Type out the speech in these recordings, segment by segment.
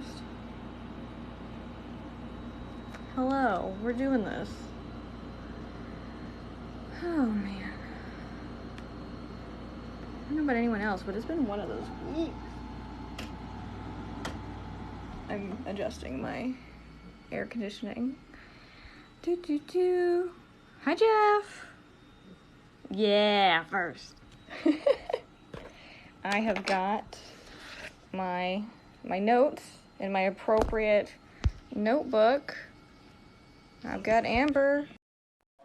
podcast. Hello, we're doing this. Oh, man. I don't know about anyone else, but it's been one of those weeks. I'm adjusting my air conditioning. Hi, Jeff. Yeah, first. I have got my notes in my appropriate notebook. I've got Amber.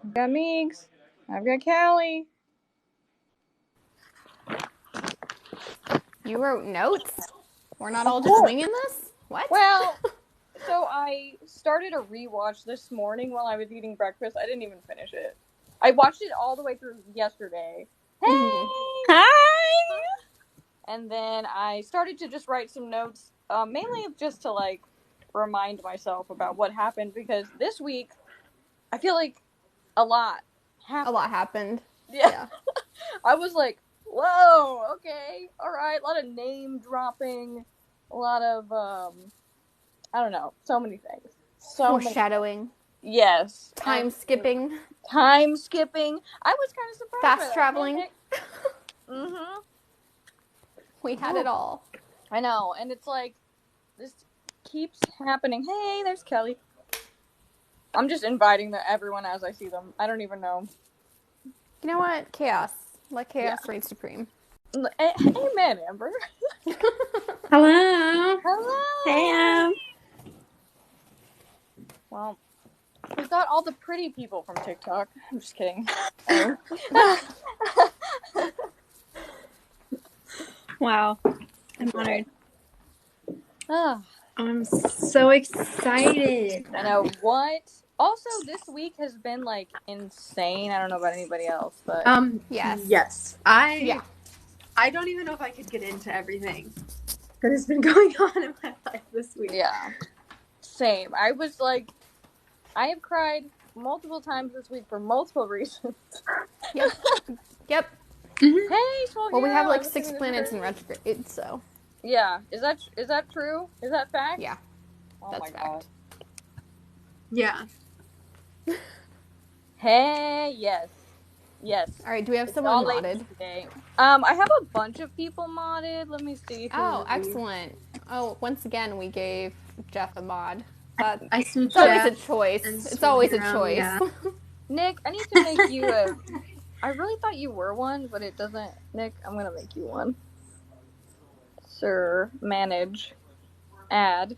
I've got Meegs. I've got Callie. You wrote notes? We're not all just winging this? What? Well, so I started a rewatch this morning while I was eating breakfast. I didn't even finish it. I watched it all the way through yesterday. Hey! Hi! And then I started to just write some notes, mainly just to, like, remind myself about what happened, because this week, I feel like a lot happened. A lot happened. Yeah. I was like, whoa, okay, alright, a lot of name dropping, a lot of, I don't know, so many things. Foreshadowing. Yes. Time skipping. I was kind of surprised. Fast traveling. Mm-hmm. We had it all. I know, and it's like, this keeps happening. Hey, there's Kelly. I'm just inviting everyone as I see them. I don't even know. You know what? Chaos. Let chaos reign supreme. Amen, Amber. Hello. Hello. Hey, Am. Well, we've got all the pretty people from TikTok. I'm just kidding. Wow. I'm honored. Ah, I'm so excited. I know what. Also, this week has been like insane. I don't know about anybody else, but Yes. I don't even know if I could get into everything that has been going on in my life this week. Yeah. Same. I was like, I have cried multiple times this week for multiple reasons. Yep. Mm-hmm. Hey, Well, we have like 6 planets in retrograde, so. Yeah. Is that true? Is that fact? Yeah. Oh That's my fact. God. Yeah. Hey, yes. All right, do we have someone modded? Today. I have a bunch of people modded. Let me see. Excellent. Oh, once again, we gave Jeff a mod. I see it's always a choice. It's always a choice. Yeah. Nick, I need to make you a... I really thought you were one, but it doesn't... Nick, I'm going to make you one. Sir, manage, add,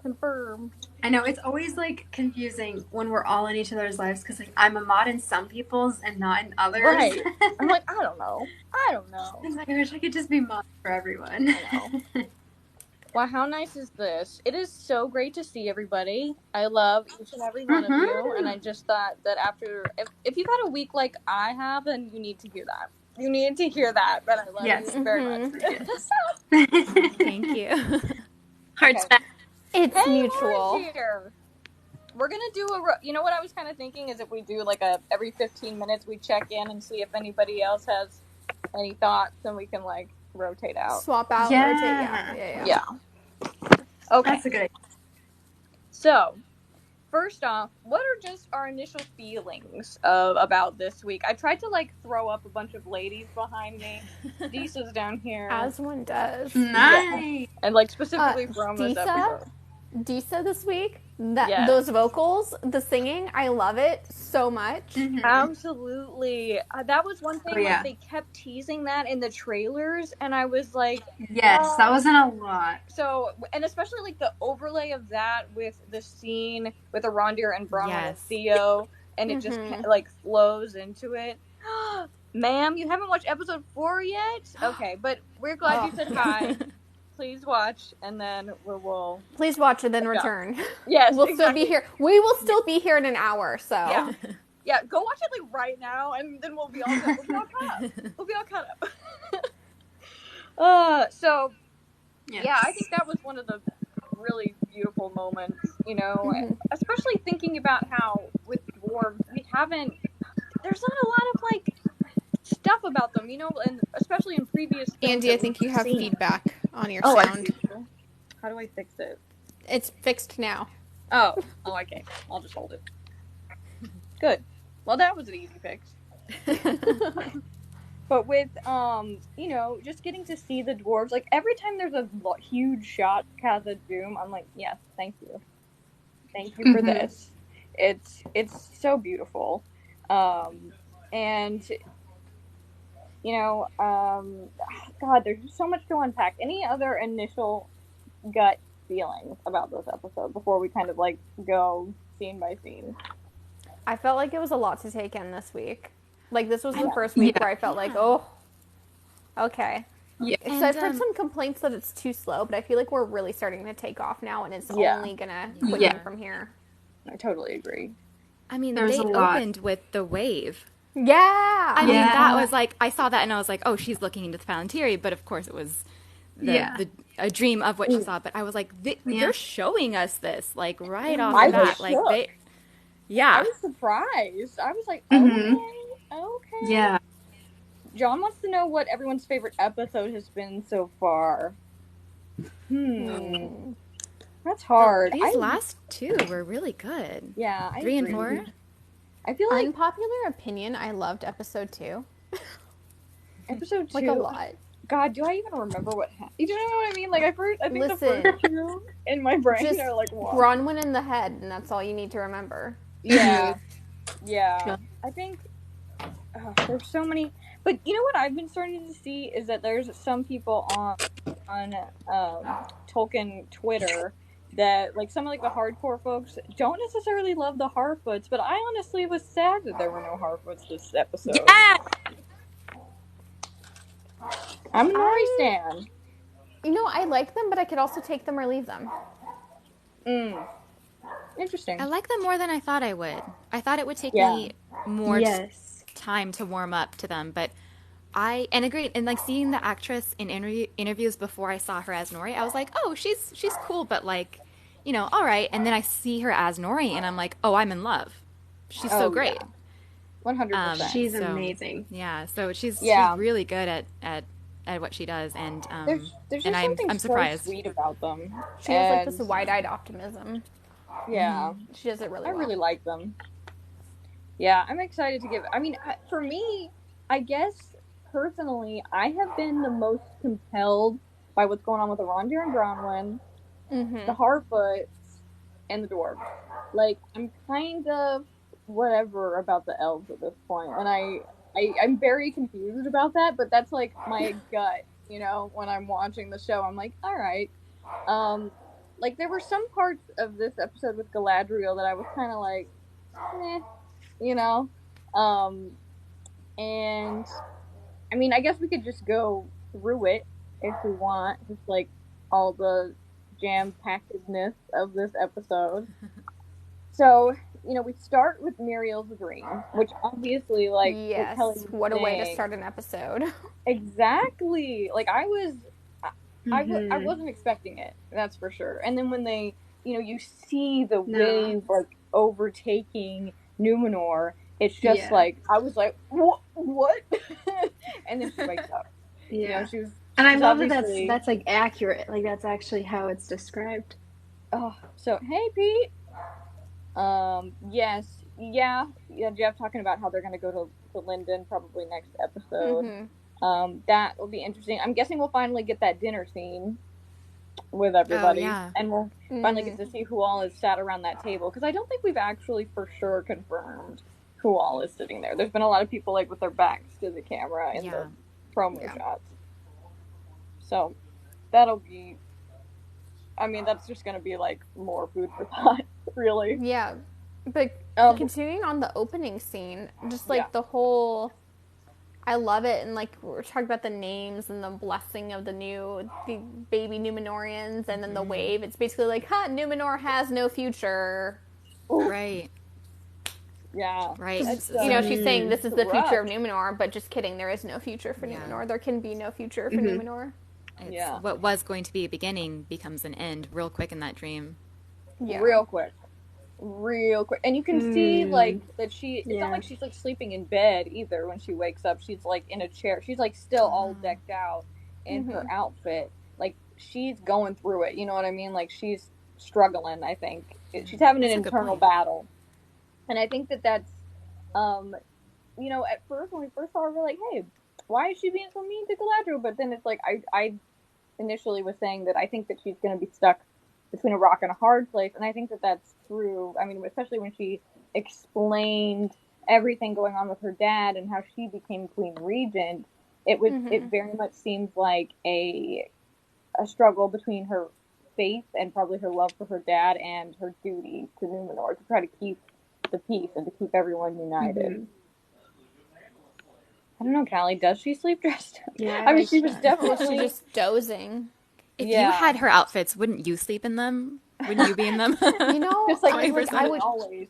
confirm. I know, it's always, like, confusing when we're all in each other's lives, because, like, I'm a mod in some people's and not in others. Right. I'm like, I don't know. I'm like, I wish I could just be mod for everyone. I know. Wow, how nice is this? It is so great to see everybody. I love each and every one of you, and I just thought that after... If you've had a week like I have, then you need to hear that. You need to hear that, but I love you very much. Thank you. Hearts back. It's mutual. We're gonna do you know what I was kind of thinking is if we do like every 15 minutes we check in and see if anybody else has any thoughts, and we can like rotate out. Swap out, rotate, yeah. Okay. That's a good idea. So, first off, what are just our initial feelings about this week? I tried to like throw up a bunch of ladies behind me. Disa's down here. As one does. Nice. Yeah. And like specifically from this episode. Disa this week, those vocals, the singing, I love it so much. Mm-hmm. Absolutely. That was one thing, like, they kept teasing that in the trailers, and I was like... Yes, that wasn't a lot. So, and especially, like, the overlay of that with the scene with Arondir and Brahma and Theo, and it just, like, flows into it. Ma'am, you haven't watched episode 4 yet? Okay, but we're glad you said hi. Please watch, and then we will... Please watch and then return. Yes, we'll still be here. We will still be here in an hour, so... Yeah, go watch it, like, right now, and then we'll be all caught up. We'll be all caught up. So, I think that was one of the really beautiful moments, you know, especially thinking about how, with dwarves, there's not a lot of, like, stuff about them, you know, and especially in previous films. Andie, I think you have feedback on your sound. How do I fix it? It's fixed now. Oh, okay. I'll just hold it. Good. Well, that was an easy fix. But with, just getting to see the dwarves, like, every time there's a huge shot cast of Doom, I'm like, yes, thank you. Thank you for this. It's so beautiful. And, God, there's just so much to unpack. Any other initial gut feelings about this episode before we kind of, like, go scene by scene? I felt like it was a lot to take in this week. Like, this was the first week where I felt like, oh, okay. Yeah. So I've heard some complaints that it's too slow, but I feel like we're really starting to take off now, and it's only going to quicken from here. I totally agree. I mean, they opened with the wave. Yeah. I mean, that was like, I saw that and I was like, oh, she's looking into the Palantiri, but of course it was a dream of what she saw. But I was like, they're showing us this, like, right off the bat. Like, I was surprised. I was like, okay. Yeah. John wants to know what everyone's favorite episode has been so far. That's hard. These last two were really good. Yeah, 3 and 4. I feel like unpopular opinion, I loved episode 2. Episode 2, like a lot. God, do I even remember what happened? You know what I mean? Like I think the first two in my brain just are like what? Bronwyn in the head, and that's all you need to remember. Yeah. I think there's so many. But you know what I've been starting to see is that there's some people on Tolkien Twitter that, like, some of, like, the hardcore folks don't necessarily love the Harfoots, but I honestly was sad that there were no Harfoots this episode. Yeah! I'm a Nori stan. I like them, but I could also take them or leave them. Interesting. I like them more than I thought I would. I thought it would take me more time to warm up to them, but I agree. And, like, seeing the actress in interviews before I saw her as Nori, I was like, oh, she's cool, but, like, all right. And then I see her as Nori, and I'm like, oh, I'm in love. She's so great. 100%. She's amazing. Yeah, so she's really good at what she does, and there's just and something I'm surprised. So sweet about them. She has, like, this wide-eyed optimism. Yeah. She does it really well. I really like them. Yeah, I'm excited to give... I mean, for me, I guess, personally, I have been the most compelled by what's going on with the Rondir and Bronwyn, the Harfoots, and the dwarves. Like, I'm kind of whatever about the elves at this point, and I'm very confused about that, but that's, like, my gut, when I'm watching the show. I'm like, all right. Like, there were some parts of this episode with Galadriel that I was kind of like, and, I mean, I guess we could just go through it if we want, just, like, all the jam-packedness of this episode. So, we start with Muriel's dream, which obviously, like, yes, what a way to start an episode. Exactly. Like, I wasn't expecting it, that's for sure. And then when they, you see the wave, like, overtaking Numenor, it's just like, I was like, what? And then she wakes up. Yeah. She was. And I love that that's like accurate. Like, that's actually how it's described. Oh, so hey, Pete. Yes, yeah. Jeff talking about how they're gonna go to Linden probably next episode. That will be interesting. I'm guessing we'll finally get that dinner scene with everybody, and we'll finally get to see who all is sat around that table. Because I don't think we've actually for sure confirmed who all is sitting there. There's been a lot of people, like, with their backs to the camera in the promo shots. So that'll be. I mean, that's just going to be, like, more food for thought, really. Yeah. But continuing on the opening scene, just, like, the whole... I love it, and, like, we're talking about the names and the blessing of the baby Numenorians, and then the wave. It's basically like, Numenor has no future. Right. Yeah. Right. She's saying this is the future of Numenor, but just kidding, there is no future for Numenor. There can be no future for Numenor. What was going to be a beginning becomes an end real quick in that dream. Yeah. Real quick. And you can see, like, that it's not like she's, like, sleeping in bed either when she wakes up. She's, like, in a chair. She's, like, still all decked out in her outfit. Like, she's going through it. You know what I mean? Like, she's struggling, I think. She's having an internal battle. And I think that's, you know, at first, when we first saw her, we're like, hey, why is she being so mean to Galadriel? But then it's like, I initially was saying that I think that she's going to be stuck between a rock and a hard place. And I think that that's true. I mean, especially when she explained everything going on with her dad and how she became Queen Regent, it was, it very much seems like a struggle between her faith and probably her love for her dad and her duty to Numenor to try to keep the peace and to keep everyone united. I don't know, Callie, does she sleep dressed? Yeah, I mean, she was definitely just dozing. If you had her outfits, wouldn't you sleep in them? Wouldn't you be in them? You know, just like I would always.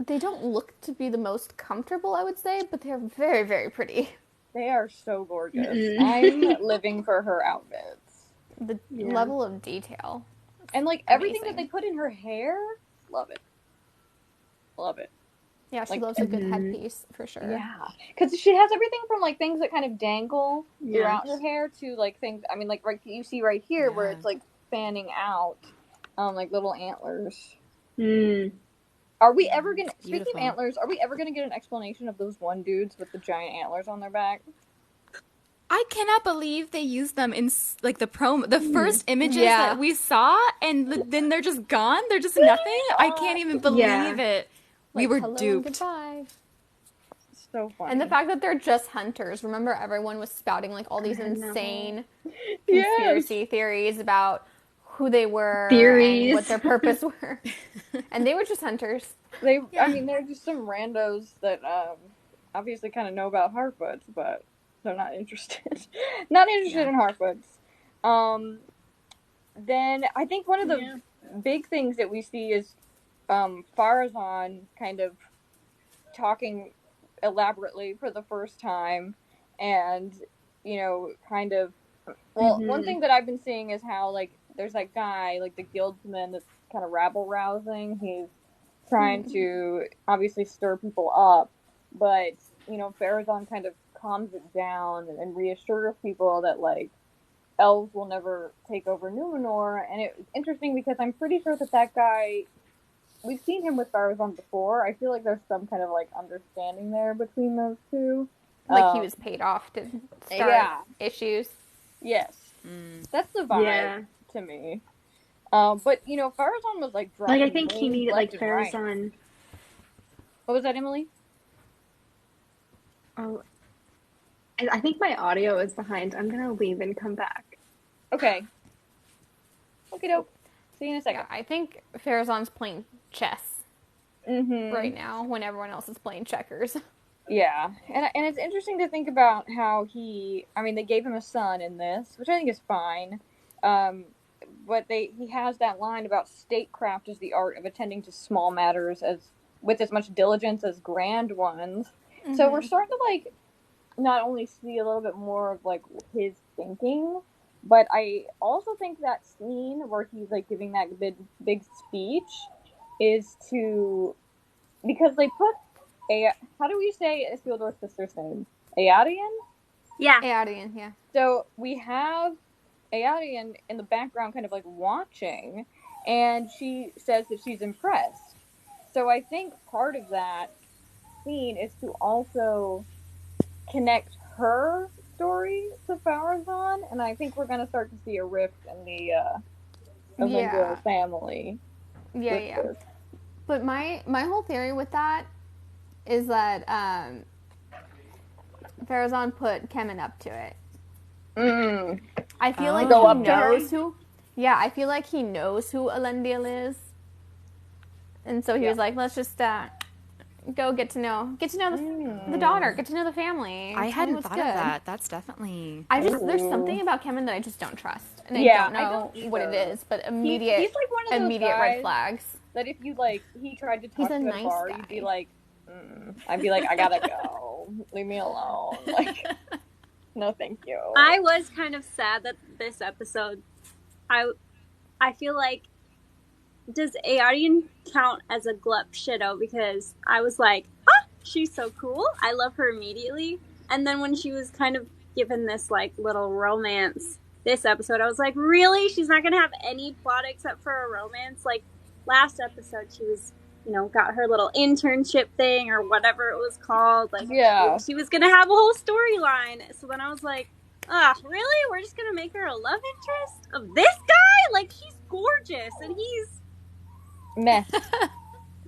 They don't look to be the most comfortable, I would say, but they're very, very pretty. They are so gorgeous. I'm living for her outfits. The level of detail. And, like, everything that they put in her hair, love it. Love it. Yeah, she loves a good headpiece, for sure. Yeah. Because she has everything from, like, things that kind of dangle throughout her hair to, like, things, I mean, like, right, you see right here where it's, like, fanning out, like, little antlers. Are we ever gonna, speaking of antlers, are we ever gonna get an explanation of those one dudes with the giant antlers on their back? I cannot believe they used them in, like, the first images that we saw, and then they're just gone? They're just nothing? I can't even believe it. We were duped. Goodbye. So funny. And the fact that they're just hunters. Remember, everyone was spouting, like, all these insane conspiracy theories about who they were and what their purpose were. And they were just hunters. I mean, they're just some randos that obviously kind of know about Harfoots, but they're not interested. Not interested in Harfoots. Then I think one of the big things that we see is Farazan kind of talking elaborately for the first time, and, you know, kind of, well, one thing that I've been seeing is how, like, there's that guy, like, the guildsman that's kind of rabble-rousing. He's trying to, obviously, stir people up, but, you know, Farazan kind of calms it down and reassures people that, like, elves will never take over Numenor. And it's interesting because I'm pretty sure that guy, we've seen him with Farazan before. I feel like there's some kind of, like, understanding there between those two. Like, he was paid off to start issues. Yes. That's the vibe to me. But, you know, Farazan was, like, dropping, like, I think he needed, like, Farazan. Right. What was that, Emily? Oh, I think my audio is behind. I'm gonna leave and come back. Okay. Okie doke. See you in a second. Yeah, I think Farazan's playing chess right now when everyone else is playing checkers. Yeah, and it's interesting to think about how they gave him a son in this, which I think is fine. But he has that line about statecraft is the art of attending to small matters with as much diligence as grand ones. So we're starting to, like, not only see a little bit more of, like, his thinking, but I also think that scene where he's, like, giving that big speech is because they put how do we say Isildur's sister's name? Eärien? Yeah. Eärien, yeah. So we have Eärien in the background kind of, like, watching, and she says that she's impressed. So I think part of that scene is to also connect her story to Farazan, and I think we're going to start to see a rift in the Elendil family. Yeah. But my whole theory with that is that Farazan put Kemen up to it. I feel like he knows who. Yeah, I feel like he knows who Elendil is, and so he was like, "Let's just go get to know the daughter, get to know the family." I hadn't thought of that. That's definitely. There's something about Kemen that I just don't trust, and I don't know what it is, but immediate he's like one of those guys red flags. That if you, like, he tried to talk to a bar, you'd be like, I'd be like, I gotta go. Leave me alone. Like, no, thank you. I was kind of sad that this episode, I feel like, does Eärien count as a glup shitto? Because I was like, she's so cool. I love her immediately. And then when she was kind of given this, like, little romance this episode, I was like, really? She's not going to have any plot except for a romance? Like, last episode, she was, got her little internship thing or whatever it was called. Like, she was going to have a whole storyline. So then I was like, really? We're just going to make her a love interest of this guy? Like, she's gorgeous and he's... meh.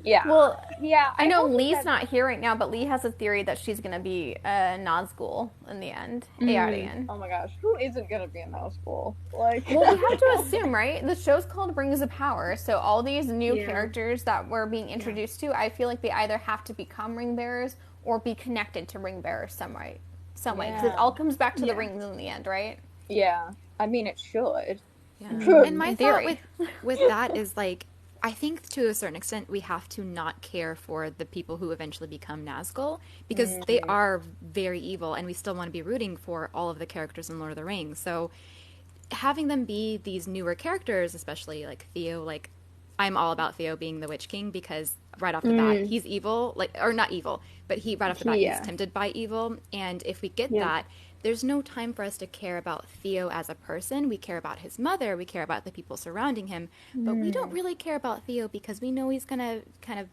Yeah. Well, yeah, I know Lee's not here right now, but Lee has a theory that she's going to be a Nazgul in the end. Eärien. Oh my gosh, who isn't going to be a Nazgul? Like, well, we have to assume, right? The show's called Rings of Power, so all these new characters that we're being introduced to, I feel like they either have to become ring bearers or be connected to ring bearers some way. Because it all comes back to the rings in the end, right? Yeah. I mean, it should. Yeah. And my thought with that is, like, I think to a certain extent we have to not care for the people who eventually become Nazgul because they are very evil and we still want to be rooting for all of the characters in Lord of the Rings. So having them be these newer characters, especially like Theo, like I'm all about Theo being the Witch King because right off the bat he's evil, like, or not evil, but right off the bat he's tempted by evil. And if we get that, there's no time for us to care about Theo as a person. We care about his mother. We care about the people surrounding him. But we don't really care about Theo because we know he's going to kind of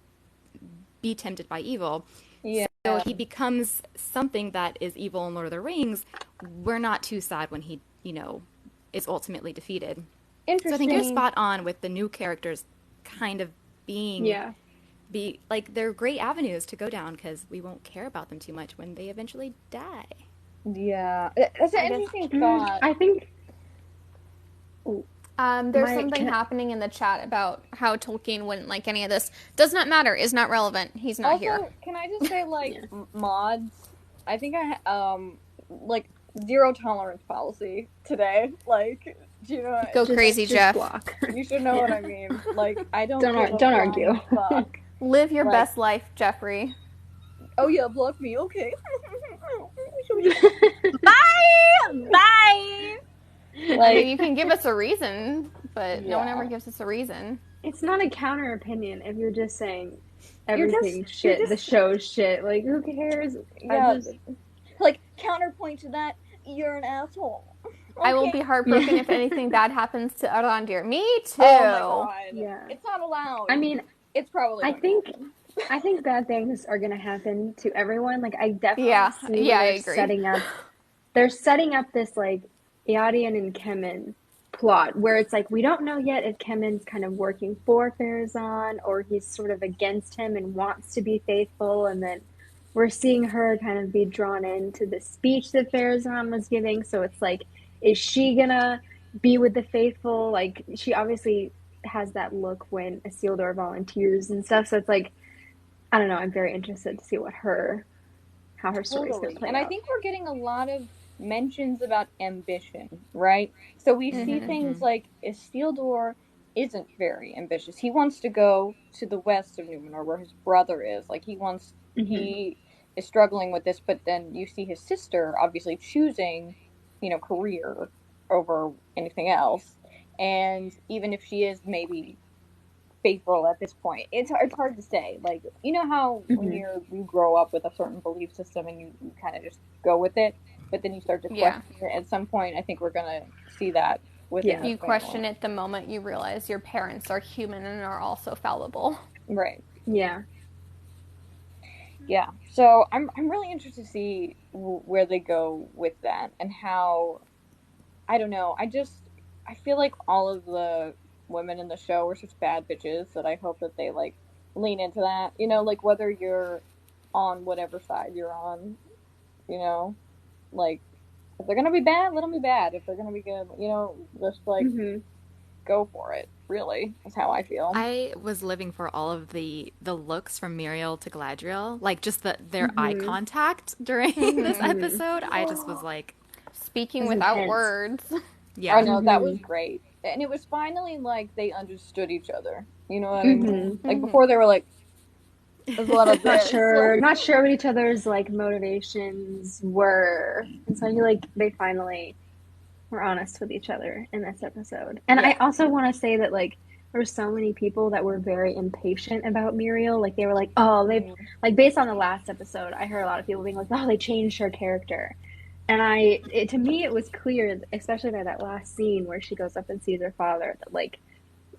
be tempted by evil. Yeah. So he becomes something that is evil in Lord of the Rings. We're not too sad when he, is ultimately defeated. Interesting. So I think you're spot on with the new characters kind of being... they're great avenues to go down because we won't care about them too much when they eventually die. Yeah, that's an interesting thought. I think there's something happening in the chat about how Tolkien wouldn't like any of this. Does not matter. Is not relevant. He's not here. Can I just say, like, mods? I think like, zero tolerance policy today. Like, do you know? Go crazy, Jeff. Block. You should know what I mean. Like, I don't argue. Fuck. Live your best life, Jeffrey. Oh yeah, block me. Okay. Bye. Like, you can give us a reason, but no one ever gives us a reason. It's not a counter opinion if you're just saying everything's shit. The show's shit. Like, who cares? Yeah. Like, counterpoint to that, you're an asshole. Okay. I will be heartbroken if anything bad happens to Arondir. Me too. Oh my god. Yeah. It's not allowed. I mean, it's probably. I think bad things are gonna happen to everyone. Like, I definitely see I agree. They're setting up this, like, Eärien and Kemen plot where it's like we don't know yet if Kemen's kind of working for Pharazôn or he's sort of against him and wants to be faithful, and then we're seeing her kind of be drawn into the speech that Pharazôn was giving. So it's like, is she gonna be with the faithful? Like, she obviously has that look when Isildur volunteers and stuff. So it's like, I don't know. I'm very interested to see how her story's going to play out. And I think we're getting a lot of mentions about ambition, right? So we see things like Isildur isn't very ambitious. He wants to go to the west of Numenor where his brother is. Like, he is struggling with this, but then you see his sister obviously choosing, career over anything else. And even if she is maybe faithful at this point, it's hard to say. Like, you know how when you grow up with a certain belief system and you kind of just go with it, but then you start to question it. At some point, I think we're gonna see that within you question it the moment you realize your parents are human and are also fallible. Right. Yeah. Yeah. So I'm really interested to see where they go with that and how. I don't know. I feel like all of the women in the show are such bad bitches that I hope that they, like, lean into that. Like, whether you're on whatever side you're on, like, if they're gonna be bad, let them be bad. If they're gonna be good, just, like, go for it. Really, is how I feel. I was living for all of the looks from Muriel to Galadriel, like, just their eye contact during this episode. I just was like, speaking without words. Yeah, I know, that was great. And it was finally like they understood each other. You know what I mean? Like, before they were like, there's a lot of not sure what each other's, like, motivations were. And so I feel like they finally were honest with each other in this episode. And I also want to say that, like, there were so many people that were very impatient about Muriel. Like, they were like, oh, they've, like, based on the last episode, I heard a lot of people being like, oh, they changed her character. And to me, it was clear, especially by that last scene where she goes up and sees her father, that like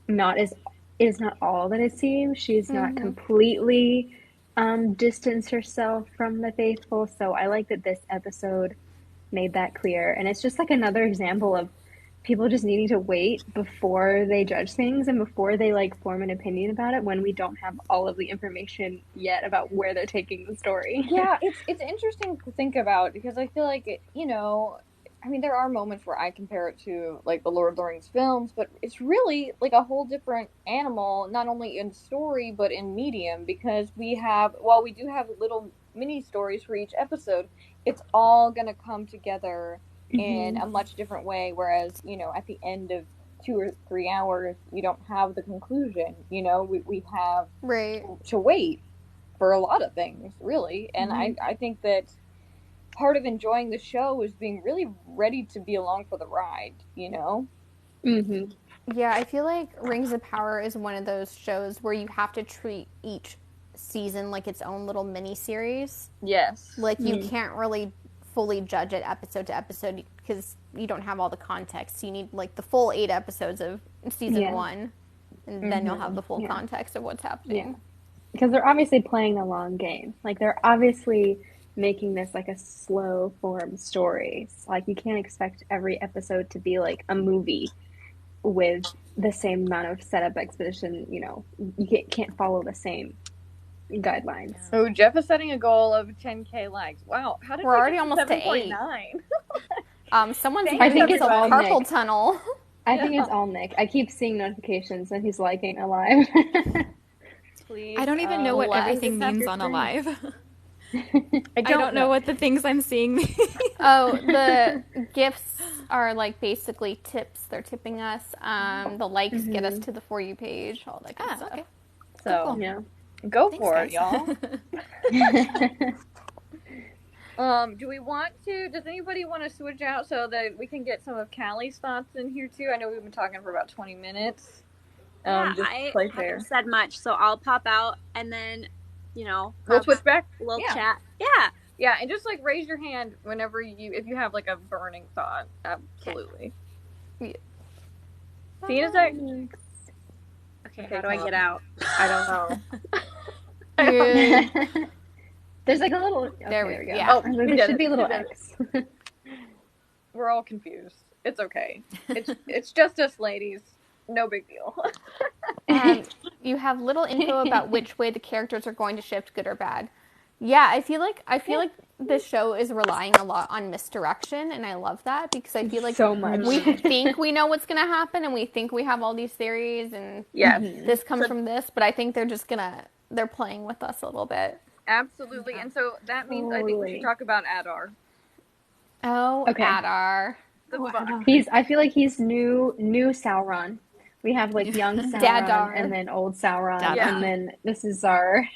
is not all that it seems. She's not completely distanced herself from the faithful. So I like that this episode made that clear. And it's just like another example of people just needing to wait before they judge things and before they like form an opinion about it when we don't have all of the information yet about where they're taking the story. Yeah, it's interesting to think about because I feel like there are moments where I compare it to like the Lord of the Rings films, but it's really like a whole different animal, not only in story but in medium, because we do have little mini stories for each episode, it's all gonna come together in a much different way, whereas at the end of 2 or 3 hours you don't have the conclusion. We have to wait for a lot of things, really. And I think that part of enjoying the show is being really ready to be along for the ride. Yeah, I feel like Rings of Power is one of those shows where you have to treat each season like its own little mini series. Yes. Like you can't really fully judge it episode to episode because you don't have all the context. You need like the full 8 episodes of season 1, and then you'll have the full context of what's happening. Yeah. Because they're obviously playing the long game. Like they're obviously making this like a slow form story. So, like you can't expect every episode to be like a movie with the same amount of setup exposition. You can't follow the same guidelines. Oh, Jeff is setting a goal of 10K likes. Wow, how did we're already almost to 8? Someone's using some carpal tunnel. I think it's all Nick. I keep seeing notifications that he's liking Alive. Please. I don't even know what everything means on Alive. I don't know what the things I'm seeing mean. Oh, the gifts are like basically tips. They're tipping us. The likes get us to the For You page, all that kind of stuff. Okay. So, yeah. Go for it, y'all. Does anybody want to switch out so that we can get some of Callie's thoughts in here too? I know we've been talking for about 20 minutes. I haven't said much, so I'll pop out and then, we'll switch back. A little chat. Yeah, and just like raise your hand whenever if you have like a burning thought. Absolutely. Okay. How do I get out? I don't know. There's like a little. Okay, there we go. Yeah. Oh, there should be a little X. We're all confused. It's okay. It's just us ladies. No big deal. You have little info about which way the characters are going to shift, good or bad. Yeah, I feel like this show is relying a lot on misdirection, and I love that because I feel like so much. We think we know what's going to happen, and we think we have all these theories, and this comes from this, but I think they're playing with us a little bit. Absolutely, and so that means I think we should talk about Adar. Oh, okay. Adar. I feel like he's new Sauron. We have like young Sauron and then old Sauron, and then this is our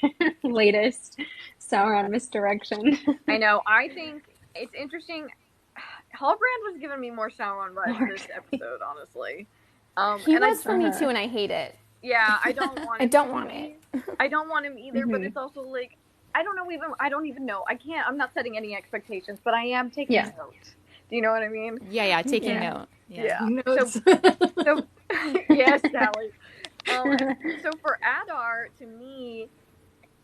latest Sauron misdirection. I know. I think it's interesting. Halbrand was giving me more Sauron vibes this episode, honestly. He was for me too, and I hate it. Yeah, I don't want. I don't want it. I don't want him either, but it's also like I don't even know. I can't. I'm not setting any expectations, but I am taking notes. Do you know what I mean? Yeah, taking note. Yeah. Notes. So yes, Sally. So for Adar, to me,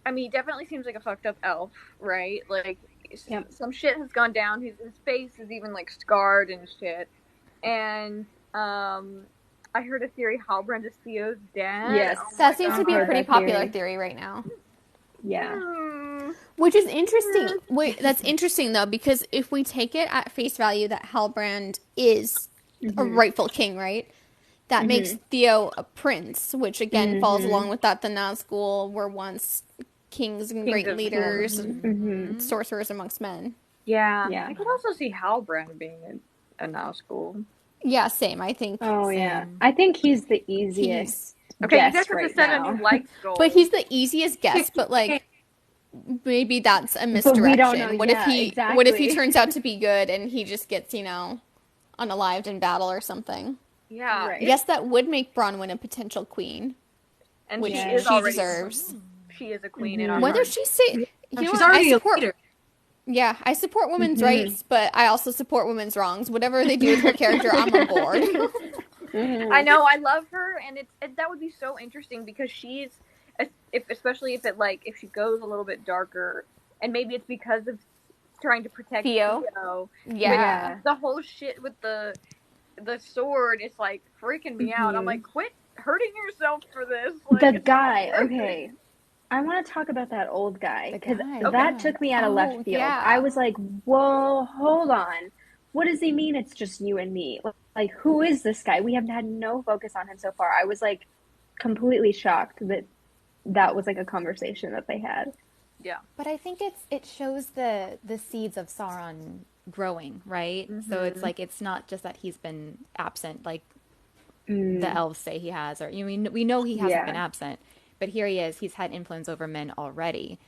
I mean, he definitely seems like a fucked up elf, right? Like, some shit has gone down. His face is even, like, scarred and shit. And, I heard a theory Halbrand is Theo's dad. Yes. That seems to be a pretty popular theory right now. Yeah. Which is interesting. Wait, that's interesting, though, because if we take it at face value that Halbrand is a rightful king, right? That makes Theo a prince, which again falls along with that the Nazgul were once kings and great leaders and sorcerers amongst men. Yeah. I could also see Halbrand being a Nazgul. Yeah, same. I think. Oh yeah, I think he's the easiest. Okay, guess you guys have right to set now. a new likes goal. But he's the easiest guess. But like, maybe that's a misdirection. But we don't know. What if he turns out to be good and he just gets unalived in battle or something? Yeah, right. Yes, that would make Bronwyn a potential queen, and which she deserves. She is a queen in our Whether hearts. she say, she's already a leader. Yeah, I support women's rights, but I also support women's wrongs. Whatever they do with her character, I'm on board. I know, I love her, and that would be so interesting because she's, especially if she goes a little bit darker, and maybe it's because of trying to protect Theo. Yeah, the whole shit with the sword is like freaking me out. I'm like, quit hurting yourself for this. Like, the guy, okay. I want to talk about that old guy because that took me out of left field. Yeah. I was like, whoa, hold on. What does he mean it's just you and me? Like, who is this guy? We have had no focus on him so far. I was like completely shocked that was like a conversation that they had. Yeah. But I think it shows the seeds of Sauron growing, right? So it's like, it's not just that he's been absent like the elves say he has, or we know he hasn't been absent. But here he is. He's had influence over men already.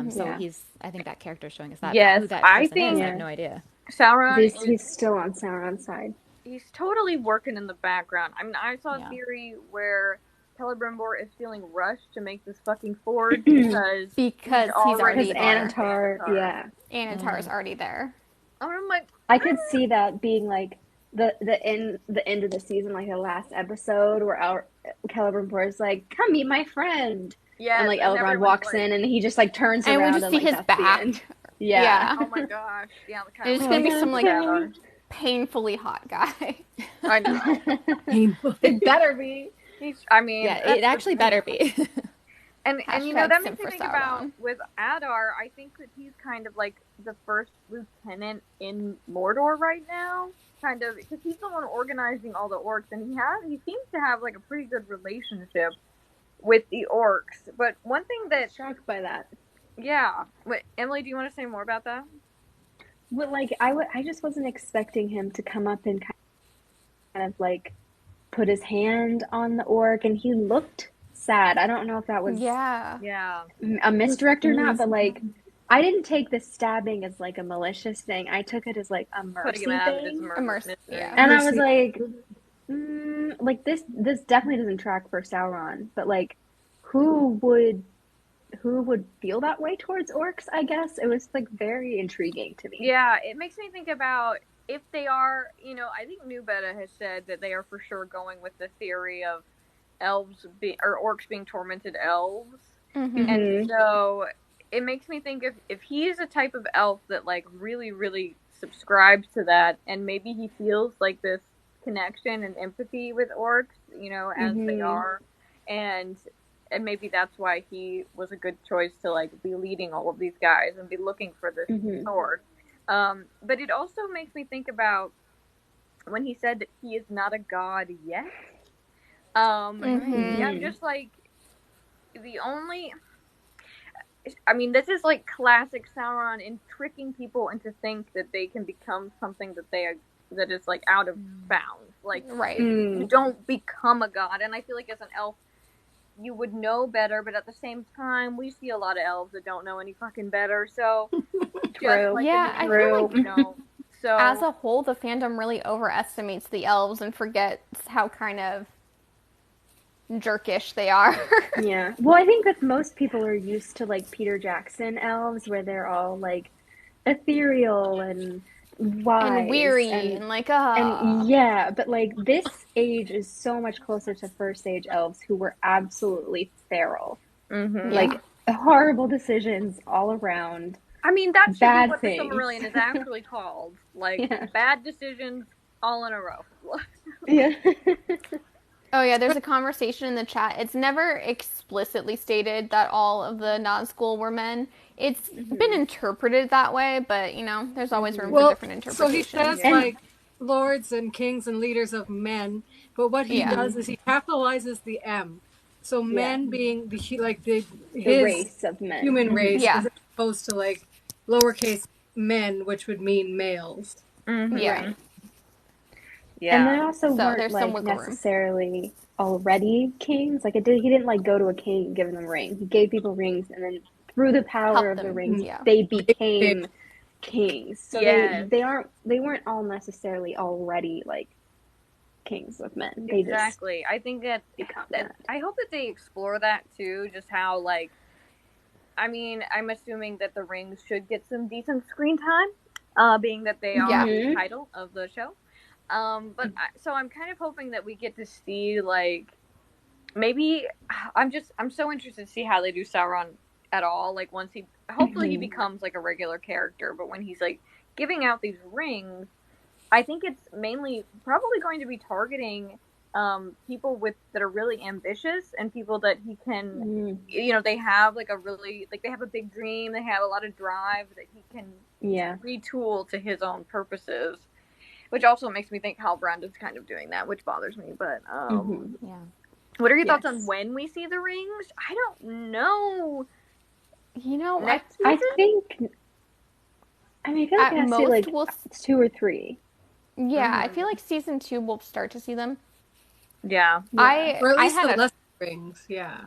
So I think that character is showing us that. Yes, who that person I think is, I have no idea. Sauron he's still on Sauron's side. He's totally working in the background. I mean, I saw a theory where Celebrimbor is feeling rushed to make this fucking forge because he's already Anantar. Yeah, Anantar is already there. I'm like, I could see that being like the end of the season, like the last episode where Celebrimbor is like, "Come meet my friend." Yeah, and like Elrond walks in and he just like turns and around we just see his back. Yeah. Oh my gosh. Yeah. There's gonna be some like painfully hot guy. I know. It better be. It actually better be. And that makes me think about with Adar. I think that he's kind of like the first lieutenant in Mordor right now, kind of, because he's the one organizing all the orcs, and he seems to have like a pretty good relationship with the orcs. But one thing that shocked by that. Yeah. Wait, Emily, do you want to say more about that? Well, like I just wasn't expecting him to come up and kind of like put his hand on the orc, and he looked sad. I don't know if that was a misdirect or not, but like I didn't take the stabbing as like a malicious thing. I took it as like a mercy thing. A mercy, And I was like, like this definitely doesn't track for Sauron, but like who would feel that way towards orcs? I guess it was like very intriguing to me. Yeah, it makes me think about if they are, I think New Beta has said that they are for sure going with the theory of orcs being tormented elves. And so it makes me think if he's a type of elf that like really, really subscribes to that, and maybe he feels like this connection and empathy with orcs, as they are, and maybe that's why he was a good choice to like be leading all of these guys and be looking for this sword. But it also makes me think about when he said that he is not a god yet. I'm just like this is like classic Sauron in tricking people into think that they can become something that is like out of bounds. Like, you don't become a god. And I feel like as an elf, you would know better, but at the same time, we see a lot of elves that don't know any fucking better. So, true. I feel like so as a whole, the fandom really overestimates the elves and forgets how kind of jerkish they are. Yeah. Well, I think that most people are used to like Peter Jackson elves, where they're all like ethereal and wise and weary and like and but like this age is so much closer to first age elves who were absolutely feral. Like horrible decisions all around. I mean, that's bad what things. The Silmarillion is actually called. Like bad decisions all in a row. Yeah. Oh yeah, there's a conversation in the chat. It's never explicitly stated that all of the Nazgul were men. It's been interpreted that way, but there's always room for different interpretations. So he says like lords and kings and leaders of men, but what he does is he capitalizes the M. So men being his race of men, human race, as opposed to like lowercase men, which would mean males. Right. Yeah. And they also weren't like necessarily already kings. Like he didn't like go to a king and give them a ring. He gave people rings, and then through the power of the rings, they became kings. So they weren't all necessarily already like kings of men. They exactly. I think that I hope that they explore that too. Just how like I mean, I'm assuming that the rings should get some decent screen time, being that they are the title of the show. So I'm kind of hoping that we get to see, like, maybe, I'm so interested to see how they do Sauron at all. Like, once hopefully he becomes, like, a regular character, but when he's, like, giving out these rings, I think it's mainly probably going to be targeting people that are really ambitious and people that he can, they have like they have a big dream, they have a lot of drive that he can retool to his own purposes, which also makes me think Halbrand is kind of doing that, which bothers me. But what are your thoughts on when we see the rings? I don't know. I think. I mean, I feel like it has to be like 2 or 3. Yeah, I feel like season 2 we'll start to see them. Yeah. Or at least the lesser rings, Yeah.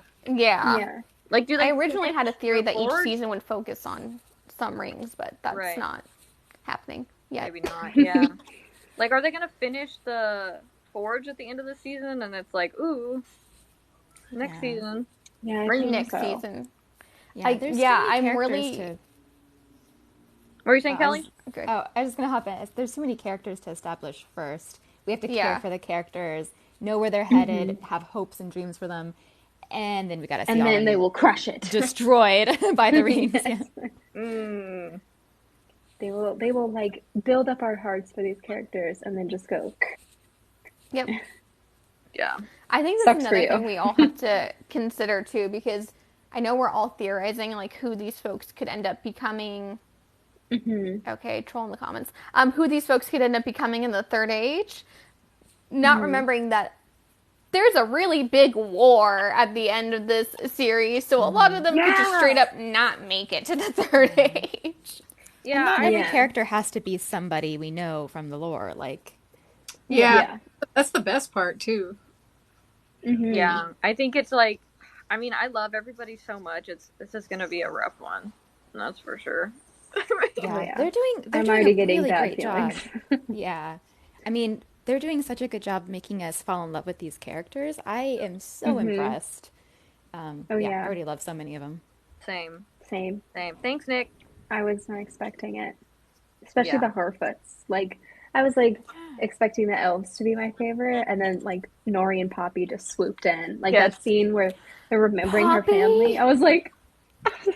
Like, I originally had a theory that each season would focus on some rings, but that's not happening yet. Maybe not, yeah. Like, are they going to finish the Forge at the end of the season? And it's like, ooh, next season. Yeah, next season. Yeah, I'm really... What were you saying, Kelly? I was just going to hop in. There's too many characters to establish first. We have to care for the characters, know where they're headed, have hopes and dreams for them, and then we got to see and then they will crush it. Destroyed by the rings. They will like build up our hearts for these characters and then just go. Yep. Yeah. I think that's another thing we all have to consider too, because I know we're all theorizing like who these folks could end up becoming. Okay, troll in the comments. Who these folks could end up becoming in the Third Age, not remembering that there's a really big war at the end of this series, so a lot of them could just straight up not make it to the Third Age. Yeah, and not every character has to be somebody we know from the lore. Like, that's the best part too. Yeah, I think it's like, I mean, I love everybody so much. This is going to be a rough one. That's for sure. They're doing a really great job. Yeah. I mean, they're doing such a good job making us fall in love with these characters. I am so impressed. I already love so many of them. Same. Thanks, Nick. I was not expecting it. Especially the Harfoots. Like, I was like expecting the elves to be my favorite, and then like Nori and Poppy just swooped in. Like that scene where they're remembering her family. I was like, oh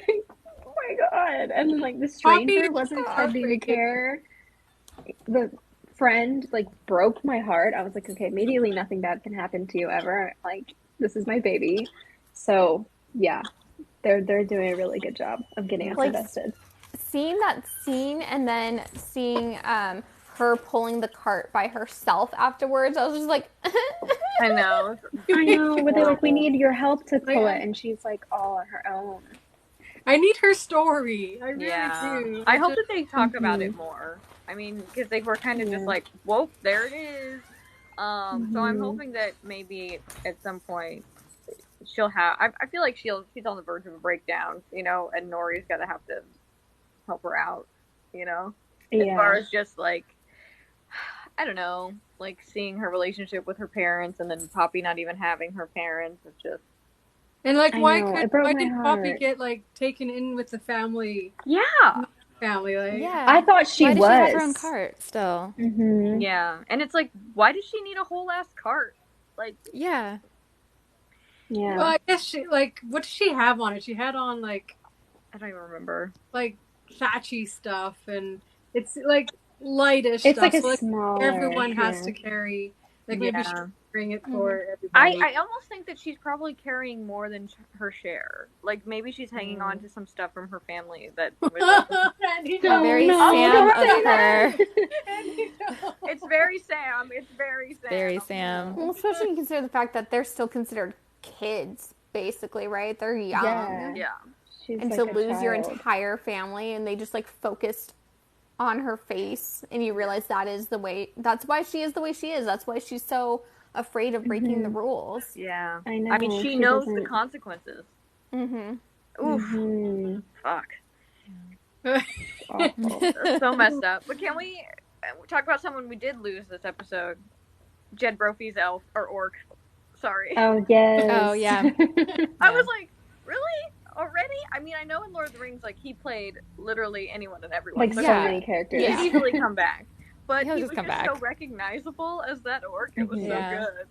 my god! And then like the stranger wasn't sending care. The friend like broke my heart. I was like, okay, immediately nothing bad can happen to you ever. Like, this is my baby. So yeah, they're doing a really good job of getting us invested. Seeing that scene and then seeing her pulling the cart by herself afterwards, I was just like, I know. But they're like, we need your help to pull it, and she's like all on her own. I need her story. I really do. I hope that they talk about it more. I mean, because they were kind of just like, whoa, there it is. So I'm hoping that maybe at some point she'll have. I feel like she's on the verge of a breakdown, and Nori's got to have to help her out, as far as just like, I don't know, like seeing her relationship with her parents and then Poppy not even having her parents. It's just. And like, why did Poppy get like taken in with the family? Yeah. Family, like. Yeah. I thought she was. Why does she have her own cart still? Yeah, and it's like, why does she need a whole ass cart? Like. Yeah. Well, I guess she like. What did she have on it? She had on like. I don't even remember. Like thatchy stuff, and it's like lightish it's stuff. Like so, a smaller. Everyone has to carry. Like maybe she bring it for everybody. I almost think that she's probably carrying more than her share. Like maybe she's hanging on to some stuff from her family that was very Sam of her. It's very Sam. It's very Sam. Very Sam. Well, especially when you consider the fact that they're still considered kids, basically, right? They're young. Yeah. And to lose your entire family, and they just like focused on her face, and you realize that's why she is the way she is. That's why she's so afraid of breaking the rules. Yeah. I know. I mean, she knows the consequences. Mm-hmm. Fuck. That's so messed up. But can we talk about someone we did lose this episode? Jed Brophy's orc. Sorry. Oh, yes. Oh, yeah. I was like, really? already? I mean, I know in Lord of the Rings, like, he played literally anyone and everyone. Like, so many characters. He could easily come back. But he was just back. so recognizable as that orc. It was so good.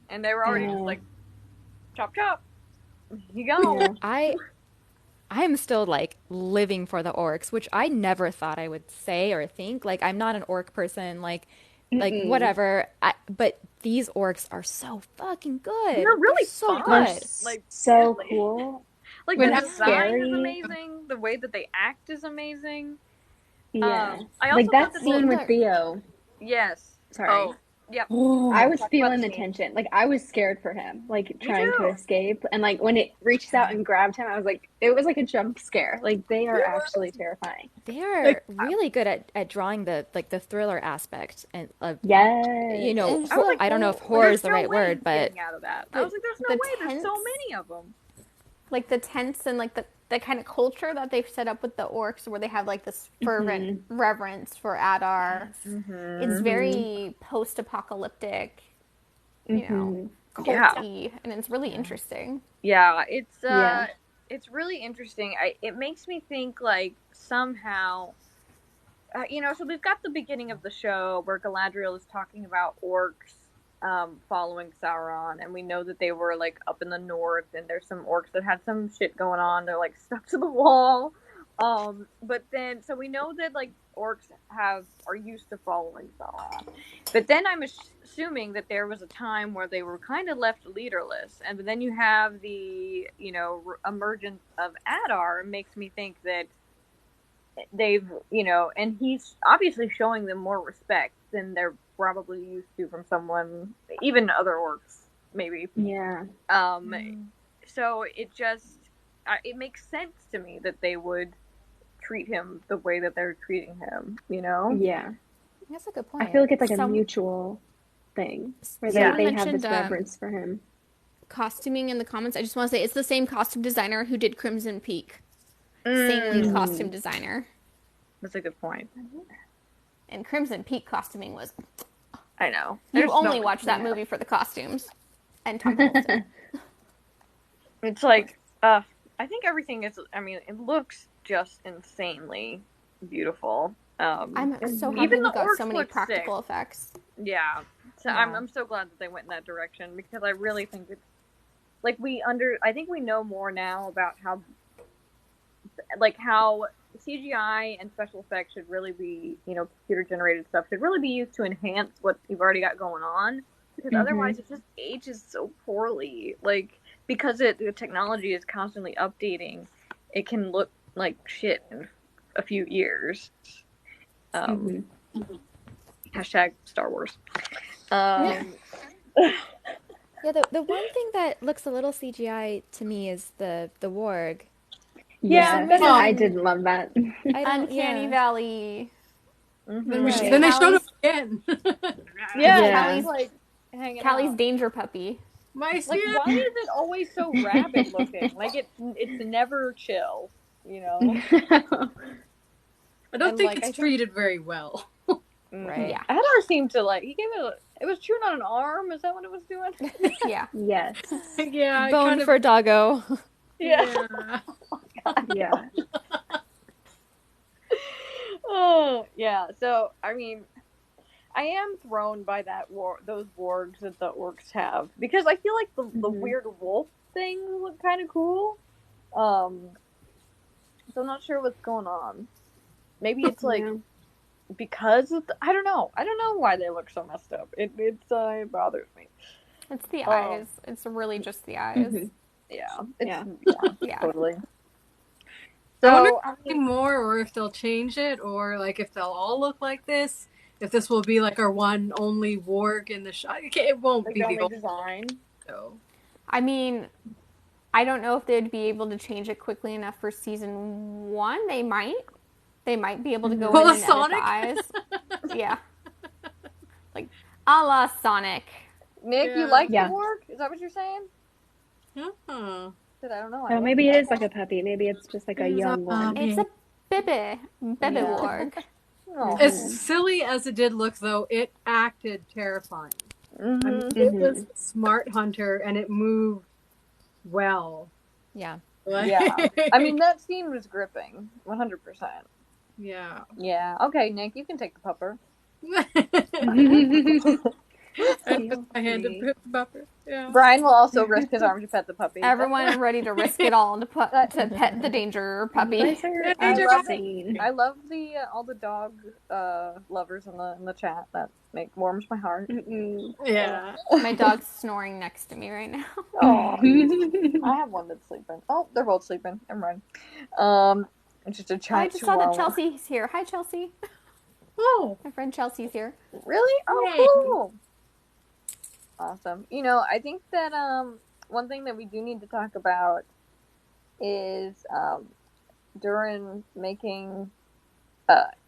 And they were already just like, chop, chop. You go. Yeah. I am still, like, living for the orcs, which I never thought I would say or think. Like, I'm not an orc person, like whatever. But these orcs are so fucking good. They're really so fun. They're like, so cool. Like, the design is amazing. The way that they act is amazing. Yeah. I also like, that scene with Theo. Yes. Sorry. Oh. Yep. I was feeling the tension. Like, I was scared for him, like, trying to escape. And, like, when it reaches out and grabbed him, I was like, it was like a jump scare. Like, they are actually terrifying. They are really good at drawing the thriller aspect and of you know, I don't know if horror is the right word, but out of that. I was like, there's no way. There's so many of them. Like the tense and like the kind of culture that they've set up with the orcs, where they have like this fervent reverence for Adar. It's very post-apocalyptic, you know, culty, and it's really interesting. Yeah, it's really interesting. It makes me think, like, somehow, you know, so we've got the beginning of the show where Galadriel is talking about orcs following Sauron, and we know that they were, like, up in the north, and there's some orcs that had some shit going on. They're, like, stuck to the wall. But then, so we know that, like, orcs are used to following Sauron. But then I'm assuming that there was a time where they were kind of left leaderless, and then you have the, you know, emergence of Adar. Makes me think that they've, you know, and he's obviously showing them more respect than they're probably used to from someone, even other orcs, maybe. Yeah. So it just, it makes sense to me that they would treat him the way that they're treating him, you know? Yeah. That's a good point. I feel like it's like a mutual thing where they have this reverence for him. Costuming in the comments, I just want to say it's the same costume designer who did Crimson Peak. Same lead costume designer. That's a good point. And Crimson Peak costuming was... I know. You only watch that movie for the costumes. And Tom Hiddleston. It's like, I think everything is, I mean, it looks just insanely beautiful. I'm so happy we got so many practical effects. Yeah. So I'm so glad that they went in that direction, because I really think it's, like, I think we know more now about how CGI and special effects should really be, you know, computer-generated stuff should really be used to enhance what you've already got going on, because otherwise it just ages so poorly. Like, because the technology is constantly updating, it can look like shit in a few years. Hashtag Star Wars. Yeah, the one thing that looks a little CGI to me is the warg. Yeah, I did love that. Uncanny Valley. Then they showed up again. Callie's like Callie's danger puppy. Why is it always so rabid looking? Like, it's never chill, you know? I don't think it's treated very well. Right. Yeah. Adar seemed to, like, it was chewing on an arm. Is that what it was doing? Yeah. Yes. Yeah. Bone for doggo. Yeah. Oh, God. Yeah. Oh, yeah. So, I mean, I am thrown by those wargs that the orcs have, because I feel like the weird wolf things look kind of cool. So I'm not sure what's going on. Maybe it's like because of I don't know. I don't know why they look so messed up. It bothers me. It's the eyes. It's really just the eyes. Yeah. Yeah. Totally. So I wonder if more, or if they'll change it, or like if they'll all look like this. If this will be like our one only warg in the show. It won't be the only design. So. I mean, I don't know if they'd be able to change it quickly enough for season 1. They might. They might be able to go in and edit the eyes. Yeah. Like, a la Sonic. Nick, you like the warg? Is that what you're saying? Uh-huh. I don't know. Oh, maybe it is like a puppy. Maybe it's just like a young one. It's a baby warg. As silly as it did look, though, it acted terrifying. I mean, it was a smart hunter, and it moved well. Yeah. Yeah. I mean, that scene was gripping. 100%. Yeah. Yeah. Okay, Nick, you can take the pupper. I put my hand to pet the pupper. Yeah. Brian will also risk his arm to pet the puppy. Everyone ready to risk it all to pet the danger puppy. You guys are insane. I love the all the dog lovers in the chat. That warms my heart. Yeah. My dog's snoring next to me right now. Oh, I have one that's sleeping. Oh, they're both sleeping. Never mind. It's just a chihuahua. I just saw that Chelsea's here. Hi, Chelsea. Oh, my friend Chelsea's here. Really? Oh, cool. Awesome. You know, I think that one thing that we do need to talk about is Durin making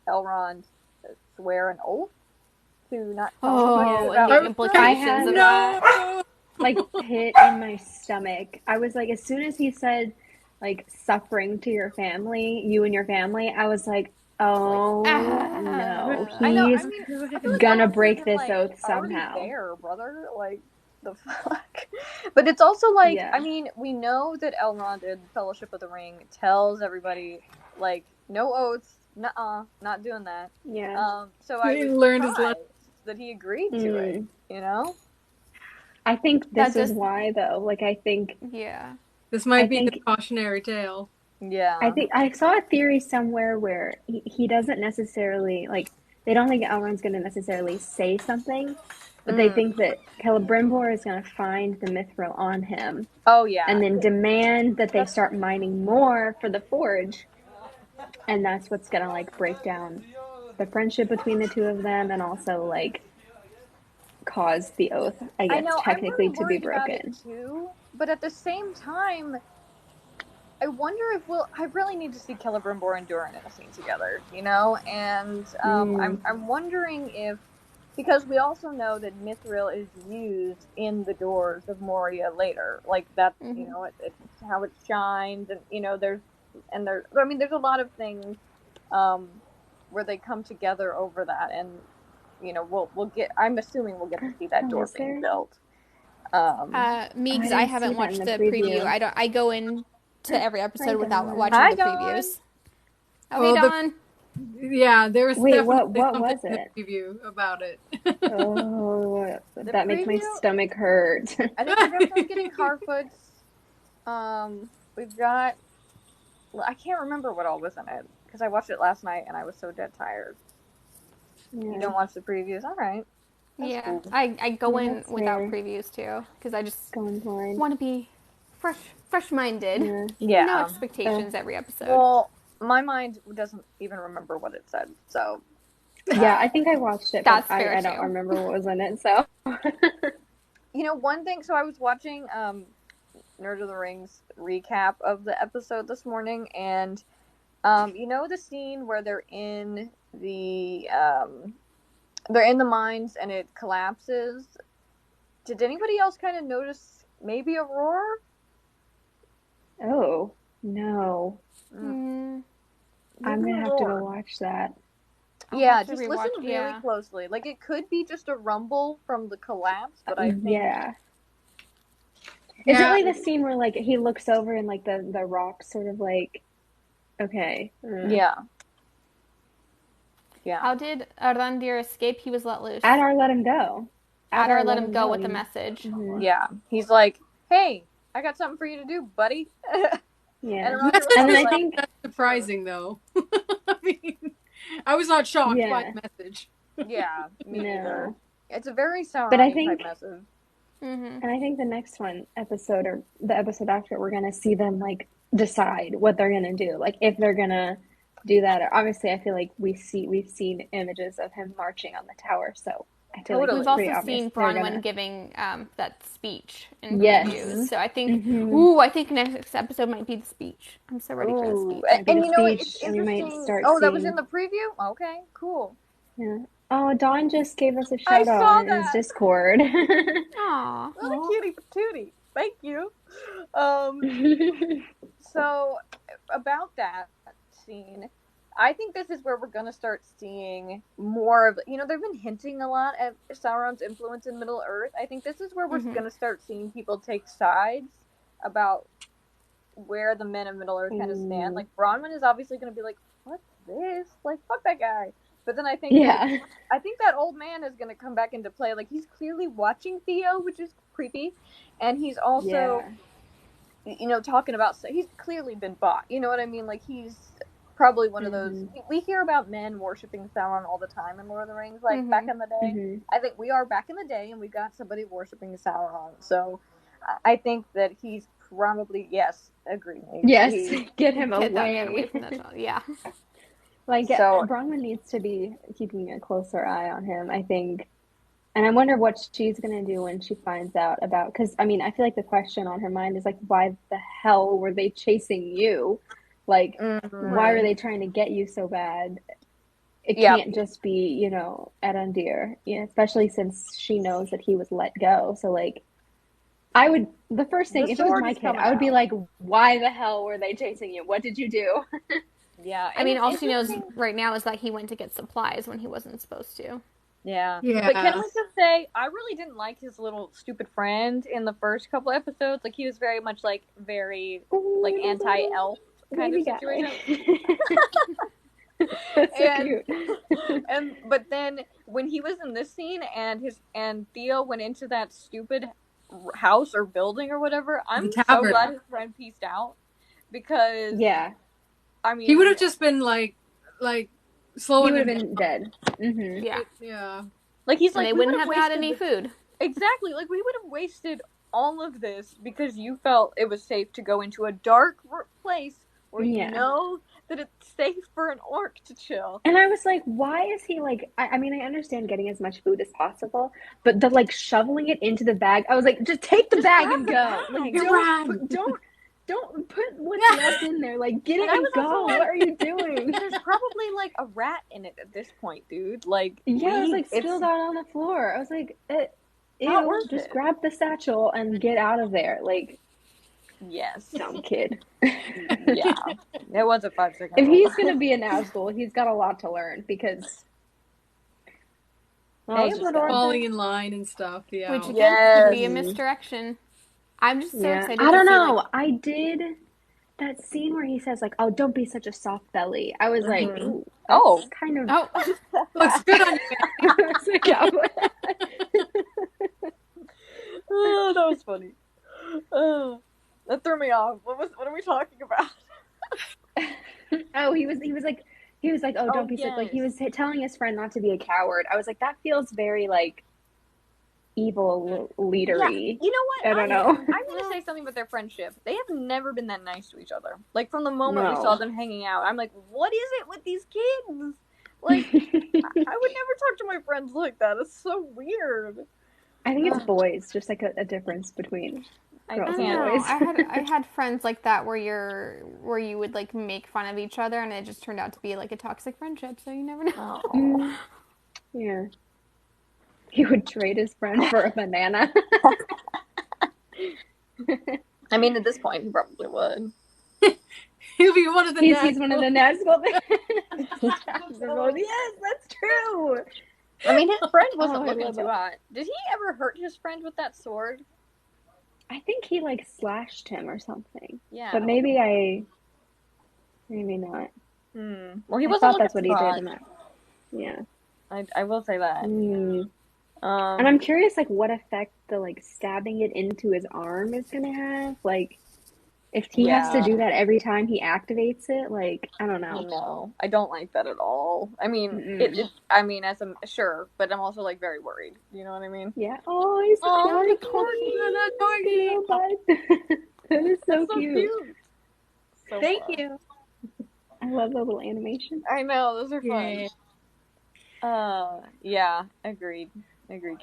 Elrond swear an oath to not tell anybody about the implications of that. Like hit in my stomach. I was like, as soon as he said like suffering to your family, you and your family, I was like, oh no, he's gonna break this oath somehow. There, brother, like the fuck. But it's also like, I mean, we know that Elrond in Fellowship of the Ring tells everybody like no oaths, not doing that. Yeah. So I learned his lesson that he agreed to it. You know. I think this is why, though. Like, I think this might be the cautionary tale. Yeah. I think I saw a theory somewhere where he doesn't necessarily, like, they don't think Elrond's going to necessarily say something, but they think that Celebrimbor is going to find the mithril on him. Oh, yeah. And then demand that they start mining more for the forge. And that's what's going to, like, break down the friendship between the two of them and also, like, cause the oath, I guess, technically to be broken. About it too, but at the same time, I wonder if I really need to see Celebrimbor and Durin in a scene together, you know? And I'm wondering if, because we also know that mithril is used in the doors of Moria later, like that, you know, it's how it shines, and you know, there's a lot of things where they come together over that, and you know, we'll get. I'm assuming we'll get to see that door being built. Meeks, I haven't watched the preview. I go into every episode without watching the previews. Oh, hey, Dawn. Yeah, there was definitely what something was in it? the preview about it. Oh, that makes my stomach hurt. I think we're definitely getting Harfoot's. We've got. Well, I can't remember what all was in it because I watched it last night and I was so dead tired. Yeah. You don't watch the previews, all right? That's cool. I go in without previews too because I just want to be fresh-minded. Yeah. No expectations every episode. Well, my mind doesn't even remember what it said, so. Yeah, I think I watched it, but I don't remember what was in it, so. You know, one thing, so I was watching Nerd of the Rings recap of the episode this morning, and you know the scene where they're in the mines and it collapses? Did anybody else kind of notice maybe a roar? Oh, no. I'm going to have to go watch that. Yeah, just listen really closely. Like, it could be just a rumble from the collapse, but I think... Yeah. Is it like the scene where, like, he looks over and, like, the rocks sort of, like... Okay. Yeah. Yeah. How did Arandir escape? He was let loose. Adar let him go. Adar let him go with a message. Mm-hmm. Yeah. He's like, hey, I got something for you to do, buddy. Yeah. And I think that's surprising, though. I mean, I was not shocked by the message. Yeah, me neither. It's a very Sauron type message. And I think the next episode or the episode after, we're going to see them, like, decide what they're going to do. Like, if they're going to do that. Or, obviously, I feel like we've seen images of him marching on the tower, so I feel like we've also seen Bronwyn giving that speech in previews. So I think, I think next episode might be the speech. I'm so ready for the speech. And you know, it's interesting. That was in the preview? Okay, cool. Yeah. Oh, Dawn just gave us a shout out on his Discord. Aww. Little cutie patootie. Thank you. So, about that scene, I think this is where we're going to start seeing more of, you know, they've been hinting a lot at Sauron's influence in Middle Earth. I think this is where we're going to start seeing people take sides about where the men of Middle Earth kind of stand. Like, Bronwyn is obviously going to be like, what's this? Like, fuck that guy. But then I think that old man is going to come back into play. Like, he's clearly watching Theo, which is creepy. And he's also, you know, talking about, he's clearly been bought. You know what I mean? Like, he's probably one of those, we hear about men worshipping Sauron all the time in Lord of the Rings, like, back in the day. I think we are back in the day, and we've got somebody worshipping Sauron. So, I think that he's probably, agreed. Get him away from that child. Yeah. Like, Bronwyn needs to be keeping a closer eye on him, I think. And I wonder what she's going to do when she finds out about, because, I mean, I feel like the question on her mind is, like, why the hell were they chasing you? Like, why were they trying to get you so bad? It can't just be, you know, Andie, especially since she knows that he was let go. So, like, the first thing, if it was my kid, I would be like, why the hell were they chasing you? What did you do? Yeah. I mean, all she knows right now is that he went to get supplies when he wasn't supposed to. Yeah. But can we just say, I really didn't like his little stupid friend in the first couple episodes. Like, he was very much, like, very, like, anti-elf kind of situation. That's so cute. But then, when he was in this scene, and Theo went into that stupid house or building or whatever, I'm so glad his friend pieced out. Because, I mean, he would have just been like slowing. He would have been dead. Yeah. Like, he's like, they wouldn't have had any food. Exactly. Like, we would have wasted all of this because you felt it was safe to go into a dark place where you know that it's safe for an orc to chill. And I was like, why is he like, I mean, I understand getting as much food as possible, but the like shoveling it into the bag, I was like, just take the bag and go. Like, don't put what's left in there. Like, get it and go. Like, what are you doing? There's probably like a rat in it at this point, dude. Like, it was like spilled out on the floor. I was like, just grab the satchel and get out of there. Like, dumb kid. It was a 5-second. If he's gonna be an Nazgul, he's got a lot to learn because falling in line and stuff. Yeah, which again could be a misdirection. I'm just so excited. I don't know. Like, I did that scene where he says like, "Oh, don't be such a soft belly." I was like, "Ooh, kind of." Looks good on you. Oh, that was funny. That threw me off. What are we talking about? He was like, "Oh, don't be sick." Like, he was telling his friend not to be a coward. I was like, that feels very like evil leadery. You know what? I don't know. I'm going to say something about their friendship. They have never been that nice to each other. Like, from the moment we saw them hanging out, I'm like, what is it with these kids? Like, I would never talk to my friends like that. It's so weird. I think it's boys, just like a difference between girls and boys. I had friends like that where you would like make fun of each other, and it just turned out to be like a toxic friendship. So you never know. Yeah. He would trade his friend for a banana. I mean, at this point, he probably would. He'll be one of the He's one of the Nazgul. Yes, that's true. I mean, his friend wasn't looking too hot. Did he ever hurt his friend with that sword? I think he like slashed him or something. Yeah. But maybe not. Well, he wasn't. I thought that's what he did in that. Yeah. I will say that. And I'm curious, like, what effect the like stabbing it into his arm is gonna have. Like, if he has to do that every time he activates it, like, I don't know. No, I don't like that at all. I mean, I mean, sure, but I'm also like very worried. You know what I mean? Yeah. Oh, he's the corgi. That is so cute. So Thank you. I love the little animation. I know, those are fun. Yeah, agreed,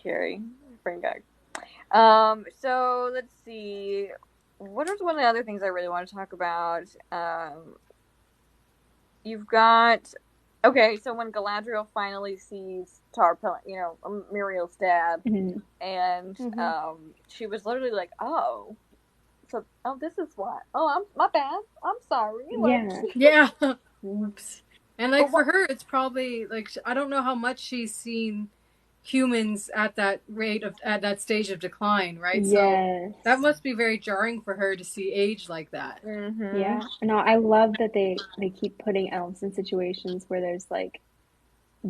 Carrie. Bring back. So let's see. What is one of the other things I really want to talk about? You've got so when Galadriel finally sees Muriel's dad, and she was literally like, this is what? I'm my bad. I'm sorry. Yeah. Oops. And like for her, it's probably like I don't know how much she's seen humans at that stage of decline, right? Yes. So that must be very jarring for her to see age like that. Mm-hmm. Yeah. No, I love that they keep putting elves in situations where there's like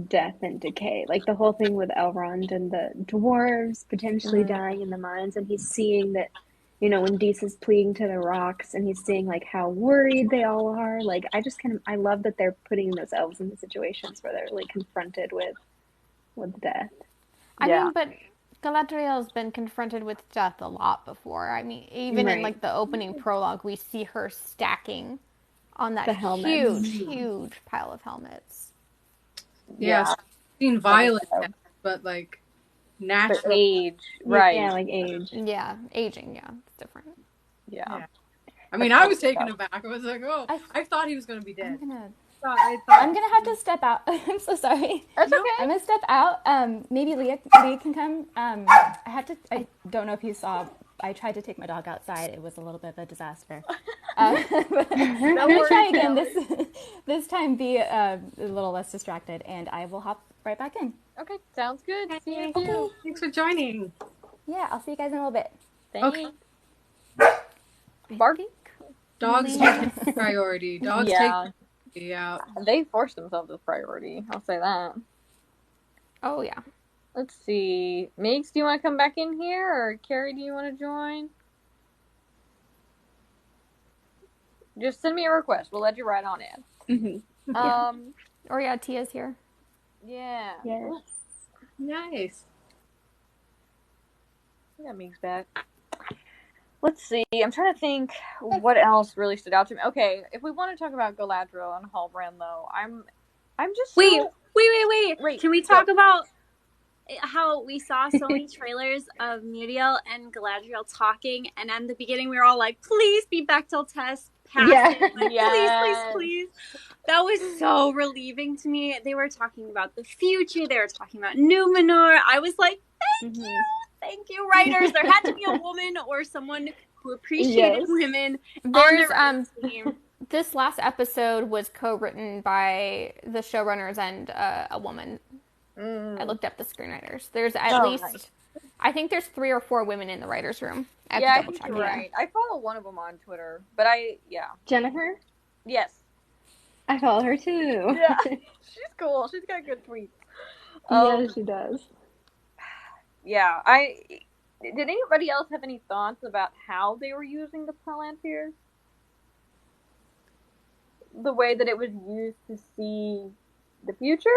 death and decay. Like the whole thing with Elrond and the dwarves potentially dying in the mines, and he's seeing that, when Dis is pleading to the rocks and he's seeing like how worried they all are. Like I love that they're putting those elves in the situations where they're like confronted with death. I mean, but Galadriel's been confronted with death a lot before. I mean, even in like the opening prologue, we see her stacking on that huge pile of helmets. Yeah, so seen violent death, but like natural age, right? Yeah, like age. Yeah, aging. Yeah, it's different. Yeah. I mean, I was taken aback. I was like, oh, I thought he was going to be dead. I'm gonna have to step out. I'm so sorry. That's okay. I'm gonna step out. Maybe Leah can come. I don't know if you saw. I tried to take my dog outside. It was a little bit of a disaster. I'm gonna try again. This time be a little less distracted, and I will hop right back in. Okay, sounds good. See you. Okay. Thanks for joining. Yeah, I'll see you guys in a little bit. Thanks. Okay. Barky. Dogs take priority. Dogs take. Yeah. They force themselves as priority. I'll say that. Oh, yeah. Let's see. Meeks, do you want to come back in here? Or Carrie, do you want to join? Just send me a request. We'll let you right on in. Or Tia's here. Yeah. Yes. Nice. We got Meeks back. Let's see. I'm trying to think what else really stood out to me. Okay, if we want to talk about Galadriel and Halbrand, though, I'm just wait. Can we talk about how we saw so many trailers of Muriel and Galadriel talking, and at the beginning we were all like, "Please be Bechdel test, pass it, like, please." That was so relieving to me. They were talking about the future. They were talking about Numenor. I was like, Thank you, writers. There had to be a woman or someone who appreciated women on their team. This last episode was co-written by the showrunners and a woman. I looked up the screenwriters. There's at least, I think there's 3 or 4 women in the writers' room. I have to double check. Right. I follow one of them on Twitter, but Jennifer? Yes. I follow her too. Yeah. She's cool. She's got good tweets. Yeah, she does. Yeah, did anybody else have any thoughts about how they were using the Palantirs? The way that it was used to see the future?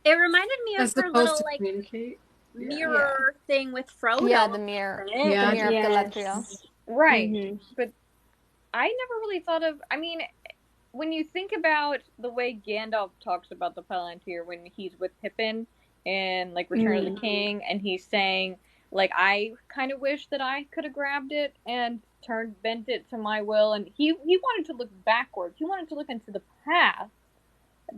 It reminded me of her little like mirror thing with Frodo. Yeah, the mirror. The mirror of Galadriel. Right. But I never really thought of, I mean, when you think about the way Gandalf talks about the Palantir when he's with Pippin in like Return of the King, and he's saying, like, I kind of wish that I could have grabbed it and bent it to my will, and he wanted to look backwards. He wanted to look into the past,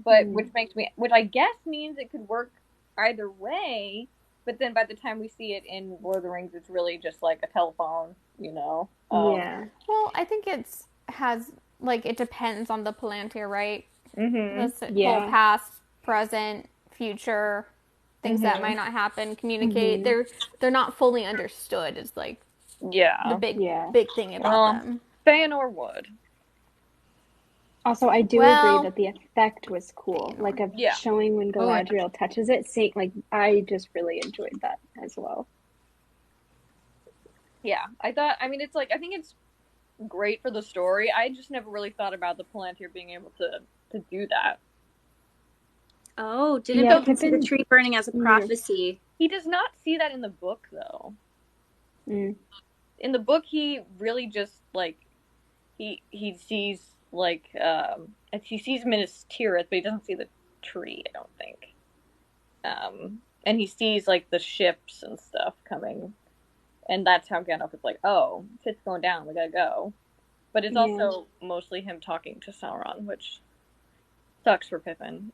but which I guess means it could work either way. But then by the time we see it in Lord of the Rings, it's really just like a telephone, you know? Yeah. Well, I think it depends on the Palantir, right? Mm-hmm. Whole past, present, future, things that might not happen, communicate. They're not fully understood. It's like the big thing about them. Feanor would. Also, I do agree that the effect was cool, like of showing when Galadriel touches it. I just really enjoyed that as well. Yeah, I think it's great for the story. I just never really thought about the Palantir being able to do that. Oh, didn't go into the tree burning as a prophecy. He does not see that in the book, though. In the book, he really just, like, he sees, like, he sees Minas Tirith, but he doesn't see the tree, I don't think. And he sees, like, the ships and stuff coming. And that's how Gandalf is like, oh, shit's going down, we gotta go. But it's also mostly him talking to Sauron, which sucks for Pippin.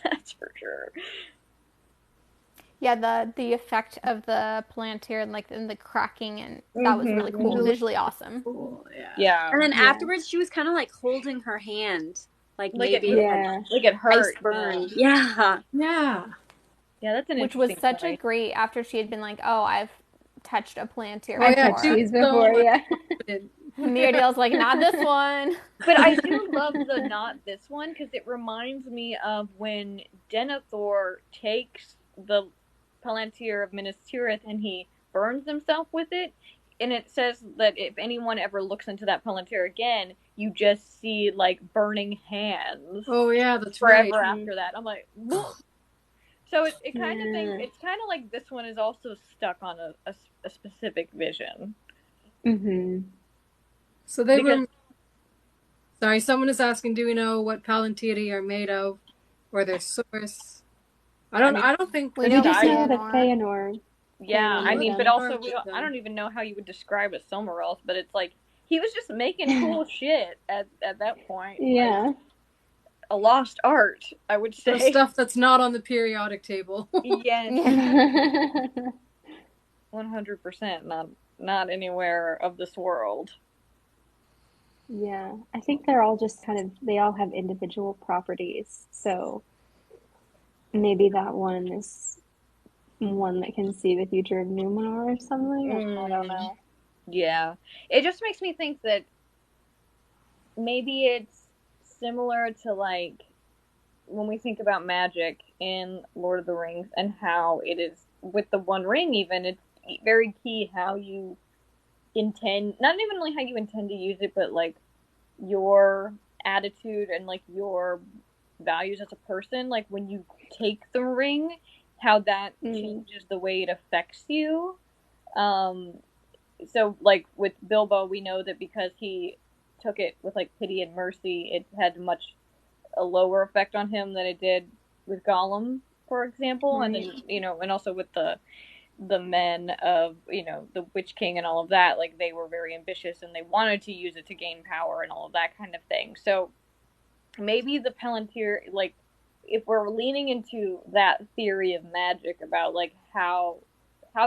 That's for sure. Yeah, the effect of the Palantir and the cracking, and that was really cool. Visually awesome. Cool, yeah. And then afterwards, she was kind of like holding her hand, like maybe it hurt. Ice burned. Yeah. Yeah, that's an which was interesting such point. a great, after she had been like, oh, I've touched a Palantir I've touched these before, yeah. Miriel's like, not this one. But I do love the not this one, because it reminds me of when Denethor takes the Palantir of Minas Tirith and he burns himself with it. And it says that if anyone ever looks into that Palantir again, you just see, like, burning hands. Oh, yeah, that's forever right. after that. I'm like, whoa. So it kind of thinks, it's kind of like this one is also stuck on a specific vision. Mm-hmm. So they were... Sorry, someone is asking, do we know what Palantiri are made of, or their source? I don't think we just know that Feanor. Yeah, I mean, but also I don't even know how you would describe a Silmarils, but it's like he was just making cool shit at that point. Yeah, like, a lost art, I would say. The stuff that's not on the periodic table. Yes, 100%. Not anywhere of this world. Yeah, I think they're all just they all have individual properties, so maybe that one is one that can see the future of Numenor or something. I don't know. Yeah, it just makes me think that maybe it's similar to, like, when we think about magic in Lord of the Rings and how it is with the One Ring. Even it's very key how you intend, not even like how you intend to use it, but like your attitude and like your values as a person. Like when you take the ring, how that changes the way it affects you. So like with Bilbo, we know that because he took it with like pity and mercy, it had a lower effect on him than it did with Gollum, for example. And then, and also with the men of, the Witch King and all of that, like they were very ambitious and they wanted to use it to gain power and all of that kind of thing. So maybe the Palantir, like, if we're leaning into that theory of magic about like how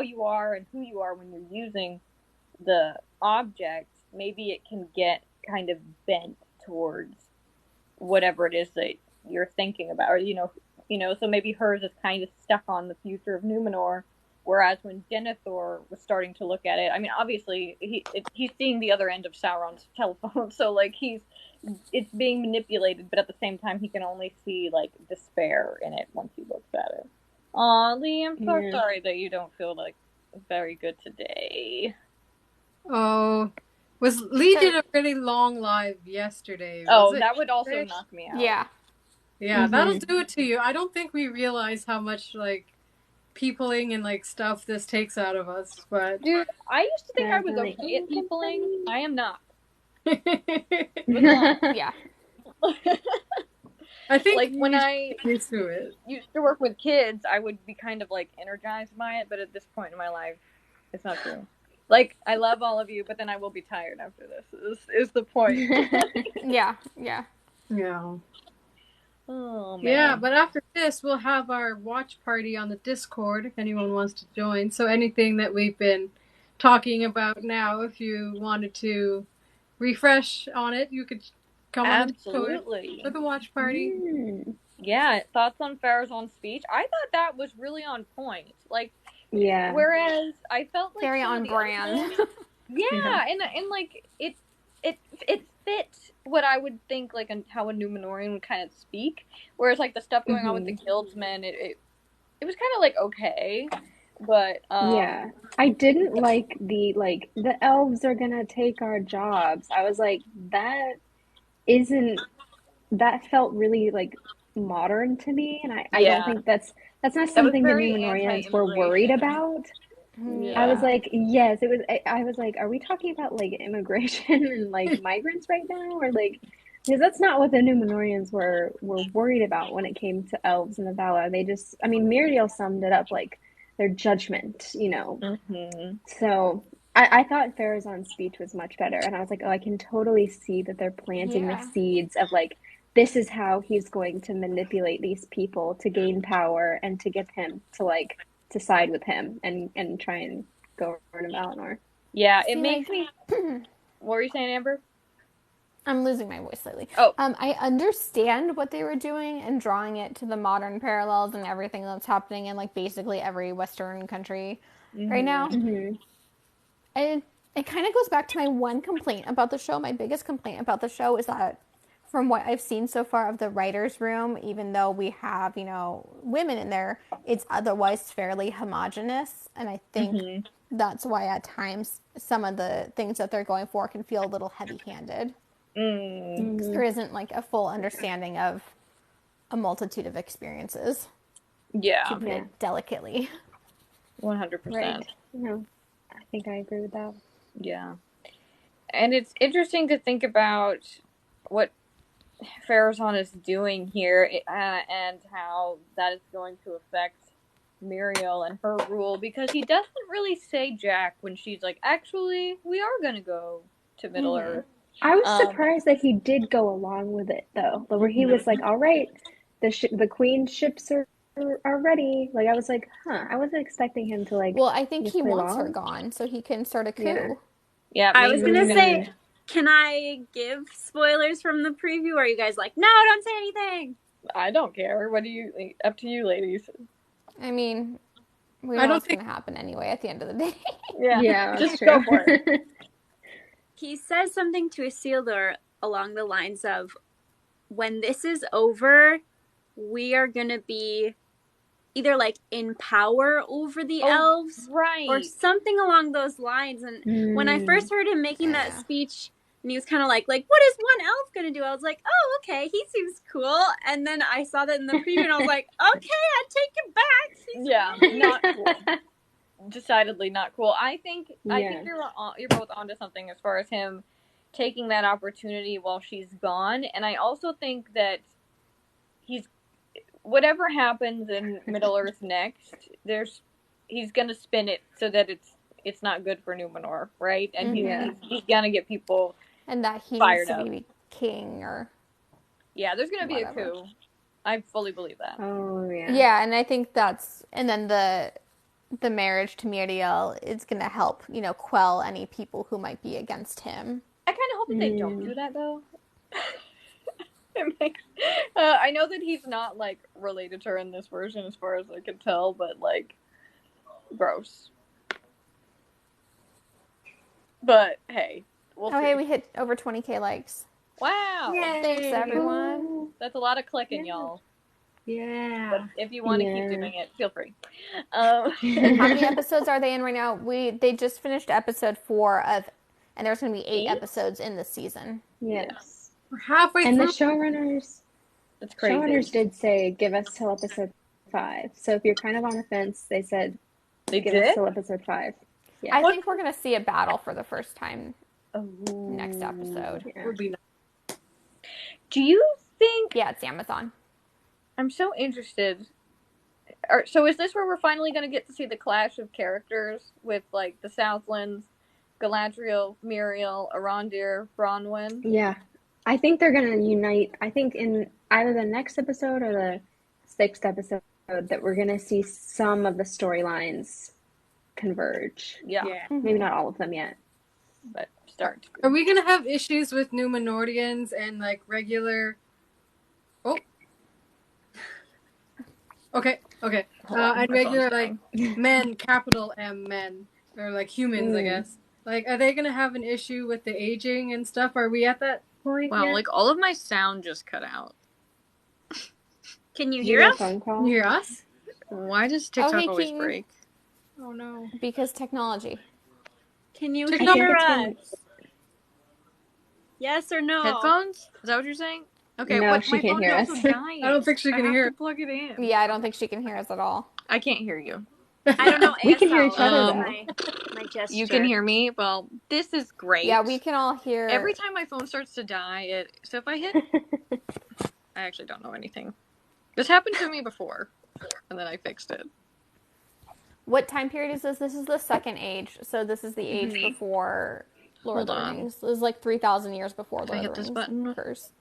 you are and who you are when you're using the object, maybe it can get kind of bent towards whatever it is that you're thinking about, or so maybe hers is kind of stuck on the future of Numenor, whereas when Denethor was starting to look at it, I mean, obviously he's seeing the other end of Sauron's telephone, so like it's being manipulated, but at the same time he can only see like despair in it once he looks at it. Aw, Lee, I'm so sorry that you don't feel like very good today. Oh, Lee did a really long live yesterday. That would also knock me out. Yeah. Yeah, that'll do it to you. I don't think we realize how much like peopling and like stuff this takes out of us. But dude, I used to think I was okay at peopling. I am not. Yeah. I think like when I used to work with kids, I would be kind of like energized by it, but at this point in my life, it's not true. Like, I love all of you, but then I will be tired after this, is the point. Yeah. Oh, man. Yeah, but after this, we'll have our watch party on the Discord if anyone wants to join. So anything that we've been talking about now, if you wanted to refresh on it, you could come on the Discord for the watch party. Yeah, thoughts on Farazan's speech? I thought that was really on point. Like, yeah. Whereas I felt like very on brand. And like it fit what I would think like how a Numenorian would kind of speak. Whereas like the stuff going on with the Guildsmen, it was kind of like okay, but yeah, I didn't like the elves are gonna take our jobs. I was like, that felt really like modern to me, and I don't think that's not something the Numenorians were worried about. Yeah. I was like, yes, it was. I was like, are we talking about like immigration and like migrants right now, or like, because that's not what the Numenorians were worried about when it came to elves and the Valar. They just, I mean, Miriel summed it up like their judgment, So I thought Farazan's speech was much better, and I was like, oh, I can totally see that they're planting the seeds of like, this is how he's going to manipulate these people to gain power and to get him to like to side with him and try and go over to Valinor. Yeah, it makes me. What were you saying, Amber? I'm losing my voice slightly. Oh. I understand what they were doing and drawing it to the modern parallels and everything that's happening in like basically every Western country right now. Mm-hmm. And it kind of goes back to my one complaint about the show. My biggest complaint about the show is that from what I've seen so far of the writer's room, even though we have, women in there, it's otherwise fairly homogenous. And I think that's why at times some of the things that they're going for can feel a little heavy-handed. Because there isn't like a full understanding of a multitude of experiences. Yeah. To put it delicately. 100%. Right. No, I think I agree with that. Yeah. And it's interesting to think about what Farazan is doing here and how that is going to affect Muriel and her rule, because he doesn't really say Jack when she's like, actually, we are going to go to Middle Earth. I was surprised that he did go along with it, though. Where he was like, all right, the Queen ships are ready. Like, I was like, I wasn't expecting him to, like... Well, I think he wants her gone so he can start a coup. Yeah, I was going to say, can I give spoilers from the preview? Or are you guys like, no, don't say anything? I don't care. What do you... Up to you, ladies. I mean, we know what's going to happen anyway at the end of the day. Yeah, just go for it. He says something to Isildur along the lines of, when this is over, we are going to be either like in power over the elves, right, or something along those lines. And when I first heard him making that speech, and he was kind of like, what is one elf gonna do? I was like, oh, okay, he seems cool. And then I saw that in the preview, and I was like, okay, I take it back. He's not cool. Decidedly not cool. I think you're both onto something as far as him taking that opportunity while she's gone, and I also think that whatever happens in Middle Earth next, he's gonna spin it so that it's not good for Numenor, right? And he's gonna get people and that he fired needs to up. be king or there's gonna be a coup. I fully believe that. Oh yeah. Yeah, and I think and then the marriage to Muriel is gonna help, quell any people who might be against him. I kind of hope that they don't do that though. I know that he's not like related to her in this version as far as I can tell, but like gross. But hey, we'll see. Hey, we hit over 20,000 likes. Wow. Yay. Thanks everyone. That's a lot of clicking, y'all. Yeah. But if you want to keep doing it, feel free. How many episodes are they in right now? They just finished episode 4 and there's going to be 8 episodes in this season. Yes. We're halfway through. And the showrunners... That's crazy. Showrunners did say, give us till episode 5. So if you're kind of on the fence, they said, give us till episode 5. Yeah. I think we're going to see a battle for the first time next episode. Yeah. Would be nice. Do you think... Yeah, it's Amazon. I'm so interested. So is this where we're finally going to get to see the clash of characters with, like, the Southlands, Galadriel, Muriel, Arondir, Bronwyn? Yeah. I think they're going to unite. I think in either the next episode or the 6th episode that we're going to see some of the storylines converge. Yeah. Maybe not all of them yet. But start. Are we going to have issues with Numenorians and like regular... Oh. Okay. And regular like men, capital M men, or like humans, I guess. Like, are they going to have an issue with the aging and stuff? Are we at that point Wow, yet? like all of my sound just cut out. Can you hear us? Can you hear us? Why does TikTok always break? Oh no. Because technology. Can you hear us? Yes or no? Headphones? Is that what you're saying? Okay, No, what she my can't phone hear also us. died. I don't think she can hear. I have to plug it in. Yeah, I don't think she can hear us at all. I can't hear you. I don't know. We can hear each other, my gesture. You can hear me? Well, this is great. Yeah, we can all hear. Every time my phone starts to die, so if I hit... I actually don't know anything. This happened to me before, and then I fixed it. What time period is this? This is the Second Age, so this is the age before Lord of the Rings. This is like 3,000 years before Lord of the Rings occurs.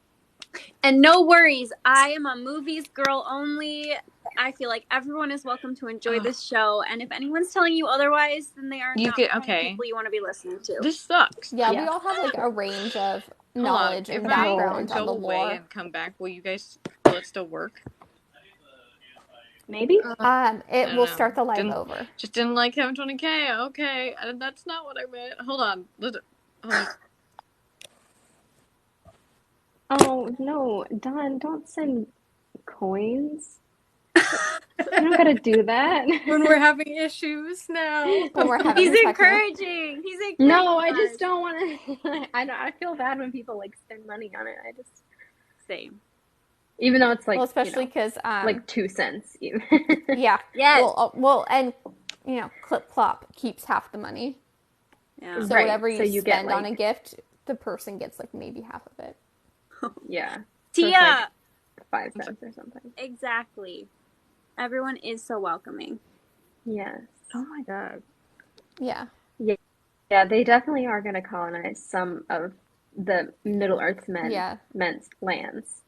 And no worries, I am a movies girl only. I feel like everyone is welcome to enjoy this show, and if anyone's telling you otherwise, then they are not the people you want to be listening to. This sucks. Yeah, we all have like a range of knowledge and background on the lore. Away and come back, will it still work? Maybe. It will start the live over. Just didn't like having 20K. Okay, that's not what I meant. Hold on. Oh no, Don! Don't send coins. You don't gotta do that. When we're having issues now. He's encouraging. No, I just don't want to. I feel bad when people like spend money on it. I just same. Even though it's like, especially because like 2 cents even. Yeah. Yes. Well, and Clip Plop keeps half the money. Yeah. So whatever you spend on a gift, the person gets like maybe half of it. Yeah. Tia. So like 5 cents or something. Exactly. Everyone is so welcoming. Yes. Oh my god. Yeah. Yeah, they definitely are going to colonize some of the Middle-earth's men's lands.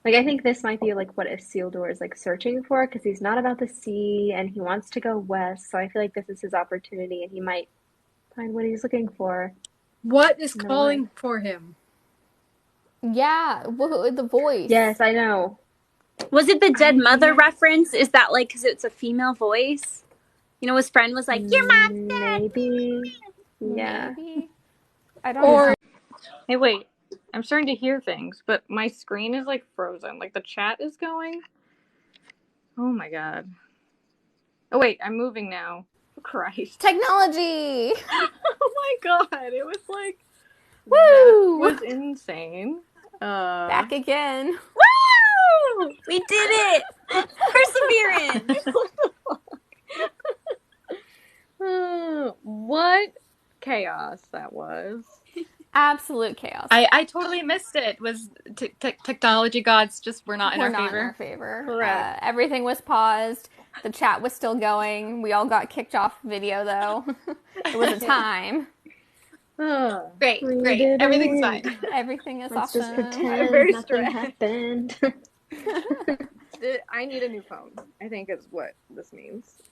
Like, I think this might be like what Isildur is like searching for, because he's not about the sea and he wants to go west. So I feel like this is his opportunity and he might find what he's looking for. What is calling for him? Yeah, the voice. Yes, I know. Was it the dead mother reference? Is that like because it's a female voice? His friend was like, "Your mom's dead." Maybe. Yeah. Maybe. I don't know. Hey, wait. I'm starting to hear things, but my screen is like frozen. Like the chat is going. Oh my god. Oh wait, I'm moving now. Christ. Technology! Oh my god, it was like... Woo! That was insane. Back again. Woo! We did it! Perseverance! What chaos that was. Absolute chaos. I totally missed it. Was technology gods just were not in our favor? Correct. Everything was paused. The chat was still going. We all got kicked off video though. It was a time. Great. Everything's fine. Everything is Let's awesome. just pretend I'm very nothing stressed. happened. I need a new phone, I think is what this means.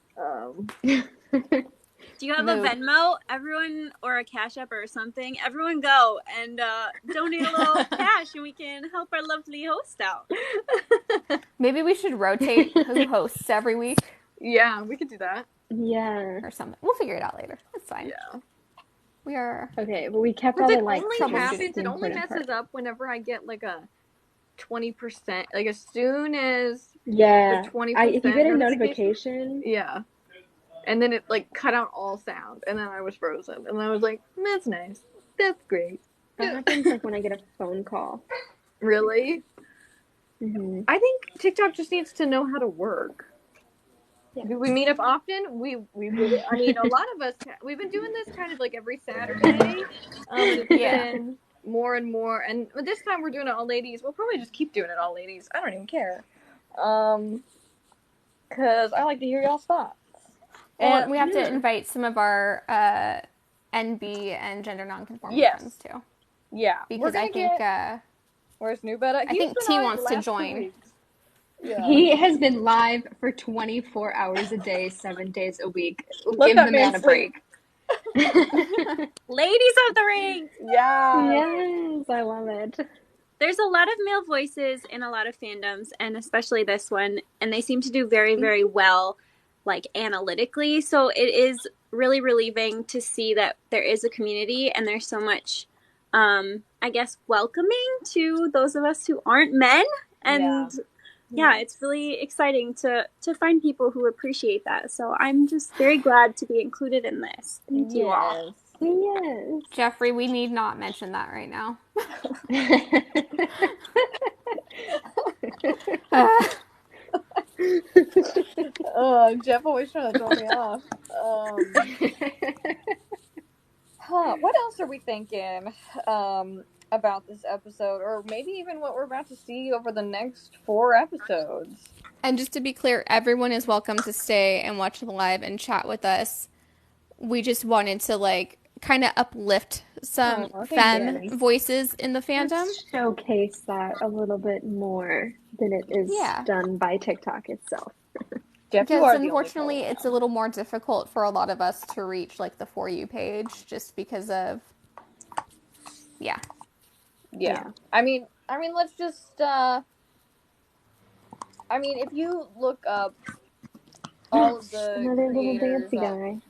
Do you have a Venmo? Everyone, or a Cash App or something? Everyone go and donate a little cash and we can help our lovely host out. Maybe we should rotate who hosts every week. Yeah, we could do that. Yeah. Or something. We'll figure it out later. It's fine. Yeah. We are... Okay, but we kept all the like It only messes up whenever I get like a 20%. Like as soon as the 20%. If you get a notification. Yeah. And then it like cut out all sound, and then I was frozen, and I was like, "That's nice. That's great." That happens like when I get a phone call. Really? Mm-hmm. I think TikTok just needs to know how to work. Yeah. Do we meet up often? We really, I mean, a lot of us, we've been doing this kind of like every Saturday. It's been more and more, and this time we're doing it all ladies. We'll probably just keep doing it all ladies. I don't even care. Because I like to hear y'all's thoughts. Well, we have to invite some of our NB and gender nonconforming friends too. Yeah, because I think where's New Beta? I think T wants to join. Yeah. He has been live for 24 hours a day, 7 days a week. Give the man a break. Ladies of the ring! Yeah. Yes, I love it. There's a lot of male voices in a lot of fandoms, and especially this one, and they seem to do very, very well, like, analytically. So it is really relieving to see that there is a community, and there's so much, I guess, welcoming to those of us who aren't men. And yeah, it's really exciting to find people who appreciate that. So I'm just very glad to be included in this. Thank you all. Yes. Jeffrey, we need not mention that right now. Jeff always trying to throw me off. What else are we thinking about this episode, or maybe even what we're about to see over the next 4 episodes? And just to be clear, everyone is welcome to stay and watch the live and chat with us. We just wanted to like kind of uplift some femme voices in the fandom. Let's showcase that a little bit more than it is done by TikTok itself. Because unfortunately, it's a little more difficult for a lot of us to reach like the For You page, just because of Yeah. I mean, let's just. If you look up all of the another little creators, dancey guy.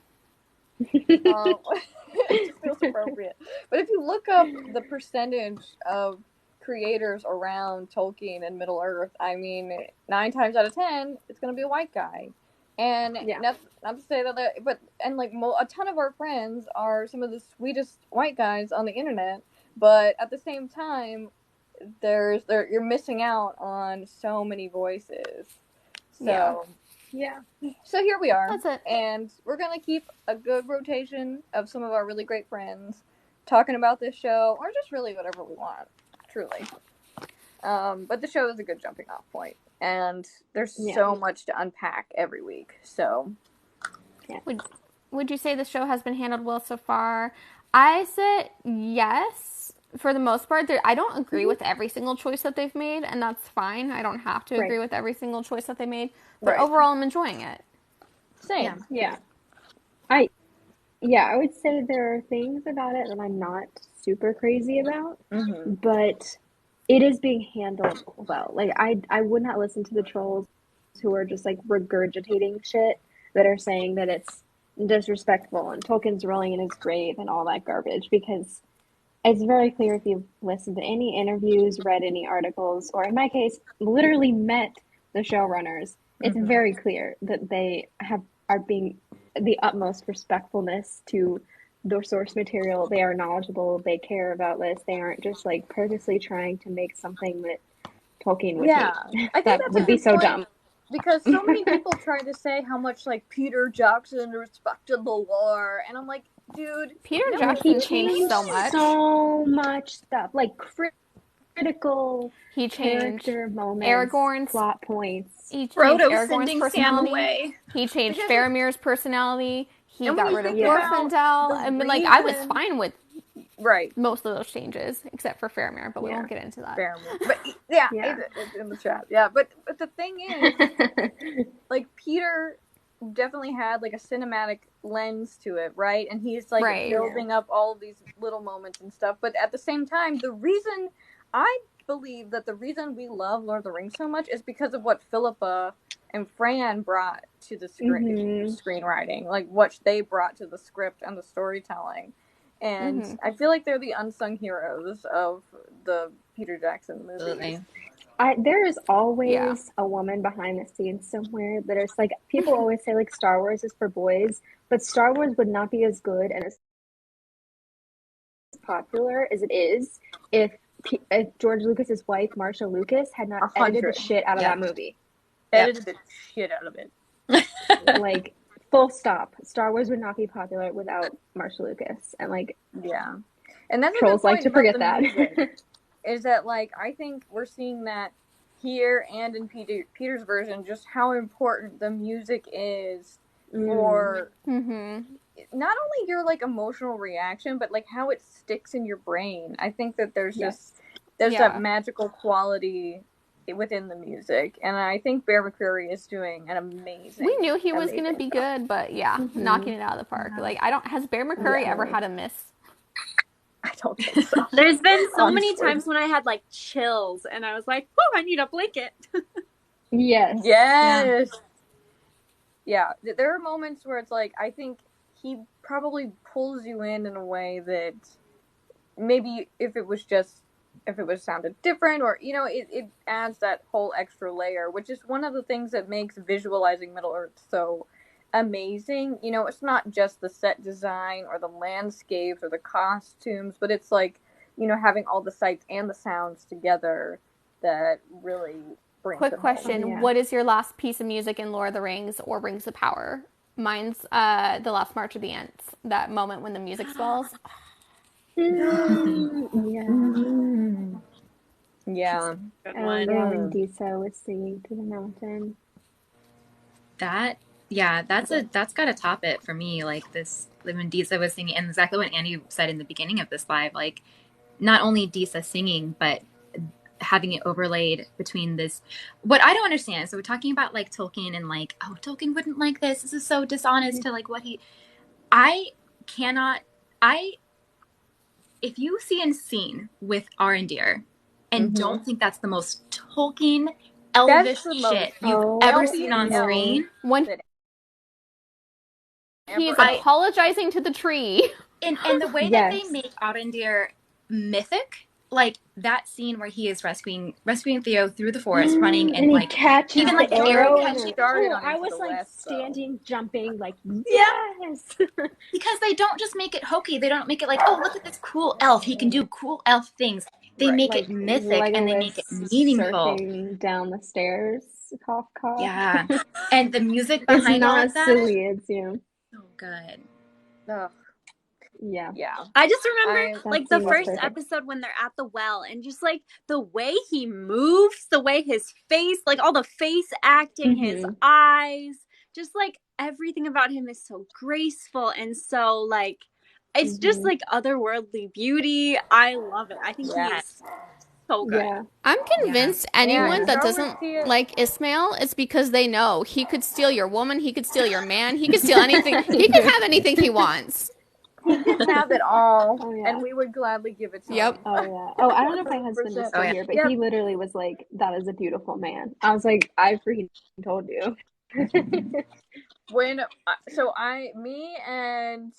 it just feels appropriate. But if you look up the percentage of creators around Tolkien and Middle Earth, 9 times out of 10, it's gonna be a white guy. And not to say that, a ton of our friends are some of the sweetest white guys on the internet. But at the same time, you're missing out on so many voices. So so here we are. That's it. And we're gonna keep a good rotation of some of our really great friends talking about this show, or just really whatever we want, truly. But the show is a good jumping off point, and there's so much to unpack every week. So would you say the show has been handled well so far? I said yes. For the most part, I don't agree with every single choice that they've made, and that's fine. I don't have to agree with every single choice that they made, but overall, I'm enjoying it. Same. Yeah. I would say there are things about it that I'm not super crazy about, but it is being handled well. Like, I would not listen to the trolls who are just like regurgitating shit that are saying that it's disrespectful and Tolkien's rolling in his grave and all that garbage, because it's very clear if you've listened to any interviews, read any articles, or in my case, literally met the showrunners, it's very clear that they are being the utmost respectfulness to the source material. They are knowledgeable. They care about this. They aren't just like purposely trying to make something that Tolkien would hate. I think that would be so dumb. Because so many people try to say how much like Peter Jackson respected the lore, and I'm like, dude, Peter Jackson changed so much stuff, like critical he changed character moments, Aragorn's plot points. He changed Frodo sending Sam away. He changed Faramir's personality. He got rid of Glorfindel. I mean, like, I was fine with most of those changes, except for Faramir, but we won't get into that. Faramir. But it's in the chat. Yeah, but the thing is, like, Peter definitely had like a cinematic lens to it, right? And he's like building up all of these little moments and stuff. But at the same time, I believe that the reason we love Lord of the Rings so much is because of what Philippa and Fran brought to the screenwriting, like what they brought to the script and the storytelling. And I feel like they're the unsung heroes of the Peter Jackson movies. There is always a woman behind the scenes somewhere that is like, people always say like Star Wars is for boys, but Star Wars would not be as good and as popular as it is if George Lucas's wife, Marsha Lucas, had not edited the shit out of that movie. Edited the shit out of it. Like, full stop. Star Wars would not be popular without Marsha Lucas. And like, and that's trolls like to forget that. Is that like, I think we're seeing that here and in Peter's version, just how important the music is for not only your like emotional reaction, but like how it sticks in your brain. I think that there's that magical quality within the music, and I think Bear McCreary is doing an amazing. We knew he was gonna be good, but knocking it out of the park. Like, has Bear McCreary ever had a miss? I don't think so. There's been so many times when I had like chills, and I was like, "Oh, I need a blanket." Yes. Yeah, there are moments where it's like, I think he probably pulls you in a way that maybe if it was sounded different, or it adds that whole extra layer, which is one of the things that makes visualizing Middle Earth so amazing. It's not just the set design or the landscapes or the costumes, but it's like, having all the sights and the sounds together that really brings. Quick question: what is your last piece of music in Lord of the Rings or Rings of Power? Mine's the last March of the Ents. That moment when the music swells. Yeah. When Disa was singing to the mountain. That's gotta top it for me. Like, this, when Disa was singing, and exactly what Andie said in the beginning of this live, like, not only Disa singing, but having it overlaid between this, what I don't understand. So we're talking about like Tolkien and like, oh, Tolkien wouldn't like this. This is so dishonest to like what he, if you see a scene with Arendir and don't think that's the most Tolkien elvish shit you've ever seen on screen, he's apologizing to the tree. And the way that they make Arendir mythic, like that scene where he is rescuing Theo through the forest, running and like catches even like the arrow catching. I was like standing, jumping, like yes, because they don't just make it hokey. They don't make it like, oh, look at this cool elf. He can do cool elf things. They make it mythic and they make it meaningful. Surfing down the stairs, cough, cough. Yeah, and the music behind all of that. It's not silly. It's so good. Ugh. Yeah. I just remember like the first episode when they're at the well and just like the way he moves, the way his face, like all the face acting, his eyes, just like everything about him is so graceful and so like it's just like otherworldly beauty. I love it. I think he's so good. Yeah. I'm convinced anyone that doesn't like Ismail is because they know he could steal your woman, he could steal your man, he could steal anything. He could have anything he wants. He can have it all, and we would gladly give it to him. Oh, yeah. Oh, I don't know if my husband is still here, but he literally was like, that is a beautiful man. I was like, I freaking told you. Me and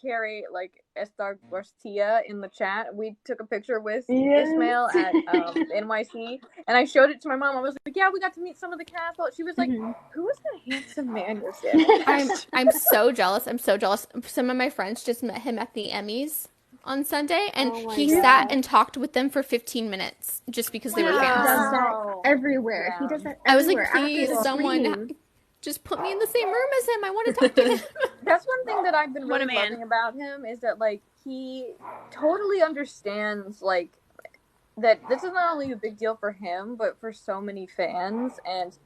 Carrie, like Estar Garcia in the chat, we took a picture with Ismail at NYC, and I showed it to my mom. I was like, yeah, we got to meet some of the cast. She was like, who is that handsome man you're standing? I'm so jealous. I'm so jealous. Some of my friends just met him at the Emmys on Sunday, and he sat and talked with them for 15 minutes just because they were fans. He does that everywhere. He does that everywhere. I was like, please, someone just put me in the same room as him. I want to talk to him. That's one thing that I've been really loving about him is that, like, he totally understands, like, that this is not only a big deal for him, but for so many fans, and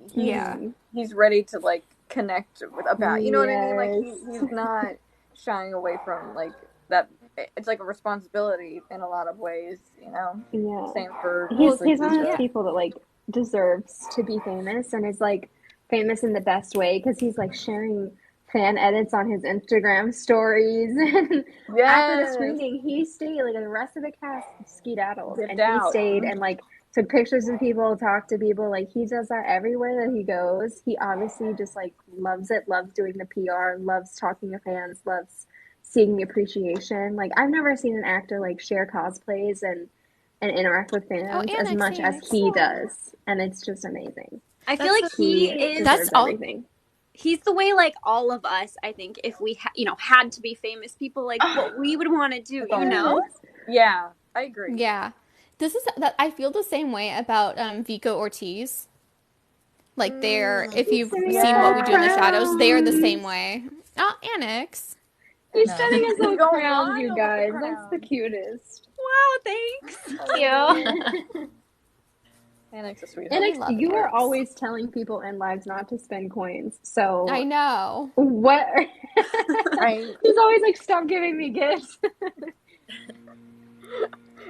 he's ready to, like, connect about, you know what I mean? Like, he's not shying away from, like, that. It's like a responsibility in a lot of ways, you know? Yeah. Same for... He's one of those people that, like, deserves to be famous, and is, like, famous in the best way, because he's, like, sharing fan edits on his Instagram stories. And after the screening, he stayed, like, the rest of the cast skedaddled, and he stayed and, like, took pictures of people, talked to people. Like, he does that everywhere that he goes. He obviously just, like, loves it, loves doing the PR, loves talking to fans, loves seeing the appreciation. Like, I've never seen an actor, like, share cosplays and interact with fans as much as he does, and it's just amazing. I feel like he is everything. He's the way, like, all of us, I think, if we had to be famous people, like what we would want to do, you know? Yeah, I agree. Yeah, this is that I feel the same way about Vico Ortiz. Like, they're if you've seen What We Do in the Shadows, they are the same way. Oh, Annex. He's setting his little crowns, you guys. That's the cutest. Wow, thanks. Thank you. Annex is sweet. Annex, you are always telling people in lives not to spend coins. So I know. What? He's always like, stop giving me gifts.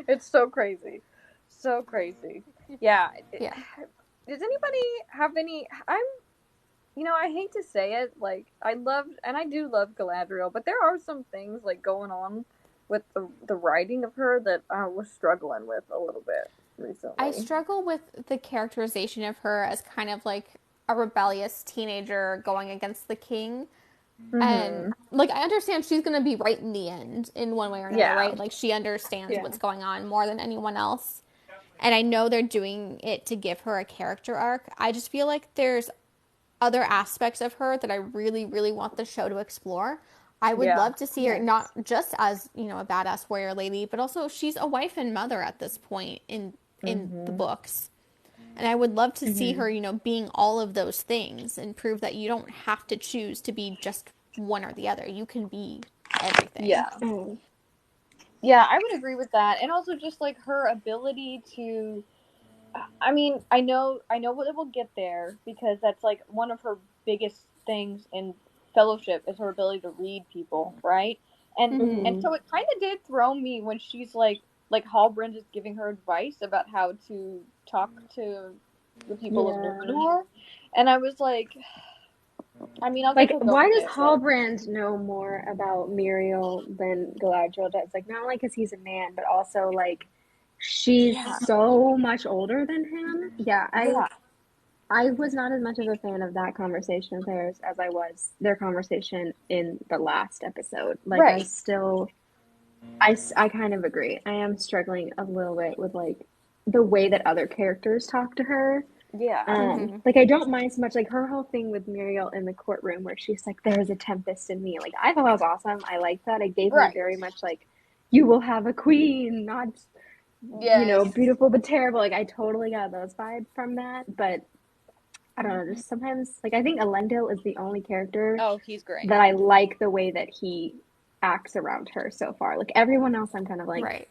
It's so crazy. So crazy. Yeah. Does anybody have any... I hate to say it, like, I do love Galadriel, but there are some things, like, going on with the writing of her that I was struggling with a little bit recently. I struggle with the characterization of her as kind of, like, a rebellious teenager going against the king. Mm-hmm. And, like, I understand she's going to be right in the end in one way or another, right? Like, she understands what's going on more than anyone else. And I know they're doing it to give her a character arc. I just feel like there's other aspects of her that I really, really want the show to explore. I would love to see her not just as, a badass warrior lady, but also she's a wife and mother at this point in the books. And I would love to see her, being all of those things and prove that you don't have to choose to be just one or the other. You can be everything. Yeah. Yeah, I would agree with that. And also just, like, her ability to... I mean, I know what it will get there, because that's, like, one of her biggest things in Fellowship is her ability to read people, right? And so it kind of did throw me when she's, like Halbrand is giving her advice about how to talk to the people of Numenor. And I was like, I mean, I'll like, get to why does it, Halbrand know more about Muriel than Galadriel does? Like, not only because he's a man, but also like she's so much older than him. Yeah, I was not as much of a fan of that conversation of theirs as I was their conversation in the last episode. Like, right. I kind of agree. I am struggling a little bit with like the way that other characters talk to her. Yeah. Like, I don't mind so much like her whole thing with Muriel in the courtroom where she's like, "There's a tempest in me." Like, I thought that was awesome. I like that. It gave me very much like, you will have a queen, not beautiful but terrible. Like, I totally got those vibes from that. But I don't know. Just sometimes, like, I think Elendil is the only character he's great. that I like the way that he acts around her so far. Like, everyone else, I'm kind of like, right.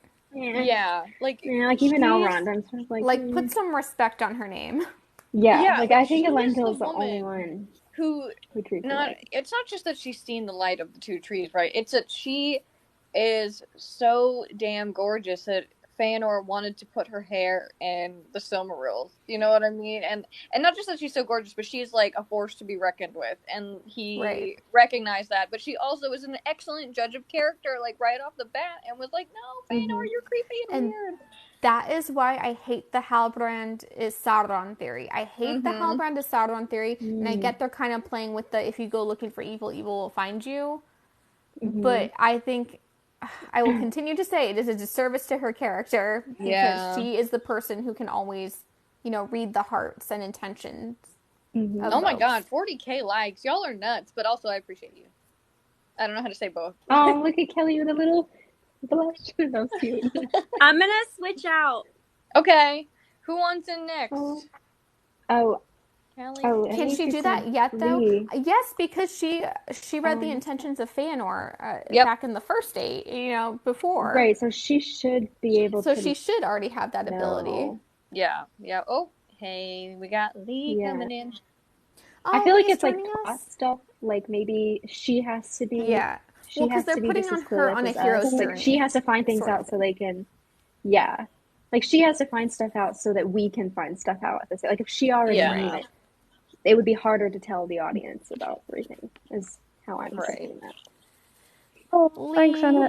like even Elrond, I'm sort of like, put some respect on her name. Yeah, like I think Elendil's the only one who treats it's not just that she's seen the light of the two trees, right? It's that she is so damn gorgeous that Feanor wanted to put her hair in the Silmarils. You know what I mean? And not just that she's so gorgeous, but she's like a force to be reckoned with. And he recognized that. But she also is an excellent judge of character, like right off the bat, and was like, "No, Feanor, you're creepy and weird." That is why I hate the Halbrand is Sauron theory. I hate the Halbrand is Sauron theory, and I get they're kind of playing with the if you go looking for evil, evil will find you. But I think I will continue to say it is a disservice to her character because she is the person who can always, read the hearts and intentions. Oh my god, 40K likes. Y'all are nuts, but also I appreciate you. I don't know how to say both. Oh, look at Kelly with a little blush. That's cute. I'm gonna switch out. Okay. Who wants in next? Oh. Kelly. Can she do that yet, though? Yes, because she read the intentions of Feanor back in the first date, before. Right, so she should be able to. So she should already have that ability. Yeah. Oh, hey, we got Lee coming in. I feel like it's like plot stuff. Like maybe she has to be. Yeah. She has they're to be putting just on her on a hero's journey. Like, she has to find things out so they can. Yeah. Like, she has to find stuff out so that we can find stuff out at the same. Like, if she already knew it would be harder to tell the audience about everything, is how I'm saying that. Oh, thanks, Anna.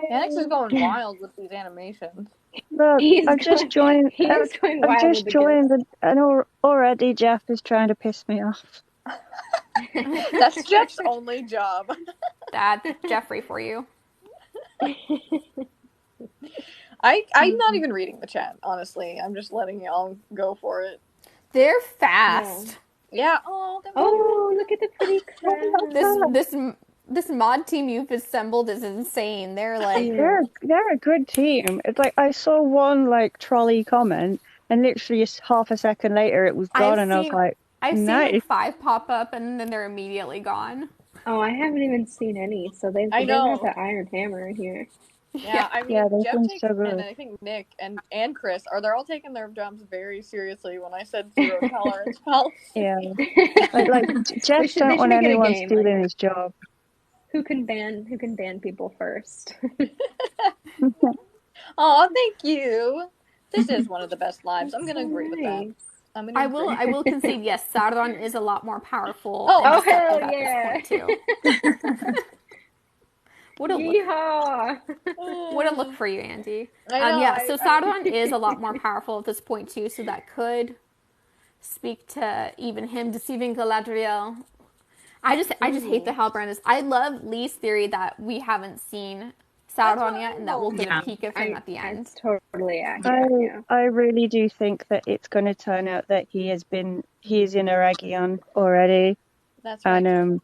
Alex is going wild with these animations. Look, I've just joined. And already Jeff is trying to piss me off. That's Jeff's only job. That's Jeffrey for you. I'm not even reading the chat, honestly. I'm just letting y'all go for it. They're fast. Yeah. Oh, look at the pretty crowd. This mod team you've assembled is insane. They're like they're a good team. It's like I saw one like trolley comment, and literally half a second later it was gone, I was like, I've seen like 5 pop up, and then they're immediately gone. Oh, I haven't even seen any. So they have the Iron Hammer in here. Yeah, I mean, Jeff takes, so good. and I think Nick and Chris they're all taking their jobs very seriously. When I said 0 tolerance policy, like Jeff don't want anyone stealing his job. Who can ban people first? Oh, thank you. This is one of the best lives. I'm going to agree with that. I will concede. Yes, Sauron is a lot more powerful. Oh hell yeah! What a look for you, Andie. So Sauron is a lot more powerful at this point too. So that could speak to even him deceiving Galadriel. I just hate the Halbrand. I love Lee's theory that we haven't seen Sauron yet, and that we'll get a peek of him at the end. It's totally accurate. I really do think that it's going to turn out that he is in Eregion already. That's right. And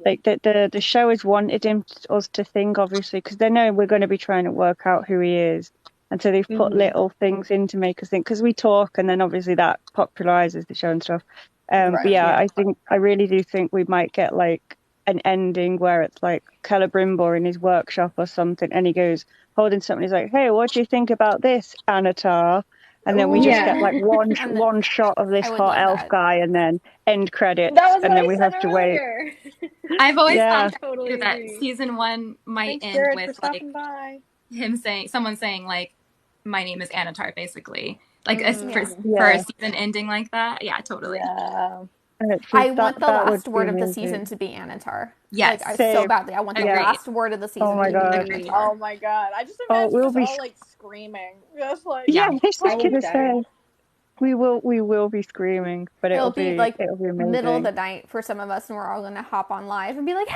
like the show has wanted us to think, obviously, because they know we're going to be trying to work out who he is, and so they've put little things in to make us think. Because we talk, and then obviously that popularizes the show and stuff. But I really do think we might get like an ending where it's like Celebrimbor in his workshop or something, and he goes holding something. He's like, "Hey, what do you think about this, Anatar?" And then we just get like one shot of this hot elf guy, and then end credits, and then we have to wait. I've always thought that season 1 might end with like someone saying like, "My name is Anatar," basically. Like for a season ending like that, yeah, totally. I want the last word of the season to be Anatar. Yes. Like, so badly. I want the last word of the season to be Anatar. Oh my god. I just imagine us all like screaming. Just like I was gonna say. We will be screaming, but it'll be like amazing. Middle of the night for some of us, and we're all gonna hop on live and be like,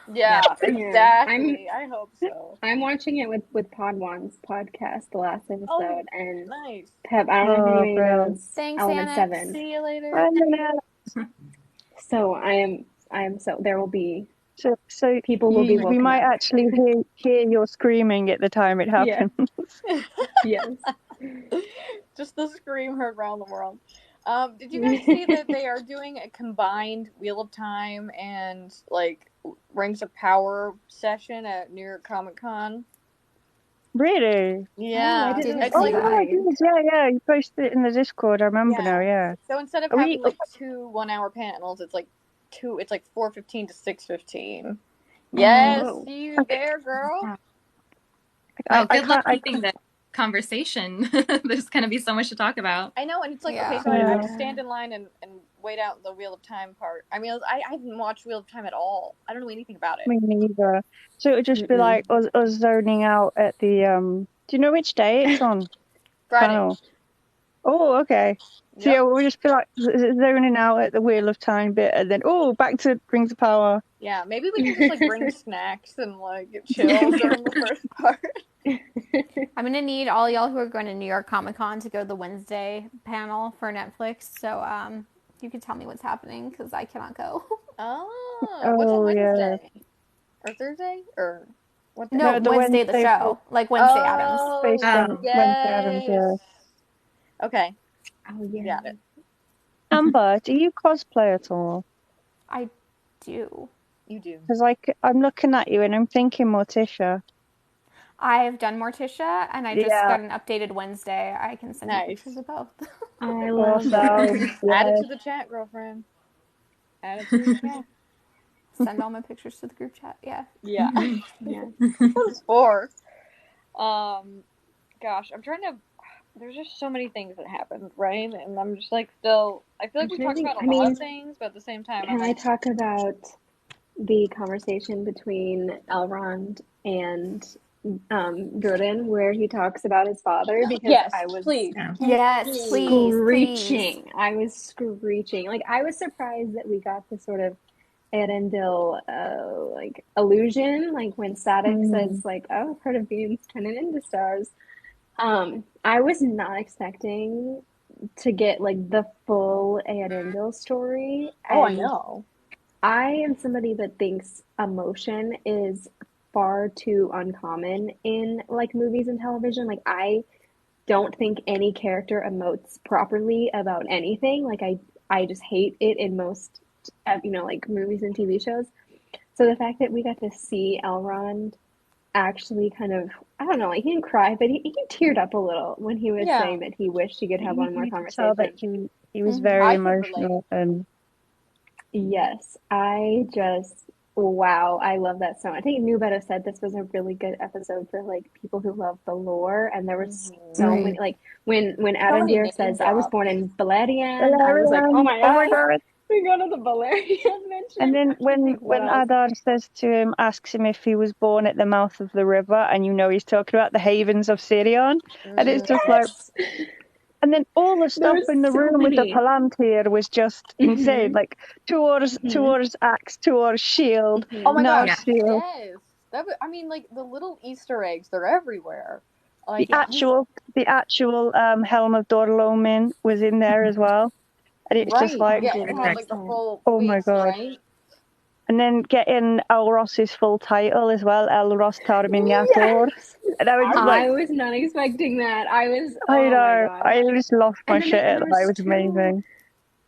exactly. I hope so. I'm watching it with Podwan's podcast, the last episode, and nice. Pep, I don't know if anybody knows Thanks, Element Anna. 7. See you later. So I am so there will be so people will be woken we might up. actually hear your screaming at the time it happens. Yes. Just the scream heard around the world. Did you guys see that they are doing a combined Wheel of Time and like Rings of Power session at New York Comic Con? Really? Yeah. I didn't It's see like, that. Yeah. You posted it in the Discord. I remember now. Yeah. So instead of having like 2 1-hour panels, it's like 4:15 to 6:15. Yes, you there, girl. Good luck keeping the conversation. There's going to be so much to talk about. I know, and it's like, okay, so I have to stand in line and wait out the Wheel of Time part. I mean, I haven't watched Wheel of Time at all. I don't know anything about it. Me neither. So it would just be like us zoning out at the do you know which day it's on? Friday. Panel. Oh, okay. So yeah, we'll just be like zoning out at the Wheel of Time bit, and then back to Rings of Power. Yeah, maybe we can just like bring snacks and like chill during the first part. I'm gonna need all y'all who are going to New York Comic Con to go to the Wednesday panel for Netflix. So you can tell me what's happening because I cannot go. What's on Wednesday? Or Thursday? Or what? No, Wednesday the show, like Wednesday Addams. Based on Wednesday Addams, yeah. Okay. Oh yeah. Got it. Amber, do you cosplay at all? I do. You do. Because like I'm looking at you and I'm thinking Morticia. I've done Morticia, and I just got an updated Wednesday. I can send you pictures of both. I love that. Add it to the chat, girlfriend. Add it to the chat. Send all my pictures to the group chat. Yeah. Yeah. Yeah. Those 4. Gosh, I'm trying to. There's just so many things that happened, right? And I'm just like still. I feel like we talked about a lot of things, but at the same time, can I talk about the conversation between Elrond and Gurdon, where he talks about his father? Because I was please. screeching. I was screeching. Like I was surprised that we got the sort of Arendelle like illusion, like when Sadik says like, "Oh, I've heard of beings turning into stars." I was not expecting to get like the full Arendelle story. Oh, I know. I am somebody that thinks emotion is far too uncommon in like movies and television. Like I don't think any character emotes properly about anything. Like I just hate it in most like movies and TV shows. So the fact that we got to see Elrond actually kind of, I don't know, like he didn't cry, but he teared up a little when he was saying that he wished he could have one more conversation. That he was very emotional, and yes, wow, I love that so much. I think Newbetter said this was a really good episode for like people who love the lore, and there was so many, like when Arondir says, "I was born in Balerion," I was like, "Oh my god. We go to the Balerion mention." And then when Adar says to him, asks him if he was born at the mouth of the river, and he's talking about the havens of Sirion, and it's just like, and then all the stuff in the room with the Palantir was just insane. Like towards axe, towards shield. Oh my gosh, shield. yes. I mean, like the little Easter eggs, they're everywhere. Like the actual helm of Dorlomin was in there as well. And it's just like, it had like the full my god. Right? And then getting Elros's full title as well, Elros Tarminyator. Yes. And I was not expecting that. I know. My god. I just lost my shit. It was amazing.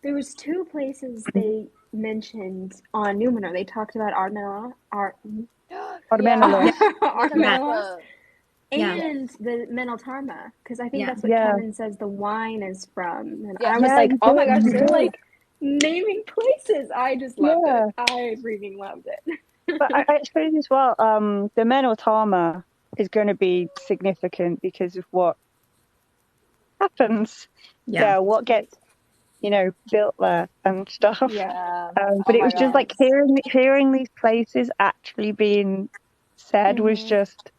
There was 2 places they mentioned on Numenor. They talked about Armenlos. And the Meneltarma, because I think that's what Kevin says the wine is from. And I was like, oh my gosh, they're like naming places. I just loved it. I freaking loved it. But I suppose as well, the Meneltarma is going to be significant because of what happens. What gets built there and stuff. Yeah. But it was just like hearing these places actually being said was just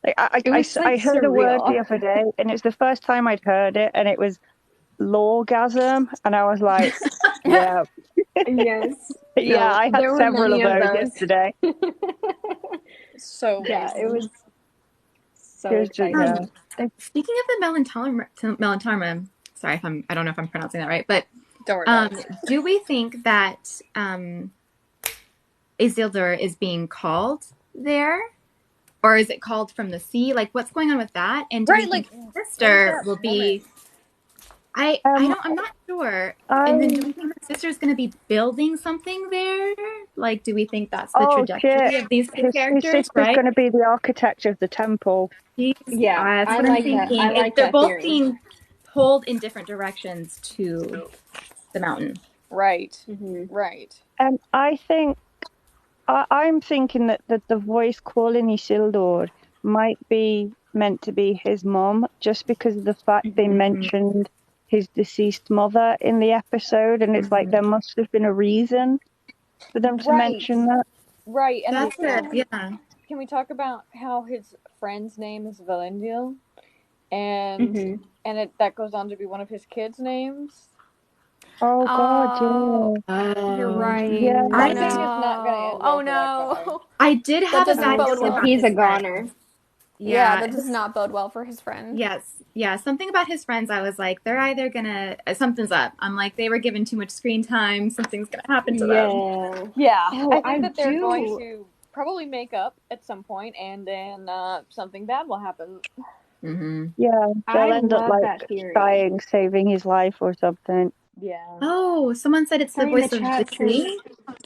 like I heard a word the other day, and it's the first time I'd heard it, and it was lawgasm, and I was like, yeah. Yes. Yeah, I had several of those yesterday. So yeah, amazing. it was so It was exciting. Speaking of the Melantarma, sorry if I don't know if I'm pronouncing that right, but don't worry about it. Do we think that Isildur is being called there? Or is it called from the sea? Like, what's going on with that? And do we think his sister will be... I'm not sure. And then do we think the sister is going to be building something there? Like, do we think that's the trajectory of these two characters? His sister's going to be the architect of the temple. Yeah, that's what I'm thinking. I like they're that both theory. being pulled in different directions to the mountain. Right. Mm-hmm. Right. And I think I'm thinking that the voice calling Isildur might be meant to be his mom, just because of the fact they mentioned his deceased mother in the episode, and it's like there must have been a reason for them to mention that. Right. And that's it. Yeah. Can we talk about how his friend's name is Valendil, and that goes on to be one of his kids' names? Oh God, yeah. You're right. Yeah. I think it's not gonna end well. Oh no. I did have a bad bode well. He's a goner. Yeah, that does not bode well for his friend. Yes. Yeah, something about his friends, I was like, they're either gonna... something's up. I'm like, they were given too much screen time. Something's gonna happen to them. Yeah. I think that they're going to probably make up at some point, and then something bad will happen. Yeah, they'll end up like dying, saving his life or something. Yeah. Oh, someone said it's the voice of the tree.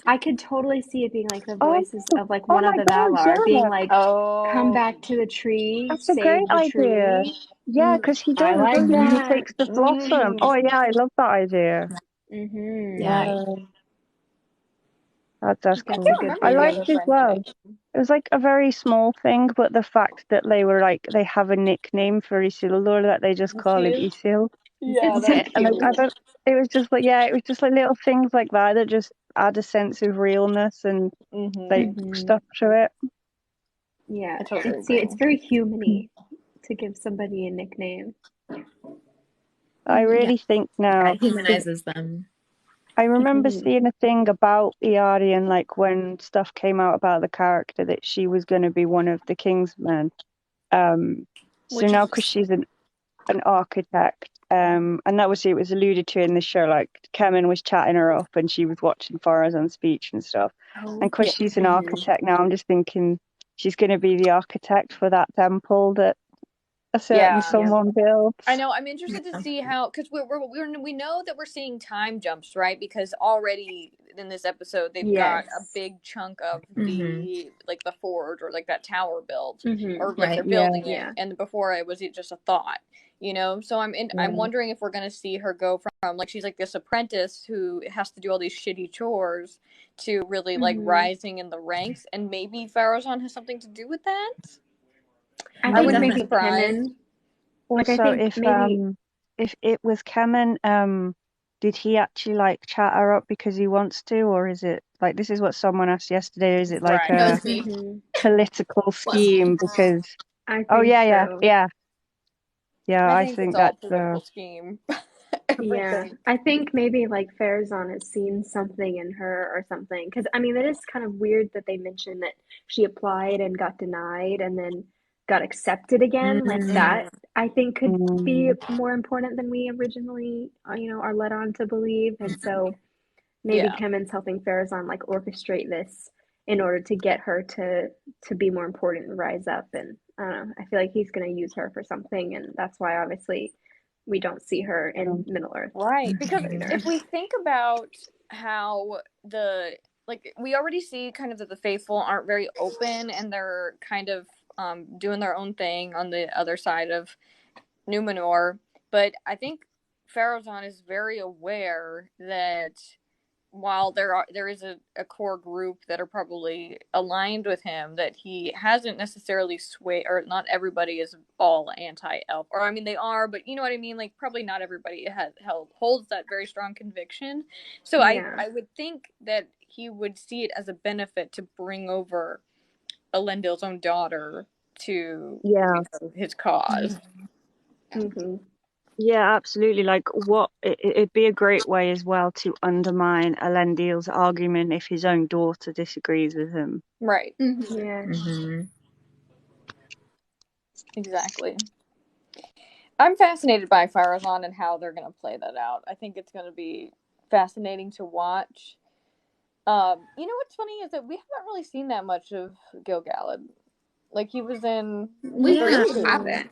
I could totally see it being like the voices of like one of the Valar being like, come back to the tree, that's save a great the idea. tree. Yeah, because he does, doesn't he? He takes the blossom. Oh yeah, I love that idea. Yeah. That's cool. I liked as well. It was like a very small thing, but the fact that they were like, they have a nickname for Isildur that they just call him Isil. Yeah, that's and it was just like, it was just like little things like that just add a sense of realness and like stuff to it. Yeah, it's very human-y to give somebody a nickname. I really think now it humanizes them. I remember seeing a thing about Iari, and like when stuff came out about the character that she was going to be one of the Kingsmen. So now because she's an architect, and that was it was alluded to in the show. Like Kemen was chatting her up, and she was watching Farazan's speech and stuff. And because she's an architect now, I'm just thinking she's going to be the architect for that temple that a certain someone built. I know. I'm interested to see how, because we know that we're seeing time jumps, right? Because already in this episode they've got a big chunk of the like the forge or like that tower built, or like they're building it, and before it was just a thought, So I'm wondering if we're gonna see her go from like she's like this apprentice who has to do all these shitty chores to really like rising in the ranks, and maybe Farazan has something to do with that. I wouldn't be surprised. Also, if it was Kemen, did he actually like chat her up because he wants to, or is it like this is what someone asked yesterday? Or is it like a political scheme? Because I think that's a political scheme. I think maybe like Farazan has seen something in her or something. Because I mean, it is kind of weird that they mentioned that she applied and got denied, and then got accepted again. Like that, I think could be more important than we originally, are led on to believe. And so maybe Kemen's helping Farazan like orchestrate this in order to get her to be more important and rise up. And I don't know. I feel like he's going to use her for something, and that's why obviously we don't see her in Middle Earth. Right, because if we think about how we already see kind of that the faithful aren't very open, and they're kind of doing their own thing on the other side of Numenor. But I think Farazan is very aware that while there is a core group that are probably aligned with him, that he hasn't necessarily swayed, or not everybody is all anti-elf, or I mean they are, but you know what I mean, like probably not everybody holds that very strong conviction. So Yeah. I would think that he would see it as a benefit to bring over Elendil's own daughter to his cause. Mm-hmm. Yeah, absolutely. Like, it'd be a great way as well to undermine Elendil's argument if his own daughter disagrees with him. Right. Mm-hmm. Yeah. Mm-hmm. Exactly. I'm fascinated by Farazan and how they're going to play that out. I think it's going to be fascinating to watch. You know what's funny is that we haven't really seen that much of Gil-galad. Like, he was in We the first really two, haven't.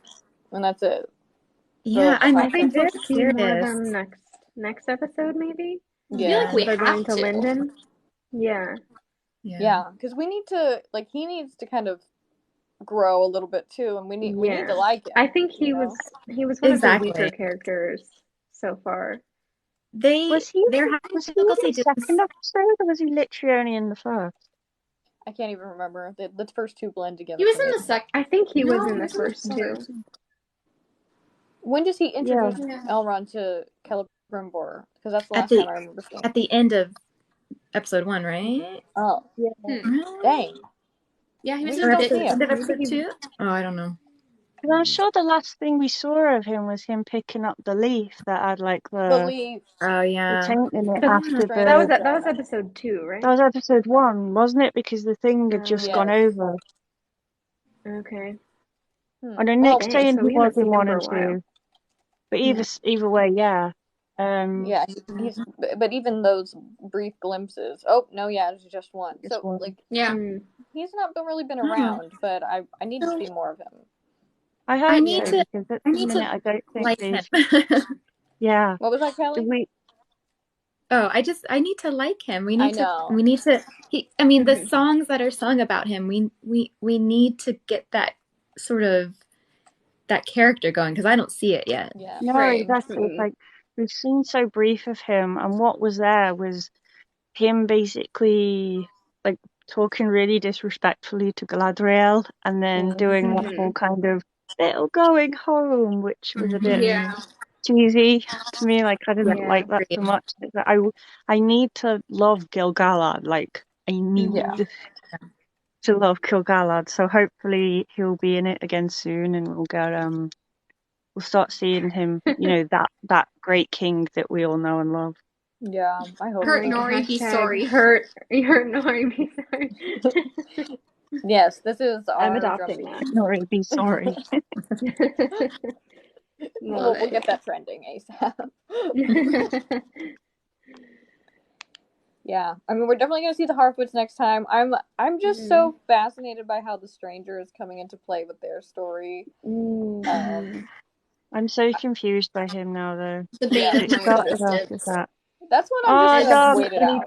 and that's it. Yeah, I'm I think we'll very see more of curious. them next episode, maybe. I feel like we They're going have to Linden. Yeah. Yeah, because we need to, like, he needs to kind of grow a little bit too, and we need to like him. I think he was one of the weaker characters so far. Was he in difficulty the second episode, or was he literally only in the first? I can't even remember. The first two blend together. He was in the second. I think he was in the first two. When does he introduce Elrond to Celebrimbor? Because that's the last time I remember seeing. At the end of episode 1, right? Oh, dang. Yeah, he was in the end of episode 2. Oh, I don't know. I'm sure the last thing we saw of him was him picking up the leaf that had like the leaf. Oh yeah. The taint in it after that was episode 2, right? That was episode 1, wasn't it? Because the thing had just gone over. Okay. I know Nick's saying he was in 1 and 2, but either way, yeah. He's but even those brief glimpses. Oh no, it's just 1. Just so one. like, he's not really been around, but I need to see more of him. I need to. Because at the minute, I don't think like him. Yeah. What was that, Kelly? I need to like him. We need to. The songs that are sung about him, we need to get that sort of that character going, because I don't see it yet. Yeah. No, exactly. It's like we've seen so brief of him, and what was there was him basically like talking really disrespectfully to Galadriel, and then doing that whole kind of little going home, which was a bit cheesy to me. Like, I didn't like that so much. I need to love Gil-galad. Like, I need to love Gil-galad. So hopefully he'll be in it again soon, and we'll start seeing him. You know, that great king that we all know and love. Yeah, I hope. Hurt Nori, be sorry. Hurt Nori, be sorry. Yes, this is. I'm adopting that. Nori, be sorry. We'll get that trending ASAP. Yeah, I mean, we're definitely gonna see the Harfoots next time. I'm just so fascinated by how the Stranger is coming into play with their story. I'm so confused by him now, though. The bane of my existence. That's what I'm just waited out.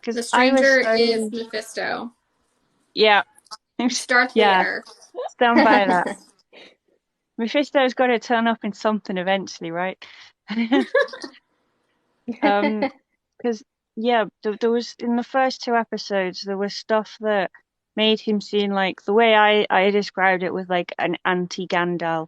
The Stranger is Mephisto. Yeah. Starts there. Stand by that. Mephisto's got to turn up in something eventually, right? Because there was, in the first 2 episodes, there was stuff that made him seem like, the way I described it was like an anti-Gandalf,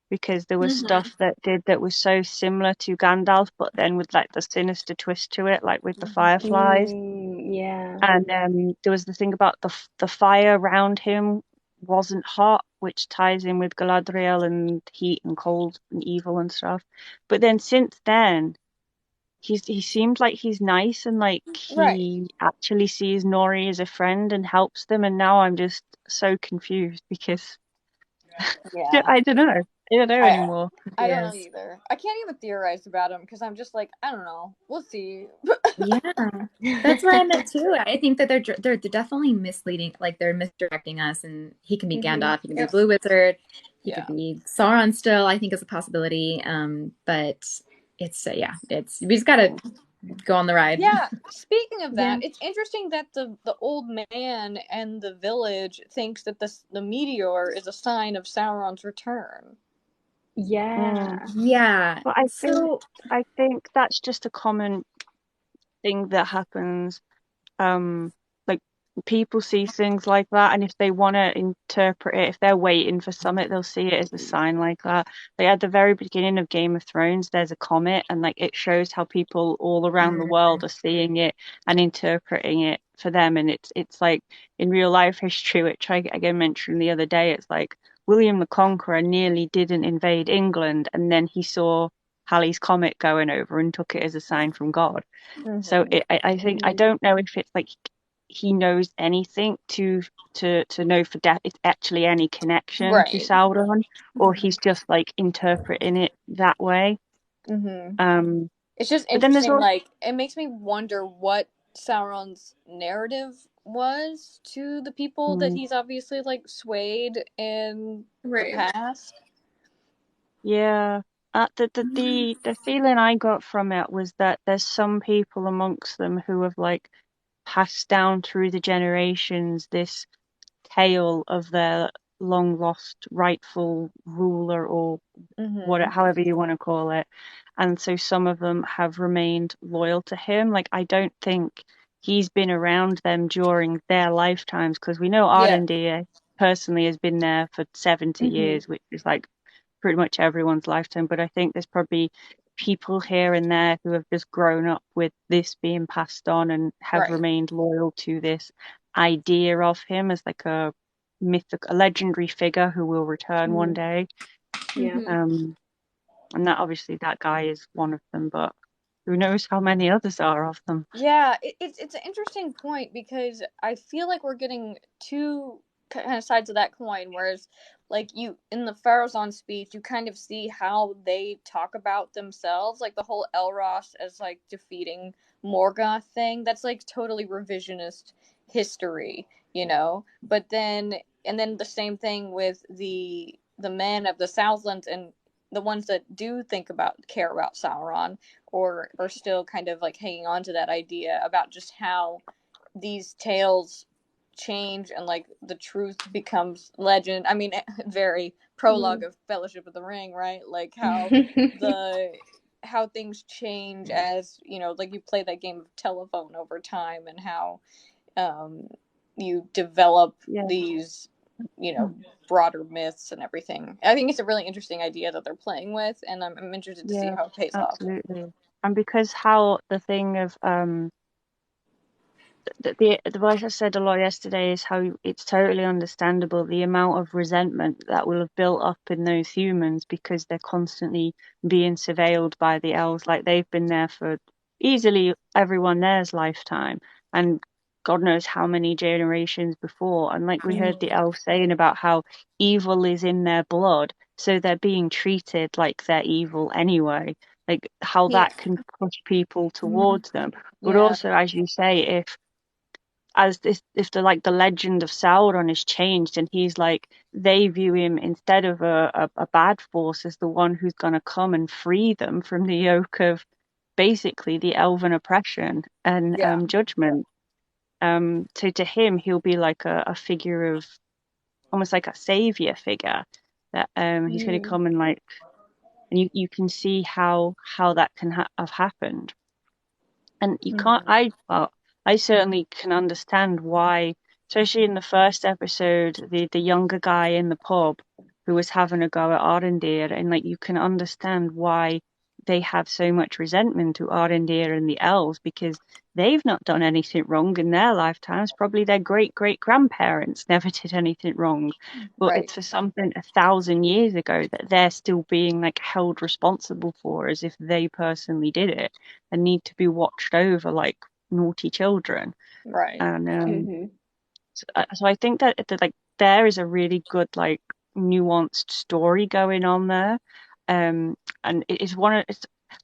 because there was stuff that was so similar to Gandalf, but then with like the sinister twist to it, like with the fireflies. And there was the thing about the fire around him wasn't hot, which ties in with Galadriel and heat and cold and evil and stuff. But then since then, he seems like he's nice, and like he actually sees Nori as a friend and helps them. And now I'm just so confused because I don't know. I don't know anymore. I don't know either. I can't even theorize about him because I'm just like, I don't know. We'll see. That's where I'm at too. I think that they're definitely misleading. Like, they're misdirecting us, and he can be Gandalf, he can be Blue Wizard, he could be Sauron still, I think, is a possibility. But it's we just gotta go on the ride. Yeah. Speaking of that, it's interesting that the old man and the village thinks that the meteor is a sign of Sauron's return. Yeah. Yeah. But I think that's just a common thing that happens. Like people see things like that, and if they want to interpret it, if they're waiting for something, they'll see it as a sign like that. Like at the very beginning of Game of Thrones, there's a comet, and like it shows how people all around the world are seeing it and interpreting it for them. And it's like in real life history, which I again mentioned the other day, it's like William the Conqueror nearly didn't invade England, and then he saw Halley's Comet going over and took it as a sign from God. So I think I don't know if it's like he knows anything to know for it's actually any connection to Right. Sauron, or he's just like interpreting it that way. It's just But then there's interesting. also, Like, it makes me wonder what Sauron's narrative was to the people that he's obviously like swayed in the past. yeah. The feeling I got from it was that there's some people amongst them who have like passed down through the generations this tale of their long lost rightful ruler, or however you want to call it. And so some of them have remained loyal to him. Like I don't think he's been around them during their lifetimes, because we know Ardendir personally has been there for 70 years, which is like pretty much everyone's lifetime. But I think there's probably people here and there who have just grown up with this being passed on and have remained loyal to this idea of him as like a a legendary figure who will return one day. Yeah. And that obviously that guy is one of them, but who knows how many others are of them. Yeah, it's an interesting point, because I feel like we're getting two kind of sides of that coin, whereas like you in the Pharazôn speech you kind of see how they talk about themselves, like the whole Elros as like defeating Morgoth thing, that's like totally revisionist history, but then the same thing with the men of the Southlands, and the ones that do care about Sauron, or are still kind of like hanging on to that idea about just how these tales change and like the truth becomes legend. I mean, very prologue of Fellowship of the Ring, right? Like how things change as like you play that game of telephone over time, and how you develop these broader myths and everything. I think it's a really interesting idea that they're playing with, and I'm interested to see how it pays off. Absolutely. And because how the thing of the voice I said a lot yesterday is how it's totally understandable the amount of resentment that will have built up in those humans, because they're constantly being surveilled by the elves. Like they've been there for easily everyone there's lifetime, and God knows how many generations before. And like we heard the elves saying about how evil is in their blood, so they're being treated like they're evil anyway. Like how that can push people towards them. But also, as you say, if the legend of Sauron is changed, and he's like, they view him instead of a bad force as the one who's going to come and free them from the yoke of basically the elven oppression and judgment. So to him, he'll be like a figure of almost like a savior figure that he's going to come and like, and you can see how that can have happened. And you can't, I certainly can understand why, especially in the first episode, the younger guy in the pub who was having a go at Arendir, and like you can understand why they have so much resentment to Arendir and the elves, because they've not done anything wrong in their lifetimes. Probably their great grandparents never did anything wrong, but it's for something 1,000 years ago that they're still being like held responsible for as if they personally did it, and need to be watched over like naughty children. Right. And so I think that like there is a really good like nuanced story going on there. And it is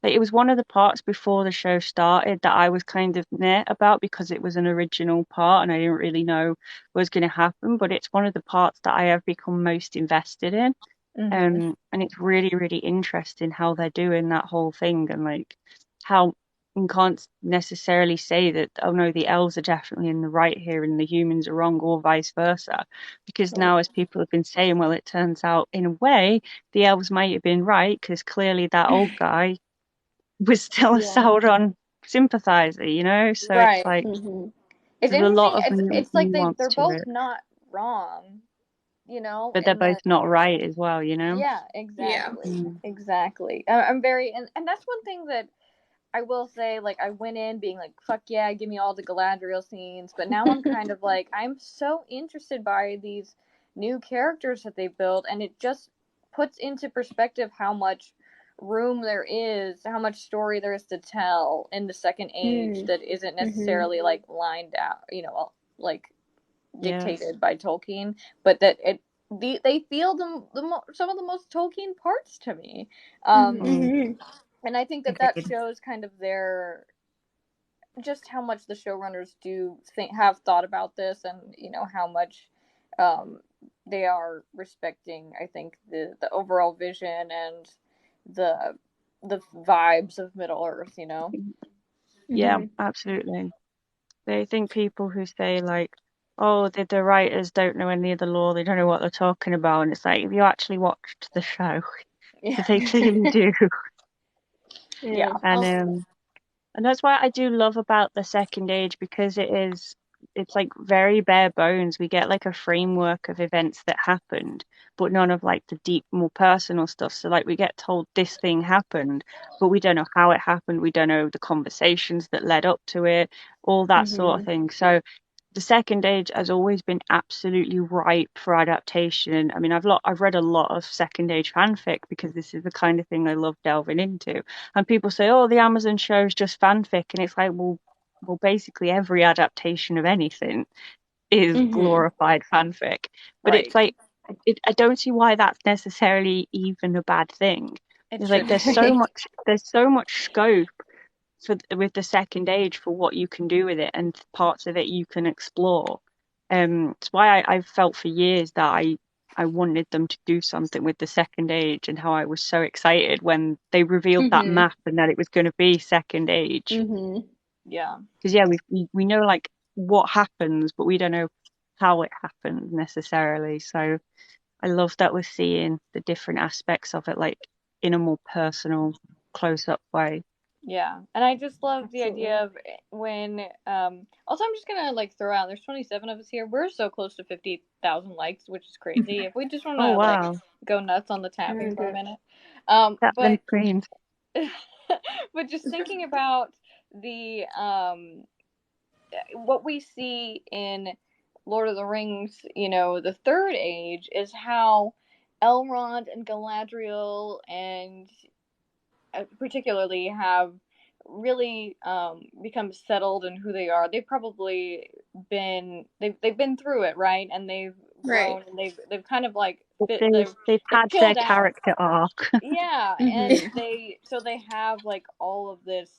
it was one of the parts before the show started that I was kind of meh about, because it was an original part and I didn't really know what was going to happen. But it's one of the parts that I have become most invested in. And it's really, really interesting how they're doing that whole thing, and like how and can't necessarily say that, oh no, the elves are definitely in the right here and the humans are wrong, or vice versa. Because now, as people have been saying, well, it turns out in a way the elves might have been right, because clearly that old guy was still a Sauron sympathizer, you know? So it's like it's there's a lot of it's like nuance they're to both it, not wrong, you know, but they're both not right as well, you know? Yeah, exactly. Exactly. I'm very, and that's one thing that I will say, like, I went in being like, fuck yeah, give me all the Galadriel scenes, but now I'm kind of like, I'm so interested by these new characters that they built, and it just puts into perspective how much room there is, how much story there is to tell in the Second Age that isn't necessarily, like, lined out, you know, like, dictated by Tolkien, but that they feel some of the most Tolkien parts to me. And I think that shows kind of their just how much the showrunners do have thought about this, and you know how much they are respecting, I think, the overall vision and the vibes of Middle Earth, you know. Yeah, absolutely. I think people who say like, oh, the writers don't know any of the lore, they don't know what they're talking about, and it's like, if you actually watched the show, they clearly do. Yeah. And that's why I do love about the Second Age, because it's like very bare bones. We get like a framework of events that happened, but none of like the deep, more personal stuff. So like we get told this thing happened, but we don't know how it happened. We don't know the conversations that led up to it, all that sort of thing. So the Second Age has always been absolutely ripe for adaptation. I mean, I've read a lot of Second Age fanfic, because this is the kind of thing I love delving into. And people say, "Oh, the Amazon show is just fanfic," and it's like, well, basically every adaptation of anything is glorified fanfic. But it's like, I don't see why that's necessarily even a bad thing. It's like there's so much scope with the Second Age for what you can do with it, and parts of it you can explore. It's why I've felt for years that I wanted them to do something with the Second Age, and how I was so excited when they revealed that map and that it was going to be Second Age. Yeah, because we know like what happens, but we don't know how it happened necessarily. So I love that we're seeing the different aspects of it, like in a more personal, close-up way. Yeah, and I just love the idea of when also I'm just gonna like throw out, there's 27 of us here. We're so close to 50,000 likes, which is crazy. If we just want to like go nuts on the tapping for a minute. But screens. but just thinking about the what we see in Lord of the Rings, you know, the Third Age, is how Elrond and Galadriel and particularly have really become settled in who they are. They've probably they've been through it, right? And they've grown, and they've kind of like they've had their character arc. Yeah, and they have like all of this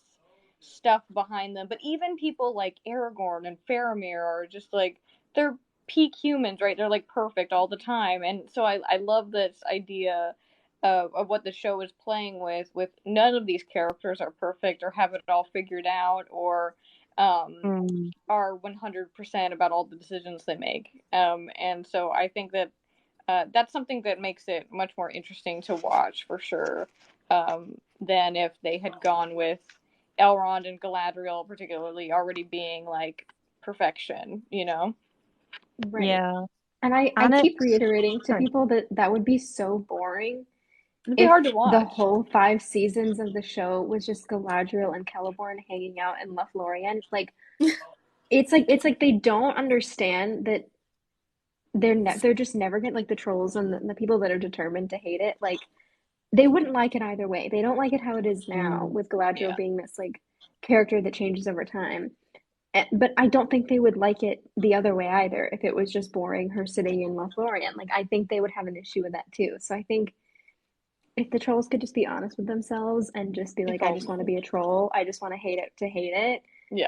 stuff behind them. But even people like Aragorn and Faramir are just like, they're peak humans, right? They're like perfect all the time. And so I love this idea of what the show is playing with none of these characters are perfect or have it all figured out, or are 100% about all the decisions they make. And so I think that that's something that makes it much more interesting to watch, for sure, than if they had gone with Elrond and Galadriel particularly already being like perfection, you know? Right. Yeah. And I keep reiterating to people that would be so boring. It'd be hard to watch. The whole 5 seasons of the show was just Galadriel and Celeborn hanging out in Lothlorien. Like, it's like they don't understand that they're just never gonna, like, the trolls and the people that are determined to hate it, like, they wouldn't like it either way. They don't like it how it is now, with Galadriel being this like character that changes over time. But I don't think they would like it the other way either, if it was just boring her sitting in Lothlorien. Like, I think they would have an issue with that too. So I think if the trolls could just be honest with themselves and just be like, I just want to be a troll, I just want to hate it to hate it,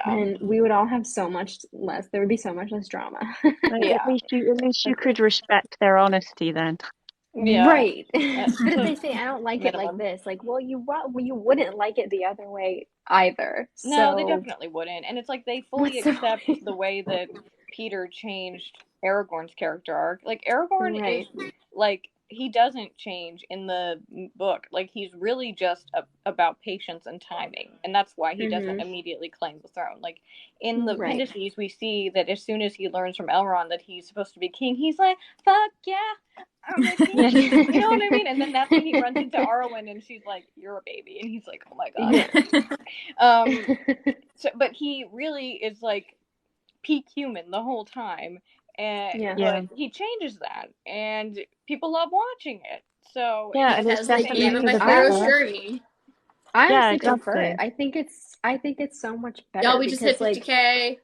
then we would all have so much less, there would be so much less drama. At least you could respect their honesty then. Right. But if they say, I don't like it like this, like, well, you wouldn't like it the other way either. No, they definitely wouldn't. And it's like they fully accept the way that Peter changed Aragorn's character arc. Like, Aragorn is, like, he doesn't change in the book. Like, he's really just about patience and timing. And that's why he doesn't immediately claim the throne. Like, in the appendices, we see that as soon as he learns from Elrond that he's supposed to be king, he's like, fuck yeah, I'm a king. You know what I mean? And then that's when he runs into Arwen and she's like, you're a baby. And he's like, oh my god. So, but he really is like peak human the whole time. And but he changes that, and people love watching it. So and it's definitely even my hero's journey. I honestly prefer it. I think it's so much better. Y'all, we just hit 50K.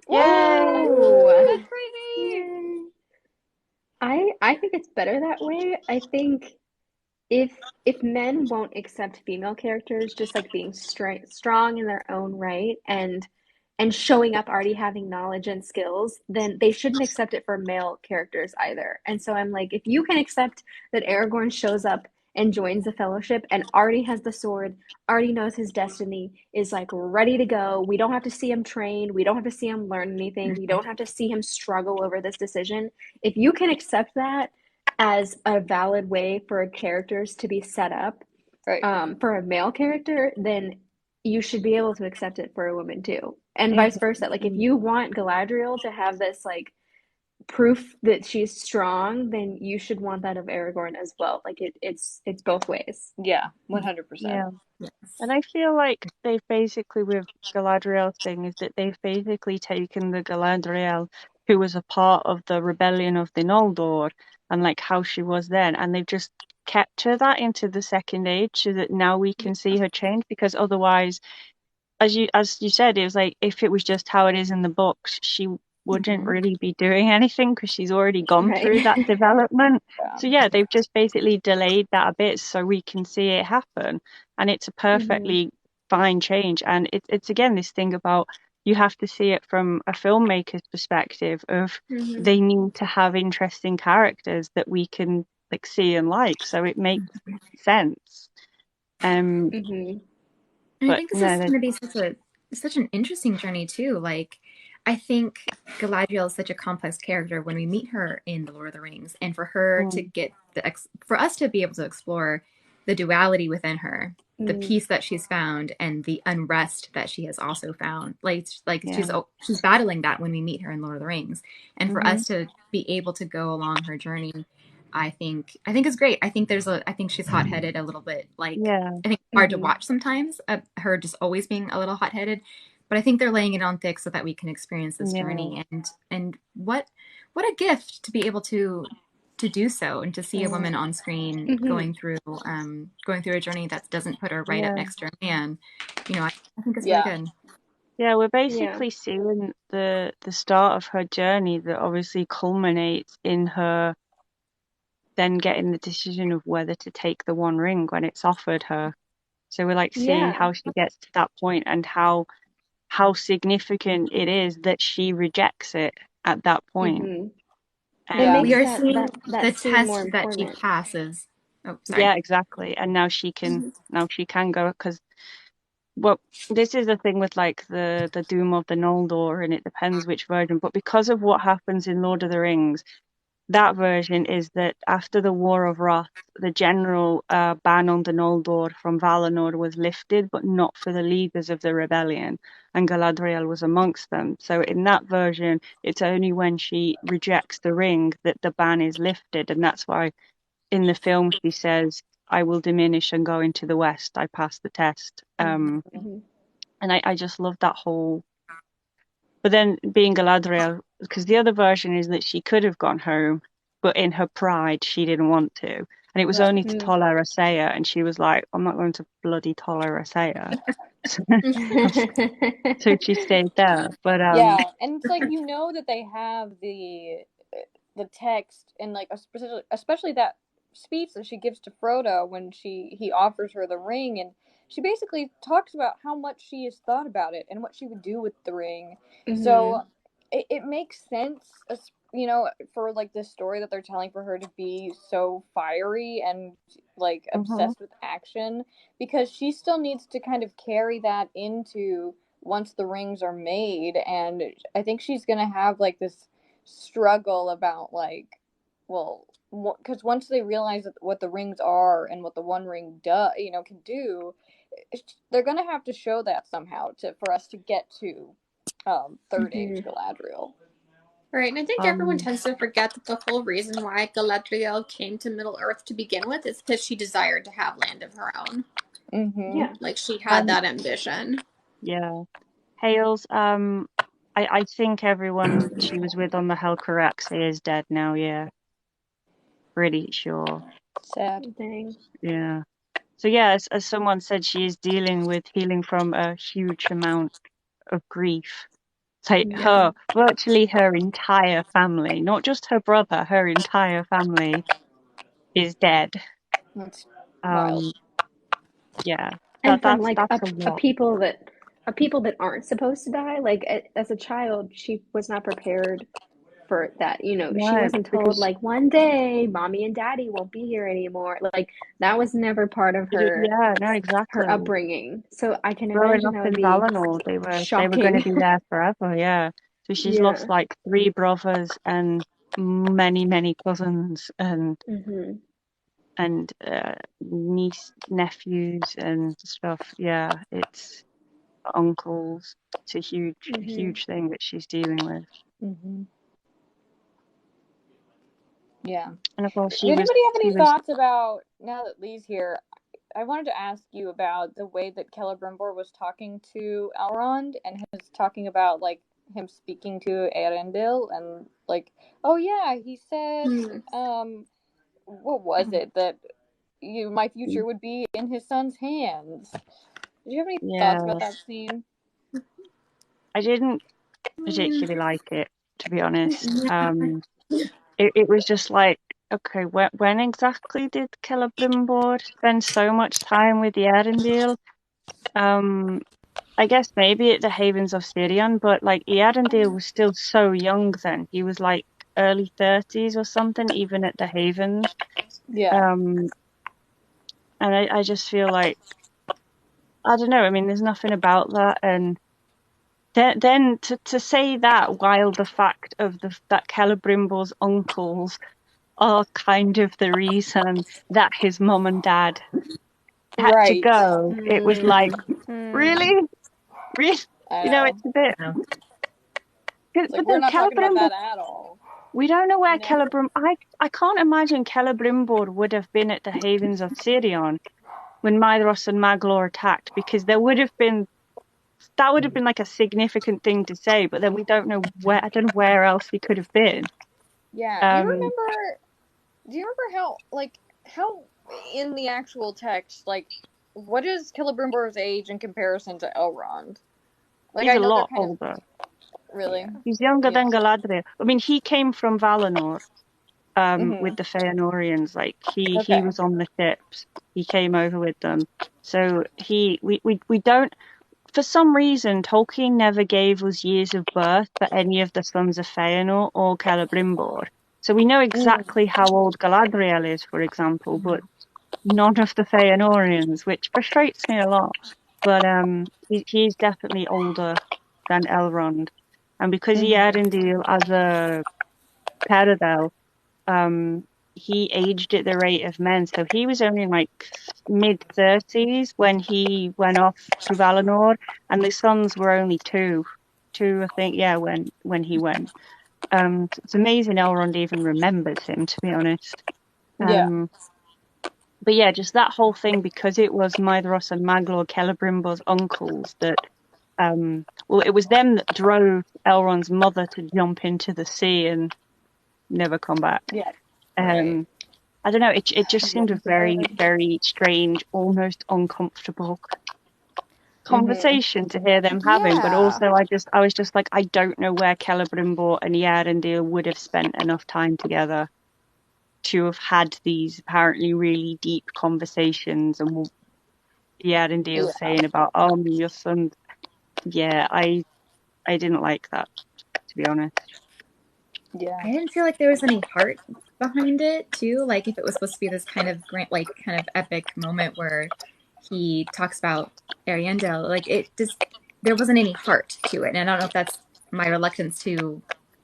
Whoa! That's crazy. I think it's better that way. I think if men won't accept female characters just like being strong in their own right and showing up already having knowledge and skills, then they shouldn't accept it for male characters either. And so I'm like, if you can accept that Aragorn shows up and joins the Fellowship and already has the sword, already knows his destiny, is like ready to go. We don't have to see him train. We don't have to see him learn anything. We don't have to see him struggle over this decision. If you can accept that as a valid way for characters to be set up for a male character, then you should be able to accept it for a woman too. And vice versa. Like if you want Galadriel to have this like proof that she's strong, then you should want that of Aragorn as well. Like it's both ways. Yeah, 100%. Yeah. And I feel like they've basically, with Galadriel's thing, is that they've basically taken the Galadriel who was a part of the rebellion of the Noldor and like how she was then, and they've just kept her that into the Second Age so that now we can see her change, because otherwise, as you said, it was like if it was just how it is in the books, she wouldn't really be doing anything because she's already gone through that development. So yeah, they've just basically delayed that a bit so we can see it happen, and it's a perfectly fine change. And it's again this thing about you have to see it from a filmmaker's perspective of they need to have interesting characters that we can like see and like, so it makes sense. And I think this is going to be such an interesting journey too. Like, I think Galadriel is such a complex character when we meet her in The Lord of the Rings, and for her to get for us to be able to explore the duality within her, the peace that she's found, and the unrest that she has also found. She's battling that when we meet her in Lord of the Rings, and for us to be able to go along her journey, I think is great. I think I think she's hot-headed a little bit. Like, I think it's hard to watch sometimes, her just always being a little hot-headed. But I think they're laying it on thick so that we can experience this journey. And what a gift to be able to do so, and to see a woman on screen going through a journey that doesn't put her right up next to a man. You know, I think it's really good. Yeah, we're basically seeing the start of her journey that obviously culminates in her then getting the decision of whether to take the One Ring when it's offered her. So we're like seeing how she gets to that point and how significant it is that she rejects it at that point. We are seeing the test that she passes. Oh, sorry. Yeah, exactly. And now she can go, because this is the thing with like the Doom of the Noldor, and it depends which version, but because of what happens in Lord of the Rings, that version is that after the War of Wrath, the general ban on the Noldor from Valinor was lifted, but not for the leaders of the rebellion, and Galadriel was amongst them. So in that version, it's only when she rejects the ring that the ban is lifted, and that's why in the film she says, I will diminish and go into the west, I passed the test. And I just love that whole... But then being Galadriel, because the other version is that she could have gone home, but in her pride, she didn't want to. And it was only to Toller Asaya, and she was like, I'm not going to bloody Toller Asaya. So she stayed there. But yeah, and it's like, you know that they have the text, and like especially that speech that she gives to Frodo when he offers her the ring, and she basically talks about how much she has thought about it and what she would do with the ring. So it makes sense, you know, for like this story that they're telling, for her to be so fiery and like obsessed with action, because she still needs to kind of carry that into once the rings are made. And I think she's gonna have like this struggle about like, well, because once they realize what the rings are and what the One Ring does, you know, can do, they're gonna have to show that somehow for us to get to third age Galadriel. Right, and I think everyone tends to forget that the whole reason why Galadriel came to Middle Earth to begin with is because she desired to have land of her own. Yeah, like she had that ambition. Yeah, Hales. I think everyone she was with on the Helcaraxes is dead now. Yeah, pretty sure. Sad. Dang. Yeah. So yeah, as someone said, she is dealing with healing from a huge amount of grief. It's like virtually her entire family, not just her brother, her entire family is dead. That's wild. Yeah, and from that's a lot. people that aren't supposed to die. Like as a child, she was not prepared for that. You know, she No, wasn't told because like one day mommy and daddy won't be here anymore. Like that was never part of yeah, no, her exactly. upbringing. So I can Growing imagine up that would in be Valinor, they were going to shocking. be there forever. Yeah, so she's lost like 3 brothers and many cousins and niece nephews and stuff. Yeah, it's uncles. It's a huge thing that she's dealing with. Yeah. And of course, Does anybody have any thoughts about, now that Lee's here, I wanted to ask you about the way that Celebrimbor was talking to Elrond and his talking about like him speaking to Eärendil and like, oh yeah, he said, what was it, that my future would be in his son's hands. Did you have any thoughts about that scene? I didn't particularly like it, to be honest. It was just like, okay, when exactly did Celebrimbor spend so much time with the Eärendil? I guess maybe at the Havens of Sirion, but like Eärendil was still so young then. He was like early 30s or something, even at the Havens. Yeah. And I just feel like, I don't know, I mean, there's nothing about that. And then to say that while the fact of that Celebrimbor's uncles are kind of the reason that his mum and dad had to go. It was like, really? You know, it's a bit. It's like, we're not talking about that at all. We don't know where I can't imagine Celebrimbor would have been at the Havens of Sirion when Maedhros and Maglor attacked, because that would have been like a significant thing to say, but then we don't know where. I don't know where else he could have been. Yeah. Do you remember how in the actual text, like, what is Celebrimbor's age in comparison to Elrond? Like, he's a lot older. Really? He's younger than Galadriel. I mean, he came from Valinor with the Feanorians. Like, he was on the ships. He came over with them. So we don't, for some reason, Tolkien never gave us years of birth for any of the sons of Feanor or Celebrimbor. So we know exactly how old Galadriel is, for example, but none of the Feanorians, which frustrates me a lot. But he's definitely older than Elrond. And because Eärendil, as a Paradel, he aged at the rate of men. So he was only like mid-30s when he went off to Valinor, and the sons were only two, I think, when he went. It's amazing Elrond even remembers him, to be honest. But yeah, just that whole thing, because it was Maedhros and Maglor, Celebrimbor's uncles, that it was them that drove Elrond's mother to jump into the sea and never come back. Yeah. I don't know, it just seemed a very, very strange, almost uncomfortable conversation to hear them having. But also I was just like, I don't know where Celebrimbor and Eärendil would have spent enough time together to have had these apparently really deep conversations. And Eärendil saying about, oh, your son. Yeah, I didn't like that, to be honest. Yeah. I didn't feel like there was any heart behind it too. Like if it was supposed to be this kind of grand, like kind of epic moment where he talks about Ariandel, like it just there wasn't any heart to it. And I don't know if that's my reluctance to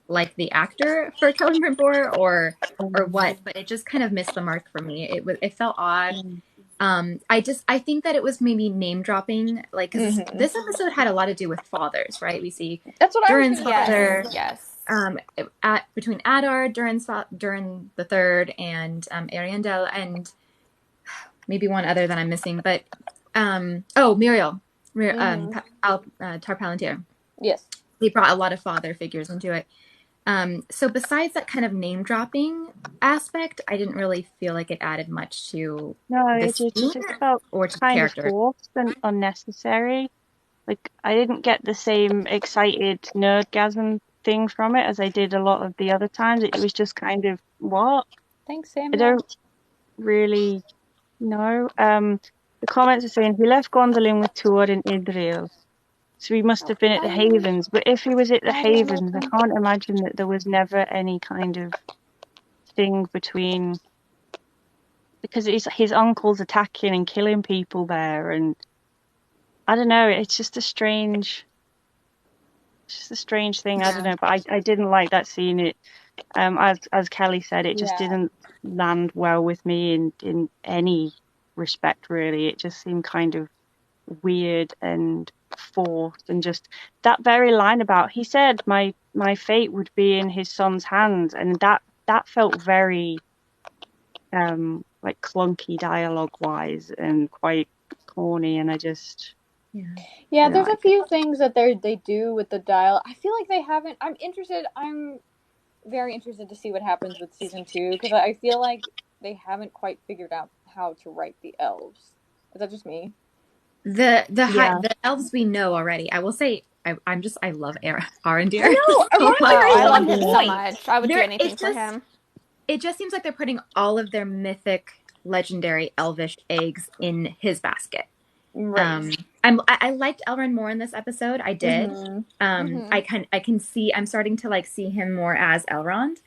like the actor for Kellen Rimbor or what, but it just kind of missed the mark for me. It felt odd. I think that it was maybe name dropping, like because this episode had a lot to do with fathers, right? We see that's what Durin's I was father, yes. Between Adar, Durin the third, and Ariandel, and maybe one other that I'm missing, but Muriel, Tar Palantir. Yes, they brought a lot of father figures into it. So besides that kind of name dropping aspect, I didn't really feel like it added much to it just felt or to kind character. of forced and unnecessary. Like I didn't get the same excited nerdgasm thing from it as I did a lot of the other times. It was just kind of what? Thanks, Samuel. I don't really know. The comments are saying he left Gondolin with Tuor and Idril, so he must have been at the Havens. But if he was at the Havens, I can't imagine that there was never any kind of thing between, because his uncle's attacking and killing people there, and I don't know. It's just a strange thing. Yeah. I don't know, but I didn't like that scene. It as Kelly said, it just didn't land well with me in any respect, really. It just seemed kind of weird and forced, and just that very line about, he said my fate would be in his son's hands, and that felt very like clunky dialogue wise and quite corny, and I just there's a few things that they do with the dial. I feel like they haven't. I'm very interested to see what happens with season 2, because I feel like they haven't quite figured out how to write the elves. Is that just me? The elves we know already. I will say I love Arondir. I love him so much. I would do anything for him. It just seems like they're putting all of their mythic, legendary, elvish eggs in his basket. Right. I liked Elrond more in this episode. I did. I can see. I'm starting to like see him more as Elrond.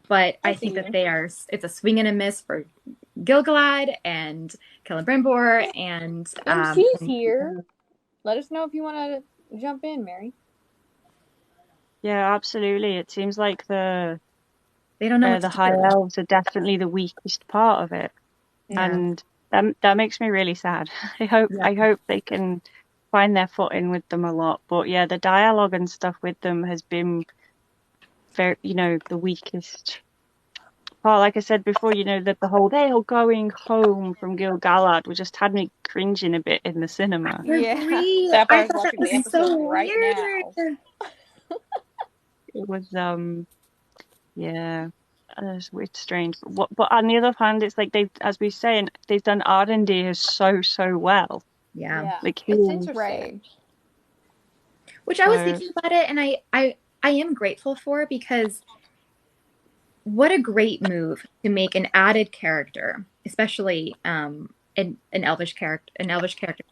But I think that it's a swing and a miss for Gil-galad and Celebrimbor and she's here. Let us know if you want to jump in, Mary. Yeah, absolutely. It seems like they don't know the high elves are definitely the weakest part of it, and that makes me really sad. I hope they can find their footing with them a lot. But yeah, the dialogue and stuff with them has been very, the weakest part. Like I said before, that the whole they are going home from Gil-galad just had me cringing a bit in the cinema. Sapphire's watching the episode right now. It was it's strange. But on the other hand, it's like as we were saying, they've done Ardendir so well. Yeah. Like it's interesting. Which I was thinking about it, and I am grateful for, because what a great move to make an added character, especially an elvish character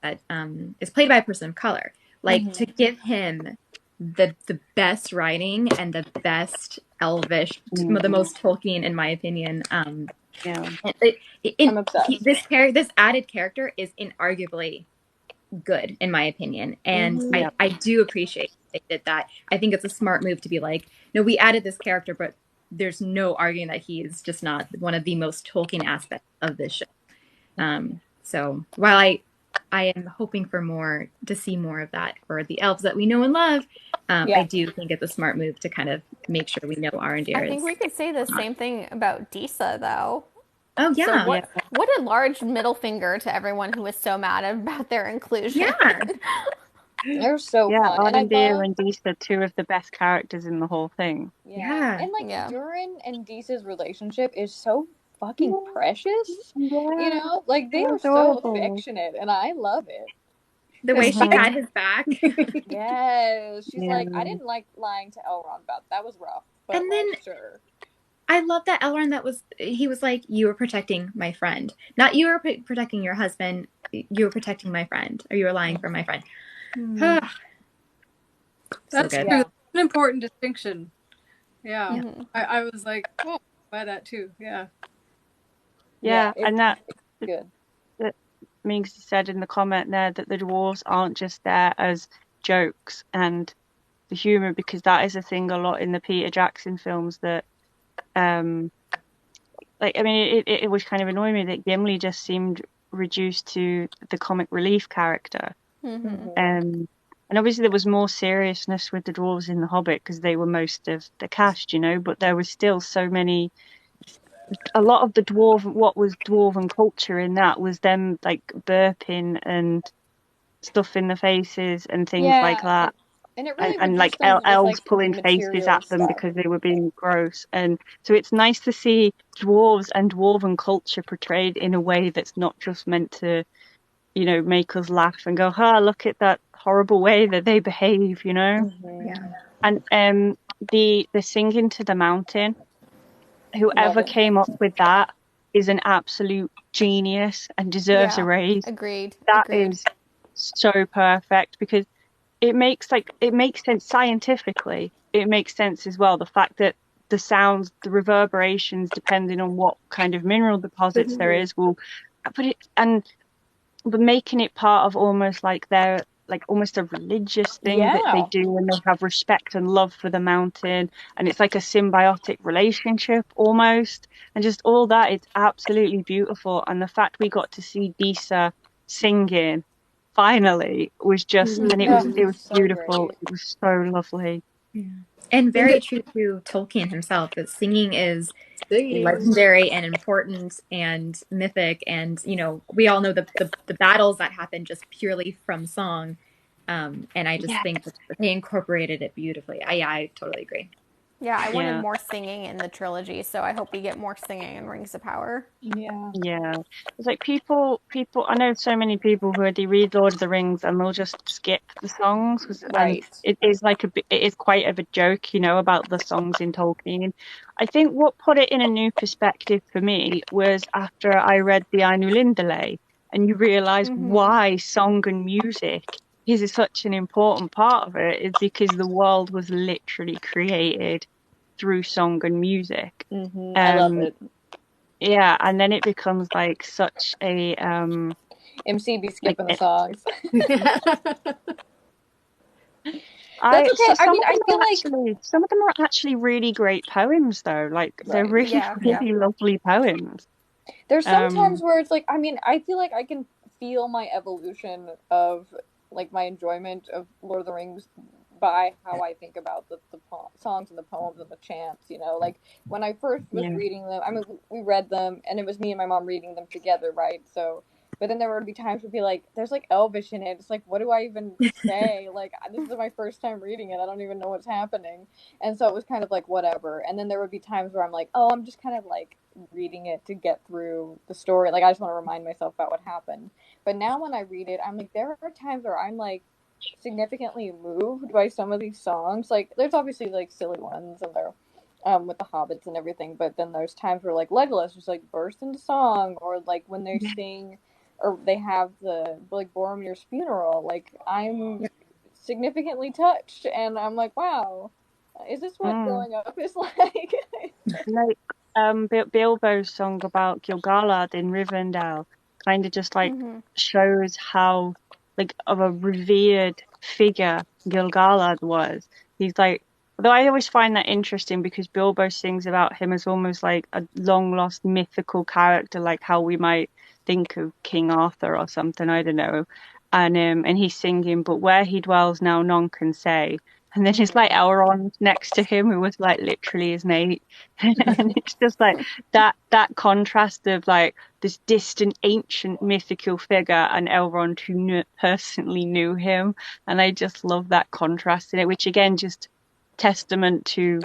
that is played by a person of color, like to give him the best writing and the best elvish, the most Tolkien, in my opinion. I'm obsessed. This added character is inarguably good, in my opinion, and I do appreciate they did that. I think it's a smart move to be like, no, we added this character, but there's no arguing that he is just not one of the most Tolkien aspects of this show. So while I am hoping to see more of that for the elves that we know and love, I do think it's a smart move to kind of make sure we know Arondir. I think we could say the same thing about Disa, though. Oh yeah. So what a large middle finger to everyone who was so mad about their inclusion. Yeah. They're so fun. Arondir and Disa, two of the best characters in the whole thing. Yeah. And Durin and Disa's relationship is so fucking precious. Like they are so affectionate, and I love it. The way she had his back. Yes. She's like, I didn't like lying to Elrond about that was rough. But and then sure. I love that Elrond he was like, you were protecting my friend. Not you were protecting your husband, you were protecting my friend, or you were lying for my friend. That's true. An important distinction. Yeah. Mm-hmm. I was like, oh, by that too. Yeah, and that good. that Mings said in the comment there that the dwarves aren't just there as jokes and the humor, because that is a thing a lot in the Peter Jackson films that like, I mean, it was kind of annoying me that Gimli just seemed reduced to the comic relief character. Mm-hmm. And obviously there was more seriousness with the dwarves in The Hobbit because they were most of the cast, you know, but there was still a lot of what was dwarven culture in that was them like burping and stuff in the faces and things like that. And it really And like reduced them to just elves like pulling faces material at them stuff. because they were being gross. And so it's nice to see dwarves and dwarven culture portrayed in a way that's not just meant to, you know, make us laugh and go, look at that horrible way that they behave, you know. Yeah. And the singing to the mountain, whoever came up with that is an absolute genius and deserves a raise. Agreed. That is so perfect because it makes sense scientifically. It makes sense as well. The fact that the sounds, the reverberations, depending on what kind of mineral deposits there is, but making it part of almost like their almost a religious thing that they do, and they have respect and love for the mountain, and it's like a symbiotic relationship almost, and just all that, it's absolutely beautiful. And the fact we got to see Disa singing finally was just, and it was So beautiful. great. It was so lovely. And very true to Tolkien himself, that singing is legendary and important and mythic, and you know, we all know the battles that happen just purely from song, and I just think that they incorporated it beautifully. I totally agree. Yeah, I wanted more singing in the trilogy, so I hope we get more singing in Rings of Power. Yeah. It's like people. I know so many people who they read Lord of the Rings and they'll just skip the songs, and it is quite of a joke, you know, about the songs in Tolkien. I think what put it in a new perspective for me was after I read the Ainulindalë, and you realise why song and music is such an important part of it, is because the world was literally created through song and music. I love it. Yeah, and then it becomes like such a MC be skipping the songs. That's okay. I mean, I feel like some of them are actually really great poems, though. Like they're really, really lovely poems. There's some times where it's like, I mean, I feel like I can feel my evolution of like my enjoyment of Lord of the Rings by how I think about the songs and the poems and the chants, you know, like when I first was reading them, I mean, we read them and it was me and my mom reading them together, right? So, but then there would be times where be like, there's like Elvish in it. It's like, what do I even say? Like, this is my first time reading it. I don't even know what's happening. And so it was kind of like, whatever. And then there would be times where I'm like, oh, I'm just kind of like reading it to get through the story. Like, I just want to remind myself about what happened. But now when I read it, I'm like, there are times where I'm like, significantly moved by some of these songs. Like, there's obviously like silly ones and they're with the hobbits and everything, but then there's times where like Legolas just like bursts into song, or like when they sing or they have the like Boromir's funeral, like I'm significantly touched and I'm like, wow, is this what growing up is like? Like Bilbo's song about Gil-galad in Rivendell kind of just like shows how like of a revered figure Gil-galad was. He's like, although I always find that interesting because Bilbo sings about him as almost like a long lost mythical character, like how we might think of King Arthur or something, I don't know. And he's singing, but where he dwells now none can say. And then it's like Elrond next to him, who was like literally his mate. And it's just like that contrast of like this distant, ancient, mythical figure and Elrond who personally knew him. And I just love that contrast in it, which again, just testament to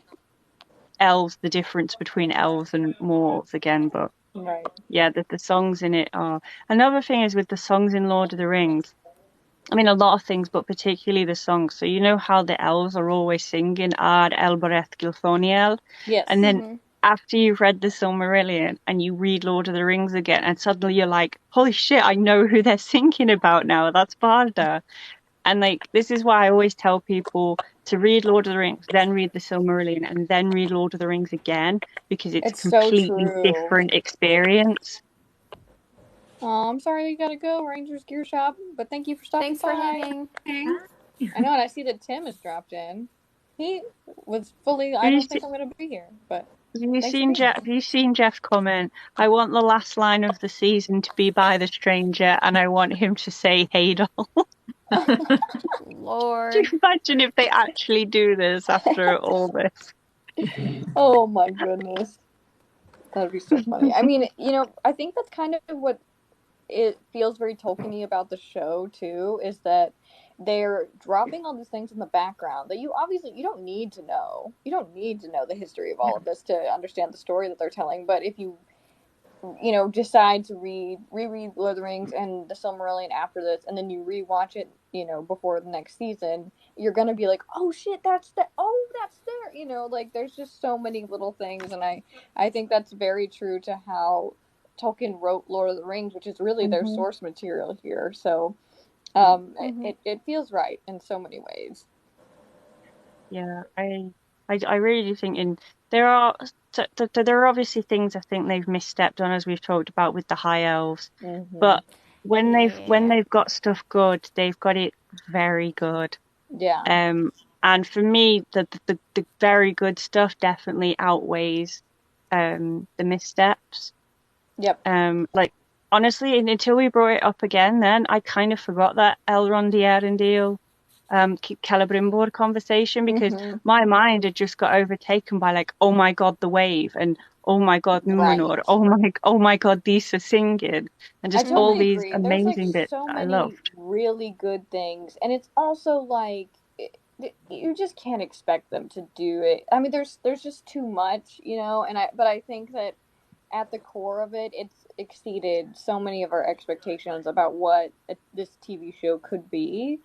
elves, the difference between elves and mortals again. But yeah, the songs in it are. Another thing is with the songs in Lord of the Rings, I mean, a lot of things, but particularly the songs. So you know how the elves are always singing Ar Elbereth Gilthoniel? Yes. And then after you've read the Silmarillion and you read Lord of the Rings again, and suddenly you're like, holy shit, I know who they're singing about now. That's Barda. And like, this is why I always tell people to read Lord of the Rings, then read the Silmarillion, and then read Lord of the Rings again, because it's a completely different experience. Oh, I'm sorry you gotta go, Rangers Gear Shop, but thank you for stopping by. Thanks for hanging. I know, and I see that Tim has dropped in. He was fully, I don't think I'm gonna be here, but have you seen Jeff comment? I want the last line of the season to be by the stranger, and I want him to say Hadel. Lord. Do you imagine if they actually do this after all this? Oh my goodness. That'd be so funny. I mean, I think that's kind of what it feels very Tolkien-y about the show too, is that they're dropping all these things in the background that you don't need to know. You don't need to know the history of all of this to understand the story that they're telling. But if you decide to reread Lord of the Rings and the Silmarillion after this, and then you rewatch it, before the next season, you're gonna be like, oh shit, that's there. Like there's just so many little things, and I think that's very true to how Tolkien wrote Lord of the Rings, which is really their source material here. So, it feels right in so many ways. Yeah, I really do think there are obviously things I think they've misstepped on, as we've talked about with the High Elves, but when they've got stuff good, they've got it very good. Yeah. And for me, the very good stuff definitely outweighs the missteps. Yep. Like honestly, until we brought it up again, then I kind of forgot that Elrond the Arendelle Celebrimbor conversation, because my mind had just got overtaken by like, oh my god, the wave, and oh my god, Numenor, right. oh my god, Disa singing, and just all these amazing bits so that many I loved. Really good things, and it's also like you just can't expect them to do it. I mean, there's just too much, but I think that at the core of it, it's exceeded so many of our expectations about what this TV show could be.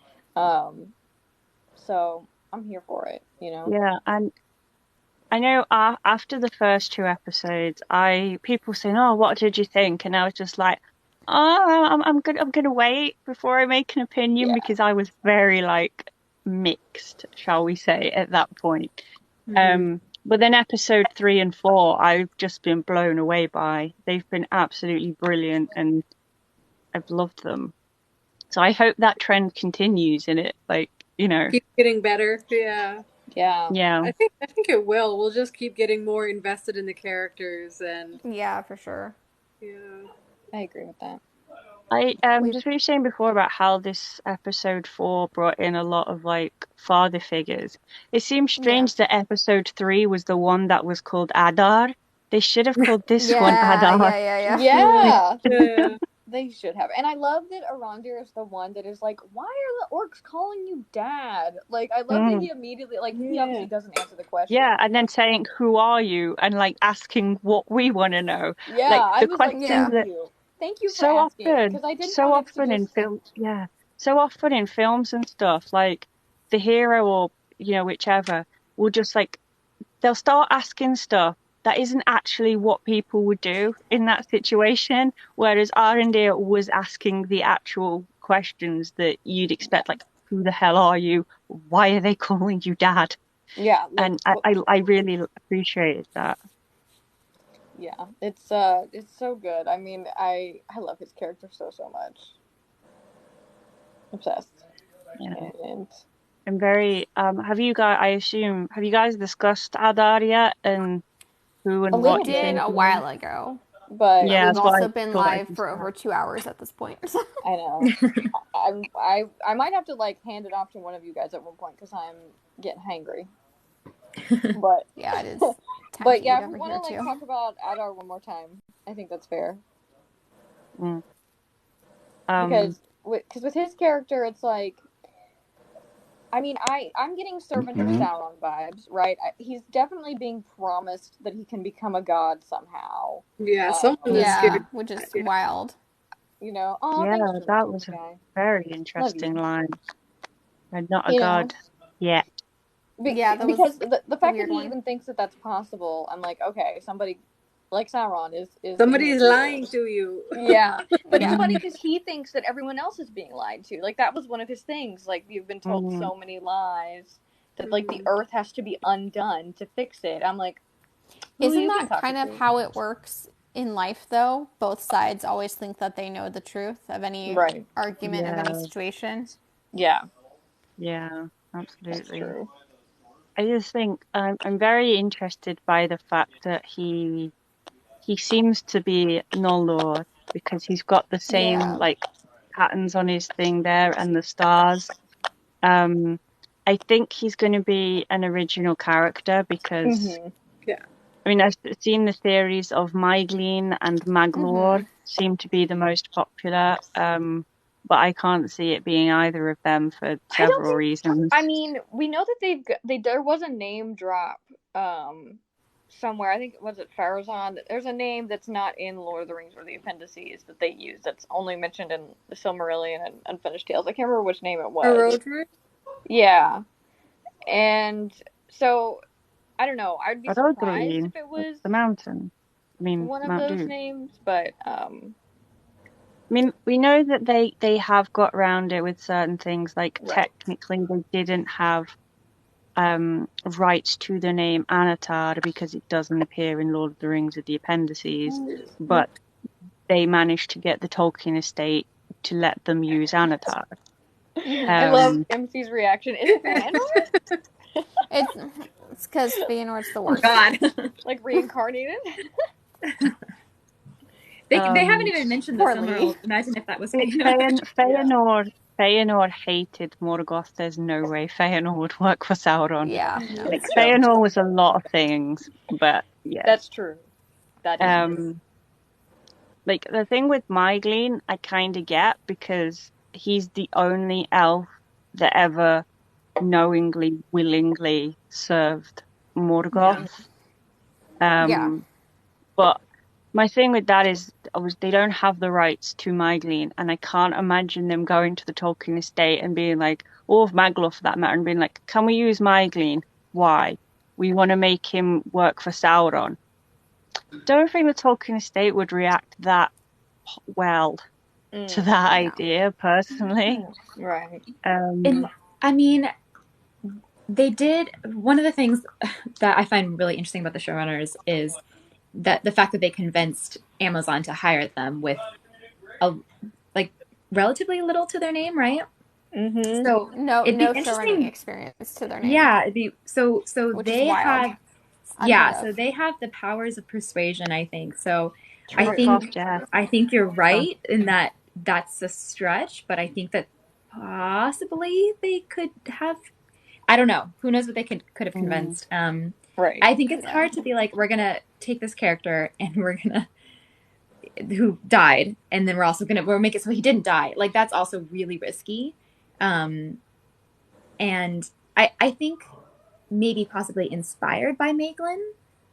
So I'm here for it, Yeah, and I know after the first 2 episodes, people saying, "Oh, what did you think?" And I was just like, "Oh, I'm gonna wait before I make an opinion," because I was very like mixed, shall we say, at that point. But then episode 3 and 4, I've just been blown away by. They've been absolutely brilliant, and I've loved them. So I hope that trend continues in it, keep getting better. Yeah. Yeah. I think it will. We'll just keep getting more invested in the characters, and yeah, for sure. Yeah, I agree with that. I just what you were saying before about how this episode 4 brought in a lot of like father figures. It seems strange that episode 3 was the one that was called Adar. They should have called this one Adar. Yeah. They should have. And I love that Arondir is the one that is like, why are the orcs calling you dad? Like, I love that he immediately, he obviously doesn't answer the question. Yeah, and then saying, who are you? And like asking what we want to know. Yeah, like, I was like, thank you for so asking. Often, because I didn't so want often to in films, so often in films and stuff, like the hero or, whichever will just like, they'll start asking stuff that isn't actually what people would do in that situation, whereas Arendelle was asking the actual questions that you'd expect, like, who the hell are you? Why are they calling you dad? Yeah. And I really appreciated that. Yeah, it's so good. I mean, I love his character so much. Obsessed. Yeah. And I'm very have you guys discussed Adar yet, and who and what we did a while ago, but we've also been live for over 2 hours at this point. I know. I might have to like hand it off to one of you guys at one point because I'm getting hangry. But yeah, it is. But yeah, if we want to talk about Adar one more time, I think that's fair. Because with his character, it's like, I mean, I'm getting Servant of Sauron vibes, right? He's definitely being promised that he can become a god somehow. Yeah, which is wild. Thanks, that was a very interesting line. I'm not a god yet. Because the fact that he even thinks that that's possible, I'm like, okay, somebody like Sauron is somebody's lying to you. Yeah, but it's funny because he thinks that everyone else is being lied to. Like that was one of his things. Like you've been told so many lies that like the Earth has to be undone to fix it. I'm like, isn't that kind of how it works in life, though? Both sides always think that they know the truth of any argument, of any situation. Yeah. Yeah, absolutely. That's true. I just think I'm very interested by the fact that he seems to be Noldor because he's got the same like patterns on his thing there and the stars. I think he's going to be an original character because I mean I've seen the theories of Maegleen and Maglor seem to be the most popular. But I can't see it being either of them for several reasons. I mean, we know that there was a name drop somewhere. I think was it Farazan. There's a name that's not in Lord of the Rings or the appendices that they use. That's only mentioned in the Silmarillion and Unfinished Tales. I can't remember which name it was. Erodrid? Yeah, and so I don't know. I'd be surprised if it was the mountain. I mean, one of Mount those Doom. names, but I mean, we know that they have got around it with certain things. Like technically, they didn't have rights to the name Anatar because it doesn't appear in Lord of the Rings of the appendices, but they managed to get the Tolkien estate to let them use Anatar. I love MC's reaction. Is it Fëanor? It's because Fëanor's the worst. Oh God, like reincarnated. They haven't even mentioned the Silmarils. Imagine if that was Fëanor. Fëanor hated Morgoth. There's no way Fëanor would work for Sauron. Yeah, like Fëanor was a lot of things, but yeah, that's true. That is true. Like the thing with Maegleen, I kind of get because he's the only elf that ever knowingly, willingly served Morgoth. But my thing with that is, they don't have the rights to Maegleen, and I can't imagine them going to the Tolkien estate and being like, or Maglor for that matter, and being like, can we use Maegleen? Why? We want to make him work for Sauron. Don't think the Tolkien estate would react that well to that idea, personally. Right. I mean, they did. One of the things that I find really interesting about the showrunners is that the fact that they convinced Amazon to hire them with relatively little to their name, right? Mm-hmm. So no showrunning experience to their name. Yeah, so which they have so they have the powers of persuasion, I think. So I think you're right in that that's a stretch, but I think that possibly they could have. I don't know. Who knows what they could have convinced. Right. I think it's hard to be like, we're gonna take this character and who died, and then we'll make it so he didn't die. Like that's also really risky. And I think maybe possibly inspired by Maeglin.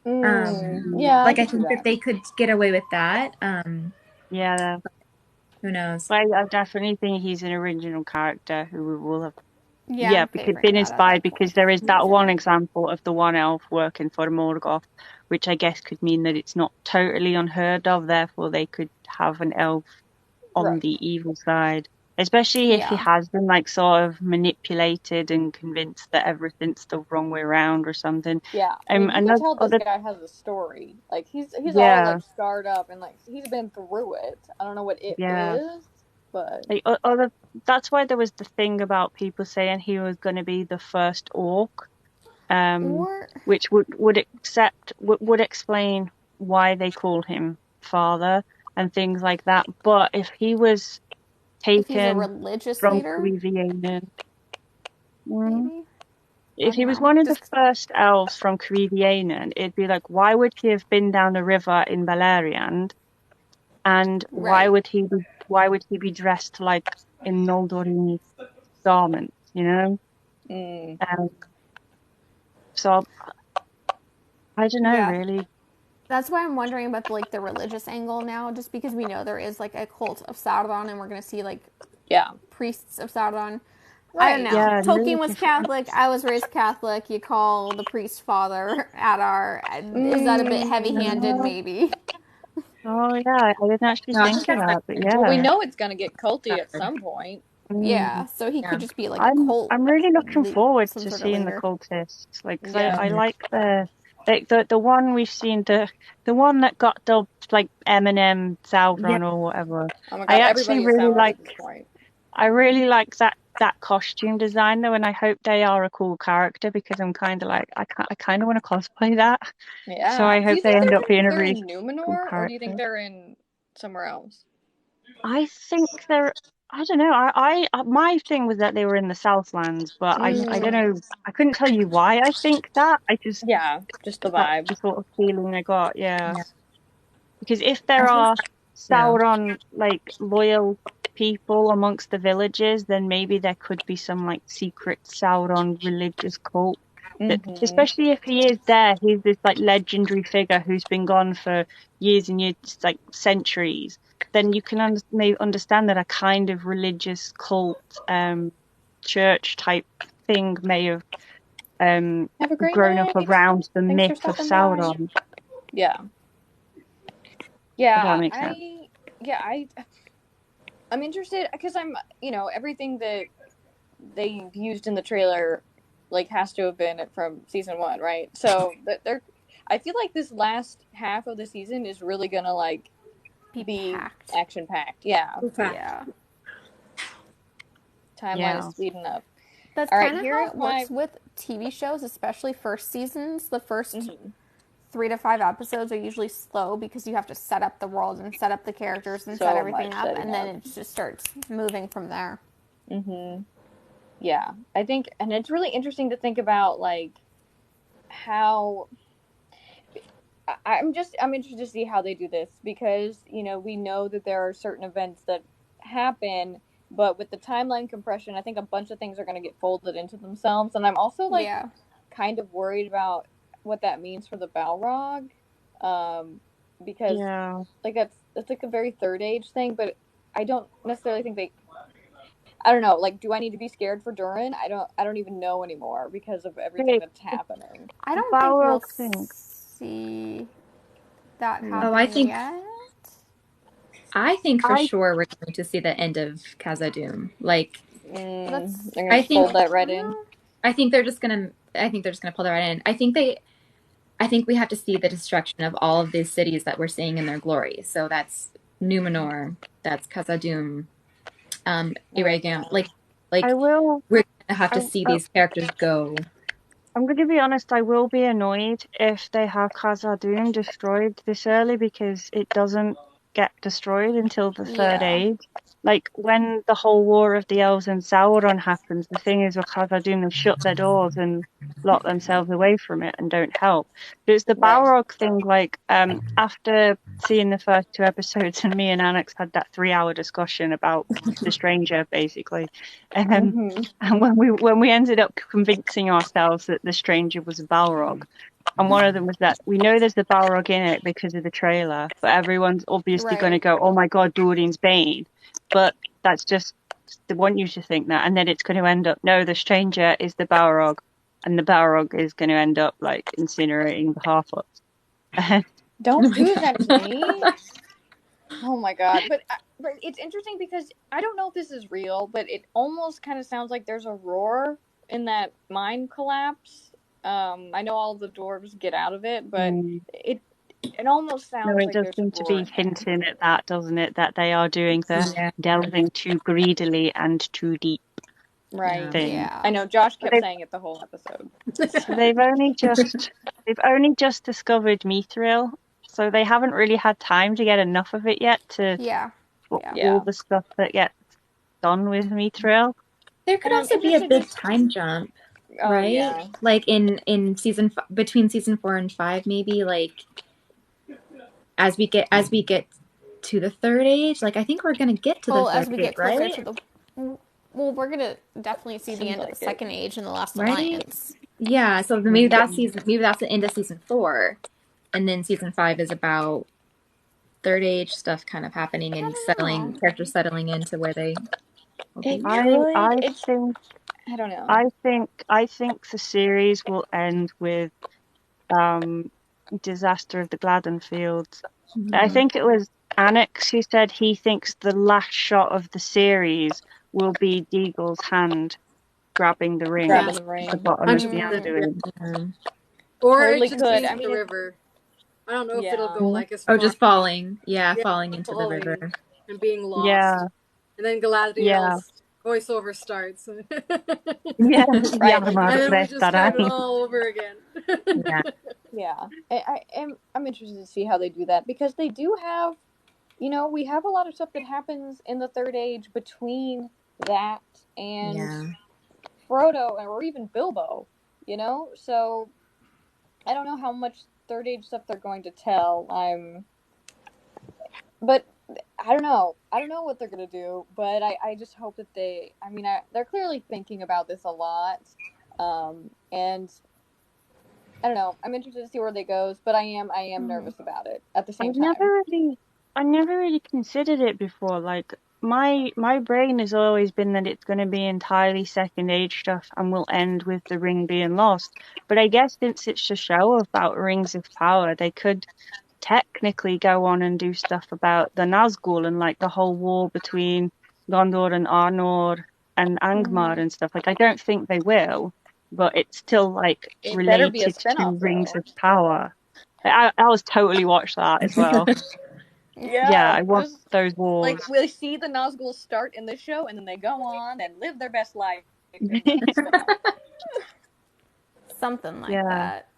I think that they could get away with that. Who knows? But I definitely think he's an original character who will have because been inspired because there is that one example of the one elf working for Morgoth, which I guess could mean that it's not totally unheard of, therefore they could have an elf on the evil side. Especially if he has been sort of manipulated and convinced that everything's the wrong way around or something. Yeah, I mean, you can tell this guy has a story. Like he's all scarred up and he's been through it. I don't know what it is, but that's why there was the thing about people saying he was going to be the first orc, which would explain why they called him father and things like that. But if he was taken from Crevianen. If he was one of the first elves from Crevianen, it'd be like, why would he have been down the river in Beleriand? And why would he be dressed in Noldor's garments, you know? So I don't know really. That's why I'm wondering about the religious angle now, just because we know there is a cult of Sauron, and we're gonna see priests of Sauron. Right. I don't know. Yeah, Tolkien was Catholic. I was raised Catholic. You call the priest Father Adar. Is that a bit heavy-handed? Maybe. Oh yeah, I didn't actually think of that, but yeah. Well, we know it's gonna get culty at some point. Yeah, so he could just be like a I'm cult. I'm really looking forward some to sort of seeing the leader. cultists. Like, 'cause I like the one we've seen, the one that got dubbed like Eminem Sauron or whatever. Oh my I god, actually everybody is really Sauron like at this point. I really like that costume design though, and I hope they are a cool character because I'm kind of like I kind of want to cosplay that. Yeah. So I Do you hope they think end up being a they're really in cool Numenor, or do you think character. they're in somewhere else? I think they're. I don't know. My thing was that they were in the Southlands, but I don't know. I couldn't tell you why I think that. I just Yeah, just the that's vibe. the sort of feeling I got. Yeah, Yeah. because if there I think are so. Sauron like loyal people amongst the villages, then maybe there could be some like secret Sauron religious cult. That, especially if he is there, he's this like legendary figure who's been gone for years and years, like centuries. Then you can maybe understand that a kind of religious cult, church type thing may have Have a great grown up night. around the Thanks for myth of stopping by. Sauron. Yeah. If that Yeah, makes sense. I'm interested because everything that they've used in the trailer like has to have been from season 1, right? So I feel like this last half of the season is really gonna like be action packed. Yeah. Yeah. Timeline is speeding up. That's kind of how it works with TV shows, especially first seasons. The first 3 to 5 episodes are usually slow because you have to set up the world and set up the characters and set everything up, and then it just starts moving from there. Yeah, I think, and it's really interesting to think about like how I'm interested to see how they do this because we know that there are certain events that happen, but with the timeline compression, I think a bunch of things are going to get folded into themselves, and I'm also like kind of worried about what that means for the Balrog, because like that's like a very third age thing, but I don't necessarily think I don't know, like, do I need to be scared for Durin? I don't even know anymore because of everything that's happening. I don't think we'll see that happening yet. I think for sure we're going to see the end of Khazad-dûm. Like, they're gonna fold that right in. I think they're just gonna pull that right in. I think we have to see the destruction of all of these cities that we're seeing in their glory. So that's Numenor, that's Khazad-dûm, Eregion. Like we're gonna have to see these characters go. I'm going to be honest, I will be annoyed if they have Khazad-dûm destroyed this early because it doesn't get destroyed until the Third Age. Like, when the whole War of the Elves and Sauron happens, the thing is with Khazad-dûm, they shut their doors and lock themselves away from it and don't help. But it's the Balrog thing, like, after seeing the first 2 episodes and me and Annex had that 3-hour discussion about the stranger, basically. And when we ended up convincing ourselves that the stranger was a Balrog, and one of them was that we know there's the Balrog in it because of the trailer, but everyone's obviously going to go, "Oh my God, Durin's Bane," but that's just they want you to think that, and then it's going to end up no, the stranger is the Balrog, and the Balrog is going to end up like incinerating the Harfoots. Don't do that to me. Oh my God! But it's interesting because I don't know if this is real, but it almost kind of sounds like there's a roar in that mine collapse. I know all the dwarves get out of it, but it almost sounds like does seem to be hinting at that, doesn't it? That they are doing the delving too greedily and too deep. Right. Thing. Yeah. I know Josh kept saying it the whole episode. They've only just discovered Mithril, so they haven't really had time to get enough of it yet to all the stuff that gets done with Mithril. There could also be a big time jump, right? Yeah. Like in between season 4 and 5, maybe like as we get to the Third Age. Like I think we're gonna get to the Third Age, right? Well, we're gonna definitely see the end of the Second Age in the Last Alliance. Yeah, so maybe that's the end of season 4, and then season 5 is about Third Age stuff kind of happening and characters settling into where they. I don't know. I think the series will end with Disaster of the Gladden Fields. I think it was Annex who said he thinks the last shot of the series will be Deagle's hand grabbing the ring Grabbing at the ring. the bottom of the 100%. Andie. Or Totally it just could. be I mean, the river. I don't know if yeah. it'll go like as Oh, far. just falling. Yeah, Yeah, falling into the falling river. and being lost. Yeah, And then yeah, Galadriel's voiceover starts. yeah. Right, Ja, like, maar And then we best just start it daaraan. all over again. Yeah. yeah. I'm interested to see how they do that, because they do have, we have a lot of stuff that happens in the Third Age between that and Frodo or even Bilbo, So I don't know how much Third Age stuff they're going to tell. But I don't know. I don't know what they're gonna do. But I just hope that they're clearly thinking about this a lot. And I don't know. I'm interested to see where they goes, but I am nervous about it at the same time. I never really considered it before. Like my brain has always been that it's going to be entirely second age stuff and will end with the ring being lost. But I guess since it's a show about rings of power, they could technically go on and do stuff about the Nazgul and like the whole war between Gondor and Arnor and Angmar and stuff. Like I don't think they will, but it's still like It better be a related to spinoff, rings though. of power. I was totally watch that as well. Yeah, I want those wars. Like, we'll see the Nazgul start in the show, and then they go on and live their best life. Something like that.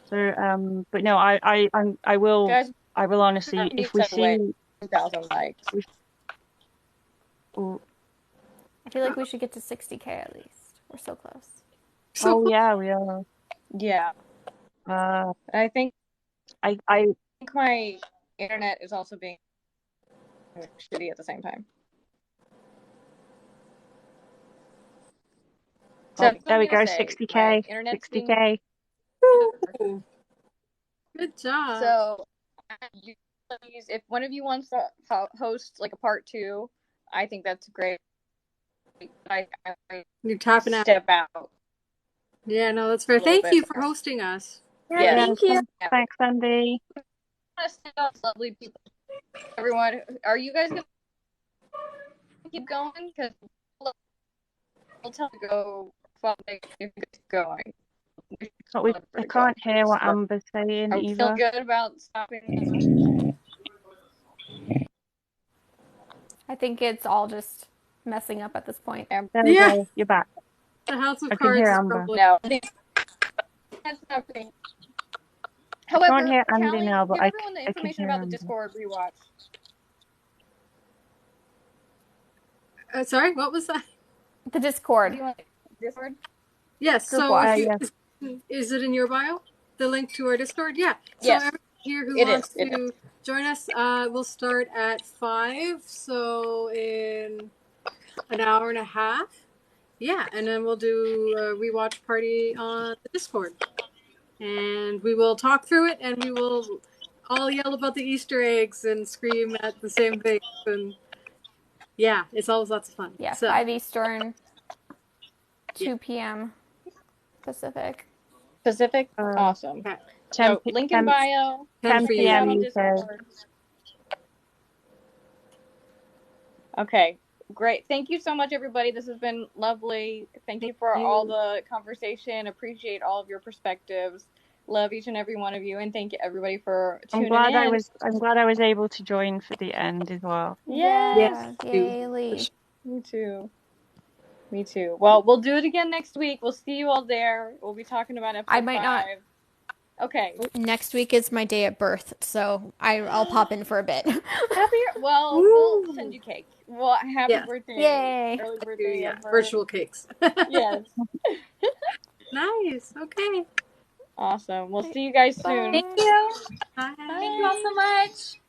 So, but no, I will. Guys, I will honestly, if we see 2,000 likes. I feel like we should get to 60K at least. We're so close. Oh yeah, we are. Yeah. I think my internet is also being shitty at the same time. So there we go, 60K. 60K. Good job. So, if one of you wants to host like a part 2, I think that's great. You're tapping out. Step out. Yeah, no, that's fair. Thank you for hosting us. Yeah, thank you. Thanks, Andie. Lovely people. Everyone, are you guys gonna keep going? Because we'll tell you to go. If you get going. I can't hear what Amber's saying I either. feel good about stopping. I think it's all just messing up at this point. There we go. You're back. The House of I Cards can hear is Amber. probably... No, that's nothing. However, I can't hear Andie Callie, now, but give everyone the information about the Discord rewatch. Sorry, what was that? The Discord. Discord? Yes. So, is it in your bio? The link to our Discord? Yeah. So yes. everyone here who wants to join us, we'll start at 5. So in an hour and a half. Yeah, and then we'll do a rewatch party on the Discord. And we will talk through it, and we will all yell about the Easter eggs and scream at the same thing. And yeah, it's always lots of fun. Yeah, so, 5 Eastern, 2 p.m. Pacific. Awesome. Okay. So, link in bio. 10 p.m. Okay, great. Thank you so much, everybody. This has been lovely. Thank you for all the conversation. Appreciate all of your perspectives. Love each and every one of you, and thank you everybody for tuning in. I'm glad I was able to join for the end as well. Yeah. Yay, Lee. Me too. Well, we'll do it again next week. We'll see you all there. We'll be talking about episode 5. I might not. Okay. Next week is my day at birth, so I'll pop in for a bit. We'll send you cake. Well, happy birthday. Yay. Early birthday. Yeah, virtual cakes. Yes. Nice. Okay. Awesome. We'll see you guys soon. Thank you. Bye. Thank you all so much.